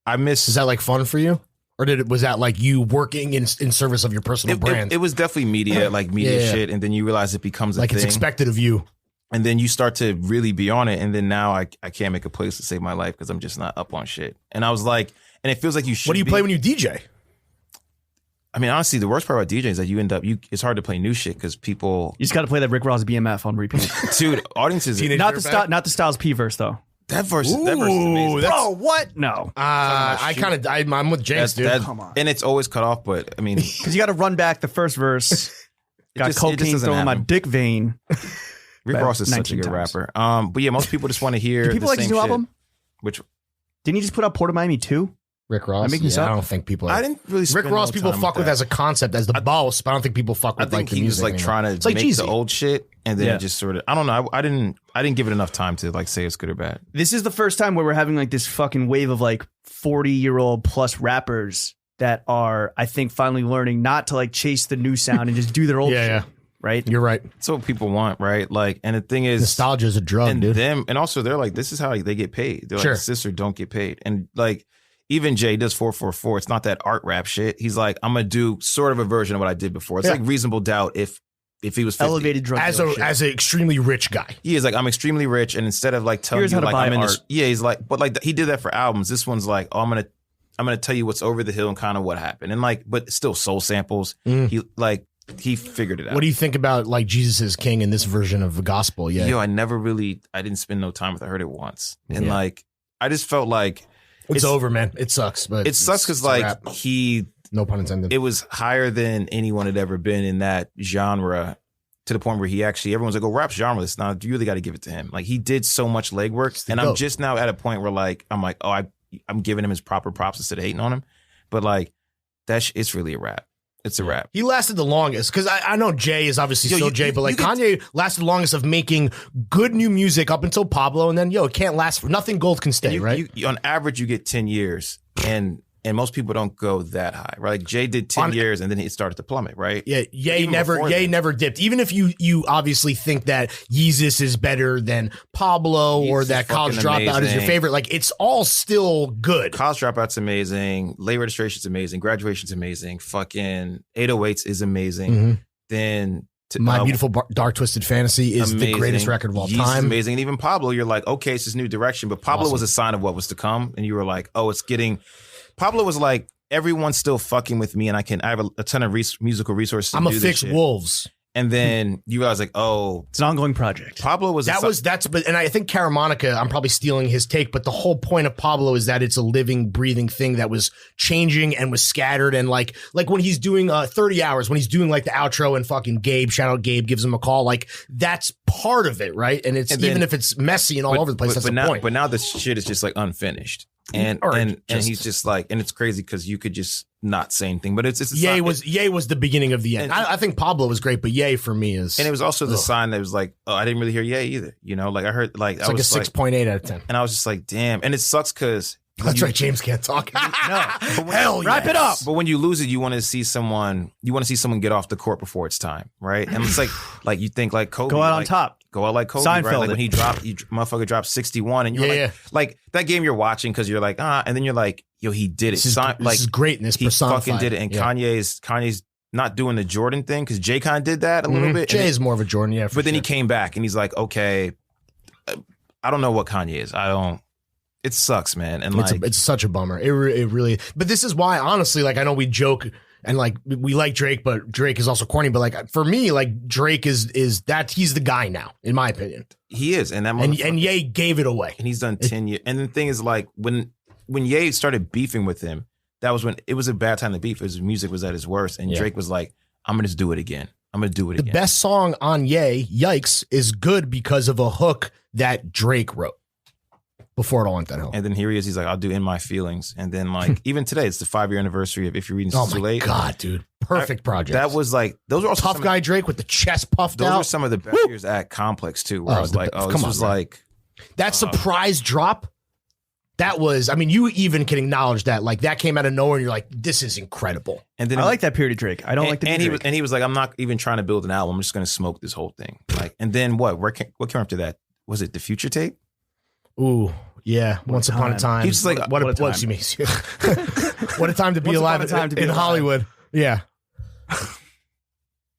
Is that like fun for you? Or was that like you working in service of your personal brand? It was definitely media, like media Yeah. shit. And then you realize it becomes a like thing. it's expected of you. And then you start to really be on it. And then now I can't make a place to save my life because I'm just not up on shit. And I was like, and it feels like you should. What do you play when you DJ? I mean, honestly, the worst part about DJ is that you end up, it's hard to play new shit because people, You just got to play that Rick Ross BMF on repeat. dude, audiences, Teenage not the Dirtbag? not the Styles P verse though. that verse is amazing. that's- What? No, I'm with Jinx, dude. Come on. And it's always cut off, but I mean, because you got to run back the first verse. Got just cocaine doesn't thrown in my happen. dick vein. Rick About Ross is such a 19 good times. rapper. But yeah, most people just want to hear Do people the like his same new shit. album? Which Didn't he just put out Port of Miami 2? Rick Ross. I'm making this Yeah, up. I don't think people. I didn't really Rick spend Ross no people time fuck with that. as a concept, as the boss, but I don't think people fuck I with like think the he was music. like anymore. trying to It's like make Jeezy. the old shit, and then Yeah. it just sort of, I don't know. I didn't give it enough time to like say it's good or bad. This is the first time where we're having like this fucking wave of like 40-year-old plus rappers that are, I think, finally learning not to like chase the new sound and just do their old Yeah, shit. Right? You're right. That's what people want, right? Like, and the thing is, Nostalgia is a drug, and dude. them, and also they're like, this is how they get paid. They're Sure. like, sister don't get paid, and like. Even Jay does 444. It's not that art rap shit. He's like, I'm gonna do sort of a version of what I did before. It's Yeah. like Reasonable Doubt if he was 50. Elevated drug as dealer shit. an extremely rich guy. He is like, I'm extremely rich, and instead of like telling Here's you how to like buy I'm in art. this, yeah, he's like, but like he did that for albums. This one's like, oh, I'm gonna tell you what's over the hill and kind of what happened, and like, but still soul samples. He figured it out. What do you think about like Jesus is King in this version of the gospel? Yeah. Yo, I didn't spend no time with it. I heard it once, and Yeah. like, I just felt like it's over, man. It sucks, but it sucks because it's a like wrap. he. No pun intended. It was higher than anyone had ever been in that genre, to the point where everyone's like, oh, rap's genreless. Now you really got to give it to him. Like he did so much legwork, and I'm dope. just now at a point where like I'm like, oh, I'm giving him his proper props instead of hating on him. but like it's really a rap. It's a rap. He lasted the longest because I know Jay is obviously still Jay, but like Kanye lasted the longest of making good new music up until Pablo, and then it can't last for nothing. Gold can stay, right? On average, you get 10 years, and most people don't go that high, right? Like Jay did 10 years, and then it started to plummet, right? Yeah, Ye never dipped. Even if you obviously think that Yeezus is better than Pablo or that College Dropout is your favorite, like it's all still good. College Dropout's amazing. Late Registration's amazing. Graduation's amazing. Fucking 808s is amazing. Then My Beautiful Dark Twisted Fantasy is the greatest record of all time. Amazing. And even Pablo, you're like, okay, it's this new direction. But Pablo was a sign of what was to come. And you were like, oh, it's getting... Pablo was like, everyone's still fucking with me, and I have a ton of musical resources. I'm a fixed wolves. And then you guys like, oh, it's an ongoing project. Pablo was and I think Caramonica, I'm probably stealing his take, but the whole point of Pablo is that it's a living, breathing thing that was changing and was scattered. And like when he's doing 30 hours, when he's doing like the outro and fucking Gabe, shout out Gabe, gives him a call, like that's part of it, right? And even if it's messy and all over the place, that's the point. But now this shit is just like unfinished. And he's just like, and it's crazy because you could just not say anything, but it's Ye was the beginning of the end. I think Pablo was great, but Ye for me is, and it was also the sign that was like, oh, I didn't really hear Ye either. You know, like I heard like it's like a 6.8 out of 10, and I was just like, damn. And it sucks because that's right, James can't talk. Wrap it up. But when you lose it, you want to see someone get off the court before it's time, right? And it's like you think like Kobe, go out on top. Go out like Kobe, Seinfeld right? Like when motherfucker dropped 61, and you're like that game you're watching because you're like, and then you're like, yo, he did it. This is greatness. He fucking did it. And Kanye's not doing the Jordan thing because Jay kind of did that a little bit. Jay is more of a Jordan, yeah. But then he came back and he's like, okay, I don't know what Kanye is. It sucks, man. And it's such a bummer. It really. But this is why, honestly, like I know we joke. And like we like Drake, but Drake is also corny. But like for me, like Drake is that he's the guy now, in my opinion. He is, and Ye gave it away, and he's done 10 years. And the thing is, like when Ye started beefing with him, that was when it was a bad time to beef. His music was at his worst, and Drake was like, "I'm gonna just do it again. I'm gonna do it again." The best song on Ye, Yikes, is good because of a hook that Drake wrote before it all went downhill. And then here he is. He's like, I'll do In My Feelings. And then like, even today, it's the 5-year anniversary of If You're Reading Too Late. Oh my God, dude. Perfect project. That was like, those were also Tough Guy Drake with the chest puffed out. Those were some of the best years at Complex too, where I was like, this was like. That surprise drop, that was, I mean, you even can acknowledge that. Like that came out of nowhere and you're like, this is incredible. And then I like that period of Drake. I don't like the and he was like, I'm not even trying to build an album. I'm just going to smoke this whole thing. Like, and then what came after that? Was it the Future tape? Ooh. Yeah, Once Upon a Time. He's just like, what a time to be alive in Hollywood. Yeah.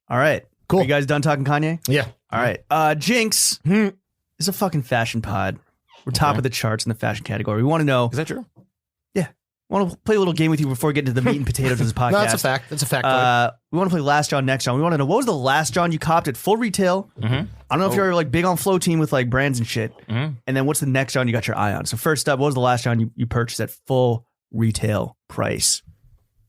All right. Cool. Are you guys done talking Kanye? Yeah. All right. Jinx is a fucking fashion pod. We're top of the charts in the fashion category. We want to know. Is that true? Yeah. I want to play a little game with you before we get into the meat and potatoes of this podcast. No, that's a fact. That's a fact. We want to play Last John, Next John. We want to know, what was the last John you copped at full retail? I don't know if you're like big on Flow Team with like brands and shit. And then what's the next John you got your eye on? So first up, what was the last John you purchased at full retail price?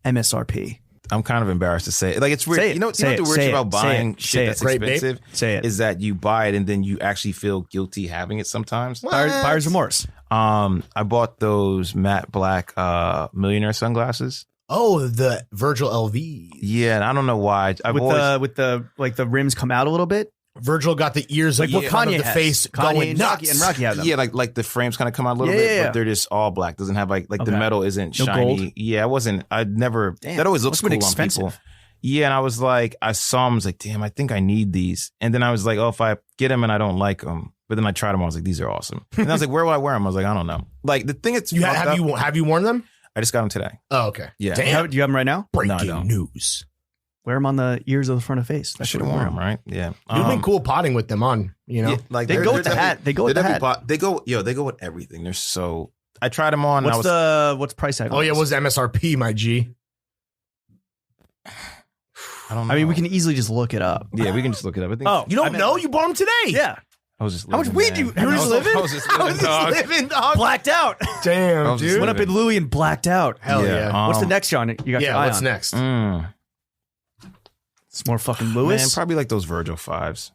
MSRP. I'm kind of embarrassed to say it. Like, it's weird. You know what the weird shit about buying shit that's expensive? Is that you buy it and then you actually feel guilty having it sometimes. Buyer's remorse. I bought those matte black millionaire sunglasses. Oh, the Virgil LV. Yeah, and I don't know why. With the rims come out a little bit. Virgil got the ears like what Kanye of the face going nuts. And Rocky had them. Yeah, like the frames kind of come out a little bit, but they're just all black. Doesn't have like the metal isn't shiny. Gold? Yeah, I'd never. Damn, that always looks cool on people. Yeah, and I was like, I saw them, I was like, damn, I think I need these. And then I was like, oh, if I get them and I don't like them, but then I tried them, I was like, these are awesome. And I was like, where will I wear them? I was like, I don't know. Like the thing is, have you worn them? I just got them today. Oh, okay. Yeah. Damn. Do you have them right now? Breaking news. Wear them on the ears of the front of face. I should have worn them, right? Yeah. You've been cool potting with them on, you know? Yeah, like they go with the hat. They go with the hat. They go with everything. They're so. I tried them on. What's price tag? Oh yeah, what's MSRP, my G? I don't know. I mean, we can easily just look it up. Yeah, we can just look it up. I think. You don't know? You bought them today. Yeah. I was just. How much weed you? You were just living? I was just living, dog. Blacked out. Damn, dude. Went up in Louis and blacked out. Hell yeah. What's the next, John? You got your eye what's on? next? It's more fucking Louis. Man, probably like those Virgil 5s.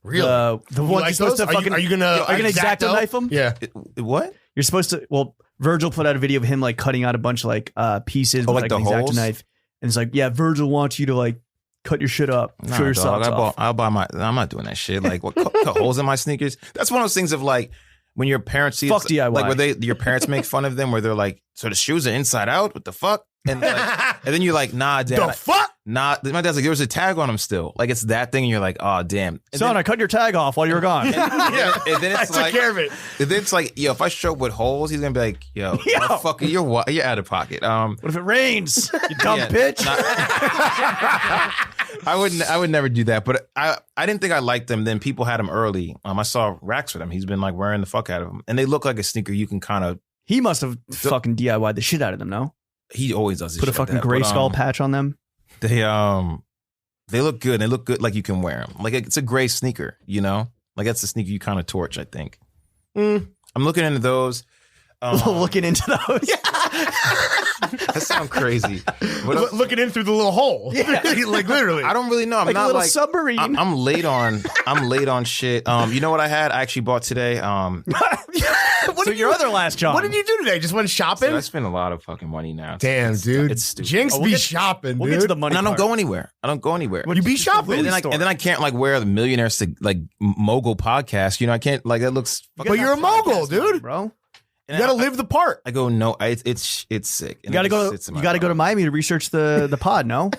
Really? The ones like you're supposed to fucking. Are you gonna X-Acto knife them? Yeah. What? You're supposed to. Well, Virgil put out a video of him like cutting out a bunch of like pieces with like the an X-Acto holes? knife, and it's like, yeah, Virgil wants you to like cut your shit up, Nah, show your dog, socks off. I'll buy my. I'm not doing that shit. Like, what cut holes in my sneakers? That's one of those things of like when your parents see Fuck DIY. like where your parents make fun of them, where they're like, so the shoes are inside out. What the fuck? And like, and then you're like, nah, dad. The fuck? Nah, my dad's like, there was a tag on them still. Like it's that thing, and you're like, oh damn. And Son, I cut your tag off while you were gone. Yeah. and then I it's took like, care of it. and then it's like, yo, if I show up with holes, he's gonna be like, yo, motherfucker, you're out of pocket. What if it rains? You dumb Yeah, bitch. I would never do that, but I didn't think I liked them. Then people had them early. I saw racks with him. He's been like wearing the fuck out of them, and they look like a sneaker you can kind of. He must have fucking DIY'd the shit out of them, no? He always does. This Put a shit like fucking that, gray but, skull patch on them. They look good. They look good like you can wear them. Like it's a gray sneaker, you know. Like that's the sneaker you kind of torch. I think. I'm looking into those. Looking into those. That sounds crazy. But Looking in through the little hole. Yeah. Like literally. I don't really know. I'm Like a not little like submarine. I'm late on. I'm late on shit. You know what I had? I actually bought today. So your other last job. What did you do today? Just went shopping? So I spend a lot of fucking money now. Damn, dude. It's stupid. Jinx we'll be get- shopping, We'll dude. get to the money. And I don't part. go anywhere. You be shopping. And then I can't like wear the millionaires to like mogul podcast. You know, I can't like that looks. But you're a mogul, dude. bro. You gotta live the part. I go no. It's sick. You gotta go to Miami to research the pod. No,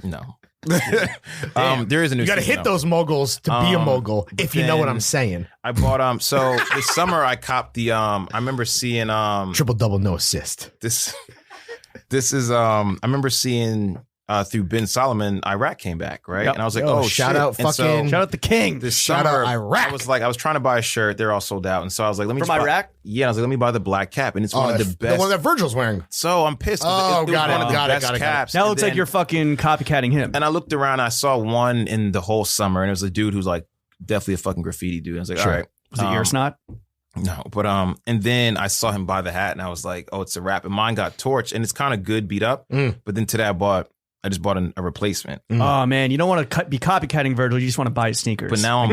No. There is a new. You gotta season, hit though. those moguls to be a mogul, if you know what then- I'm saying. I bought So this summer I copped the I remember seeing Triple double, no assist. this is I remember seeing through Ben Solomon Iraq came back, right? Yep. And I was like, Yo, oh shout shit. out And so fucking- shout out the king. this Shout out summer Iraq. I was trying to buy a shirt, they're all sold out. And so I was like, let me From just buy- Iraq? Yeah, I was like, let me buy the black cap. And it's one of the best. The one that Virgil's wearing. So I'm pissed. 'cause Oh, it was got it, one of the got it, best got it, got it. caps. Now it And looks like then- you're fucking copycatting him. And I looked around and I saw one in the whole summer, and it was a dude who's like definitely a fucking graffiti dude. I was like, Sure. all right. Was it ear snot? No, but and then I saw him buy the hat, and I was like, oh, it's a wrap. And mine got torched, and it's kind of good, beat up. But then today I just bought a replacement. Oh man, you don't want to be copycatting Virgil. You just want to buy his sneakers. But now I'm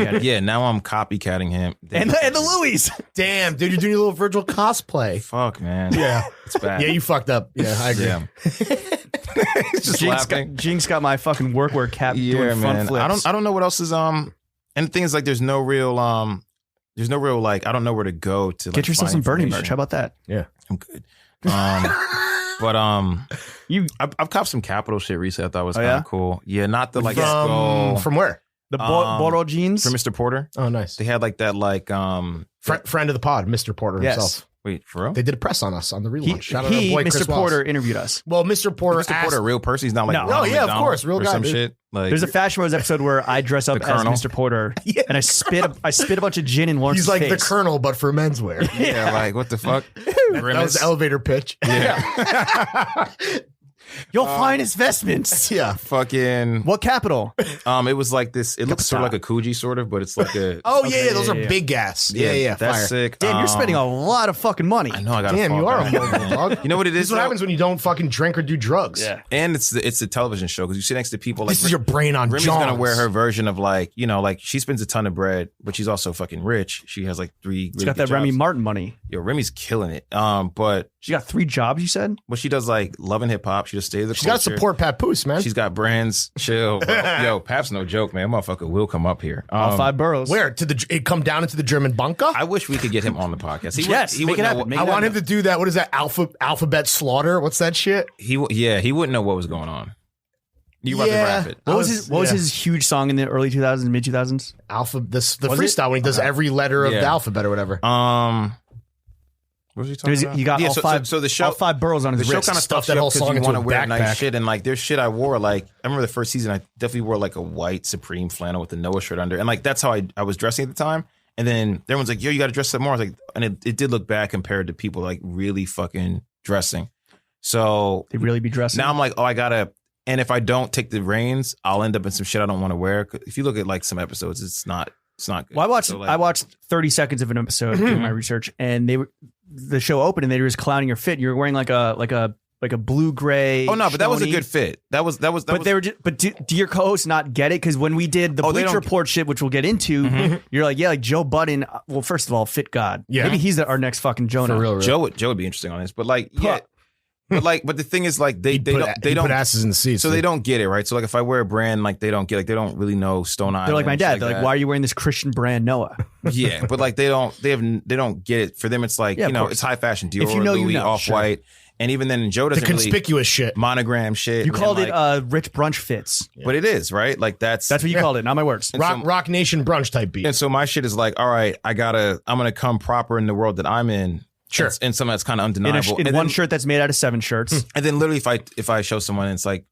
copycatting him. and the Louis. Damn, dude, you're doing your little Virgil cosplay. Fuck, man. Yeah. It's bad. Yeah, you fucked up. Yeah, I agree. Yeah. It's just laughing. Jinx got my fucking workwear cap Yeah, doing front man. flips. I don't know what else is and the thing is like there's no real like I don't know where to go to like, Get yourself find some Bernie information. merch. How about that? I'm good. But I've copped some Capital shit recently. I thought was kind of yeah? cool. Yeah, not the like skull From where? The Boro jeans. from Mr. Porter. Oh, nice. They had like that like Friend of the pod, Mr. Porter Yes. himself. wait for real. They did a press on us on the relaunch. Shout out to he our boy Mr. Chris Porter Wells. interviewed us. Well, Mr. Porter Mr. asked, Porter, a real person. He's not like No. Ronald Oh, yeah, of McDonald course, real or guy, some dude. shit. Like There's a Fashion Bros episode where I dress up The as Colonel? Mr. Porter and I spit a bunch of gin in Lawrence's he's like face. the Colonel, but for menswear. yeah, like what the fuck? That was the elevator pitch. Yeah. Your finest vestments. Yeah. Fucking What capital? it was like this. It looks sort of like a Coogee, sort of, but it's like a. Oh, yeah, those yeah, are yeah. big gas. Yeah, that's fire. sick. Damn, you're spending a lot of fucking money. I know. I got. Damn, you are a mogul, dog. You know what it This is? is what though? happens when you don't fucking drink or do drugs. Yeah. And it's a television show because you sit next to people like This is your brain on Remy's Johns. gonna wear her version of like like she spends a ton of bread, but she's also fucking rich. She has like 3. She's got that Remy Martin money. Yo, Remy's killing it. But She got 3 jobs, you said? she does like Love and Hip Hop. She just stays the She's got to culture. support Papoose, man. She's got brands. Chill, bro. Yo, Pap's no joke, man. Motherfucker will come up here. All 5 boroughs. Where? To the it come down into the German bunker? I wish we could get him on the podcast. Yes, he make wouldn't it know happen. what- I want him to do that. What is that? Alphabet slaughter? What's that shit? He wouldn't know what was going on. You about to Yeah. rap it? What was his huge song in the early 2000s, mid 2000s? The Was it? freestyle when he does every letter of Yeah. the alphabet or whatever. What was he talking about? You got all 5 So the show, all 5 boroughs on his the show wrist. kind of Stuff stuffs that you whole up 'cause song you into want a to wear nice backpack. shit, and like there's shit I wore. Like I remember the first season, I definitely wore like a white Supreme flannel with the Noah shirt under, and like that's how I was dressing at the time. And then everyone's like, "Yo, you got to dress up more." I was like, and it did look bad compared to people like really fucking dressing. So They really be dressing. now I'm like, oh, I gotta. And if I don't take the reins, I'll end up in some shit I don't want to wear. If you look at like some episodes, it's not good. Well, So, like, I watched 30 seconds of an episode doing my research, and the show opened and they were just clowning your fit. You're wearing like a like a blue-gray. Oh no, but that was a shony. good fit. That was. But they were just, but do your co-hosts not get it? Because when we did the they Bleach don't- Report shit, which we'll get into, you're like, yeah, like Joe Budden. Well, first of all, fit God. Yeah. Maybe he's our next fucking Jonah. For real. Joe would be interesting on this, but like yeah, but the thing is like they don't put asses in the seats. so they don't get it right. So like if I wear a brand like they don't get like they don't really know Stone Island. They're like my dad. They're like, that. why are you wearing this Christian brand Noah? Yeah, but like they don't get it. For them, it's like Yeah, of course. it's high fashion. Dior, If you know, you Louis, know. Off White, and even then Joe the doesn't really conspicuous shit. monogram shit. You and called then, it rich brunch fits. but it is right. Like that's That's what you called it. Not my words. Rock Nation brunch type beat. And so my shit is like, all right, I'm gonna come proper in the world that I'm in. Sure. And something that's kind of In, undeniable. in and one then, shirt that's made out of 7 shirts. and then literally if I show someone, it's like,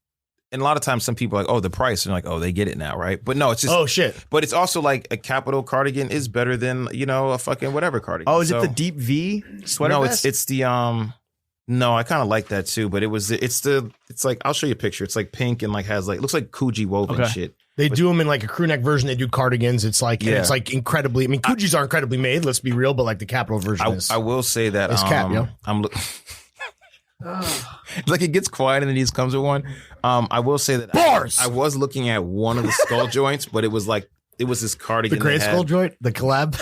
and a lot of times some people are like, oh, the price, and like, oh, they get it now, right? But no, it's just, Oh shit. but it's also like a Capital cardigan is better than a fucking whatever cardigan. Oh, is So- it the deep V sweater No, vest? it's the No, I kind of like that too, but it's like I'll show you a picture. It's like pink and like has like looks like Coogee woven Okay. shit. They do them in like a crew neck version. They do cardigans. It's like Yeah. it's like incredibly. I mean, Coogis are incredibly made. Let's be real, but like the Capital version is. I will say that It's cap, yo. I'm like it gets quiet and then he just comes with one. I will say that Bars! I was looking at one of the skull joints, but it was this cardigan. the gray that had- skull joint, the collab.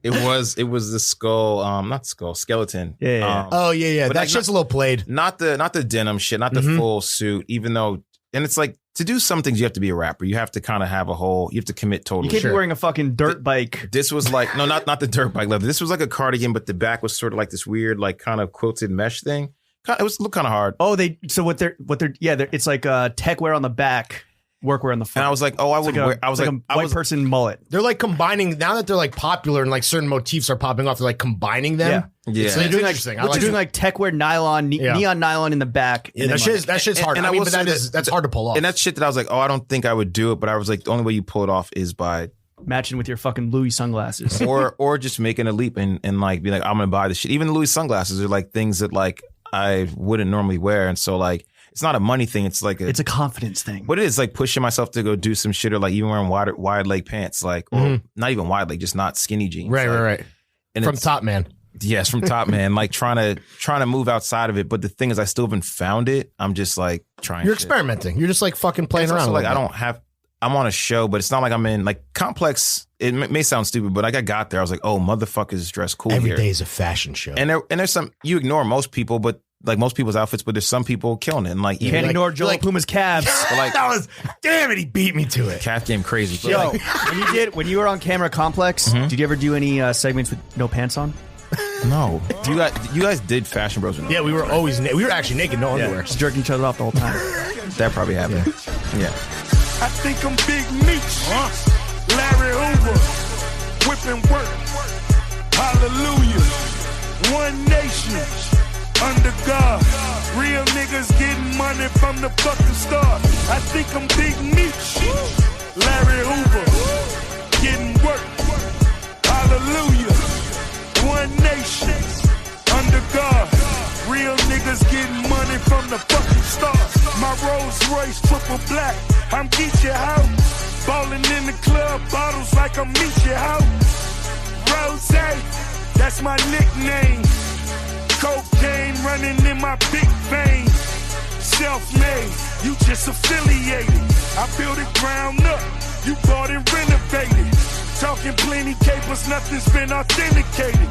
It was the skull, not skull, skeleton. Yeah. Oh yeah. But That like, shit's a little played. Not the denim shit, not the full suit. Even though, and it's like to do some things you have to be a rapper. You have to kind of have you have to commit You totally. can't be wearing a fucking dirt bike. This was like not the dirt bike leather. This was like a cardigan, but the back was sort of like this weird, like kind of quilted mesh thing. It was look kind of hard. Oh, it's like tech wear on the back, workwear on the front. And I was like, oh, I It's would like a, wear. I was it's like, like a white person mullet. They're like combining now that they're like popular and like certain motifs are popping off. They're like combining them. Yeah. So they're doing interesting. I We're like doing it. like tech wear nylon, Yeah. neon nylon in the back. Yeah, and that then shit's hard. and I I mean, will but say that's hard to pull off. And that's shit that I was like, oh, I don't think I would do it, but I was like, the only way you pull it off is by matching with your fucking Louis sunglasses. or just making a leap and like be like, I'm gonna buy this shit. Even the Louis sunglasses are like things that like I wouldn't normally wear, and so like it's not a money thing. It's like It's a confidence thing. what it is, like pushing myself to go do some shit, or like even wearing wide leg pants, like or not even wide leg, just not skinny jeans. right, like, right. And From it's- Top Man. Yes, from Top Man, like trying to move outside of it. But the thing is, I still haven't found it. I'm just like trying. You're shit. experimenting. You're just like fucking playing It's around. also a like little I bit. don't have. I'm on a show, but it's not like I'm in like Complex. It may sound stupid, but like I got there, I was like, oh, motherfuckers dress cool Every here. day is a fashion show. And there's some you ignore most people, but like most people's outfits, but there's some people killing it. And like You even can't like, ignore Joel like- Puma's calves. but, like that was damn it. He beat me to it. Calf Game crazy. But, Yo, like, when you were on camera Complex, did you ever do any segments with no pants on? no, you guys did Fashion Bros. With Yeah, we were always we were actually naked, no underwear. Just jerking each other off the whole time. that probably happened. Yeah. I think I'm Big Meech, Larry Hoover, whipping work, hallelujah, one nation, under God, real niggas getting money from the fucking start. I think I'm Big Meech, Larry Hoover, getting work, hallelujah, one nation, under God, real niggas getting money from the fucking start. My Rolls Royce triple black, I'm Geechee House. Ballin' in the club, bottles like I'm Meechee House. Rose, that's my nickname. Cocaine running in my big vein. Self-made, you just affiliated. I built it ground up, you bought and renovated. Talking plenty capers, nothing's been authenticated.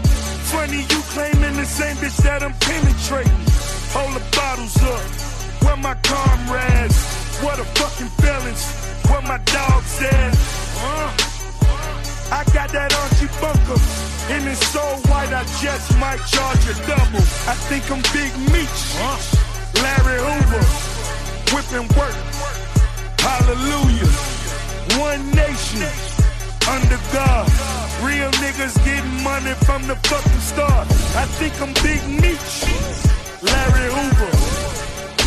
Funny you claiming the same bitch that I'm penetrating. Hold the bottles up. Where my comrades? What a fucking feelings? Where my dog said? I got that Archie Bunker, and it's so white I just might charge a double. I think I'm Big Meech, Larry Hoover, whipping work, hallelujah. One nation, under God, real niggas getting money from the fucking start. I think I'm Big Meech, Larry Hoover,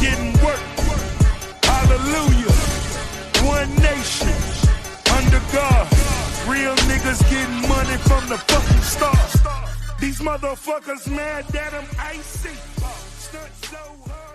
getting work, hallelujah. One nation, under God, real niggas getting money from the fucking start. These motherfuckers mad that I'm icy. Stunt so hard.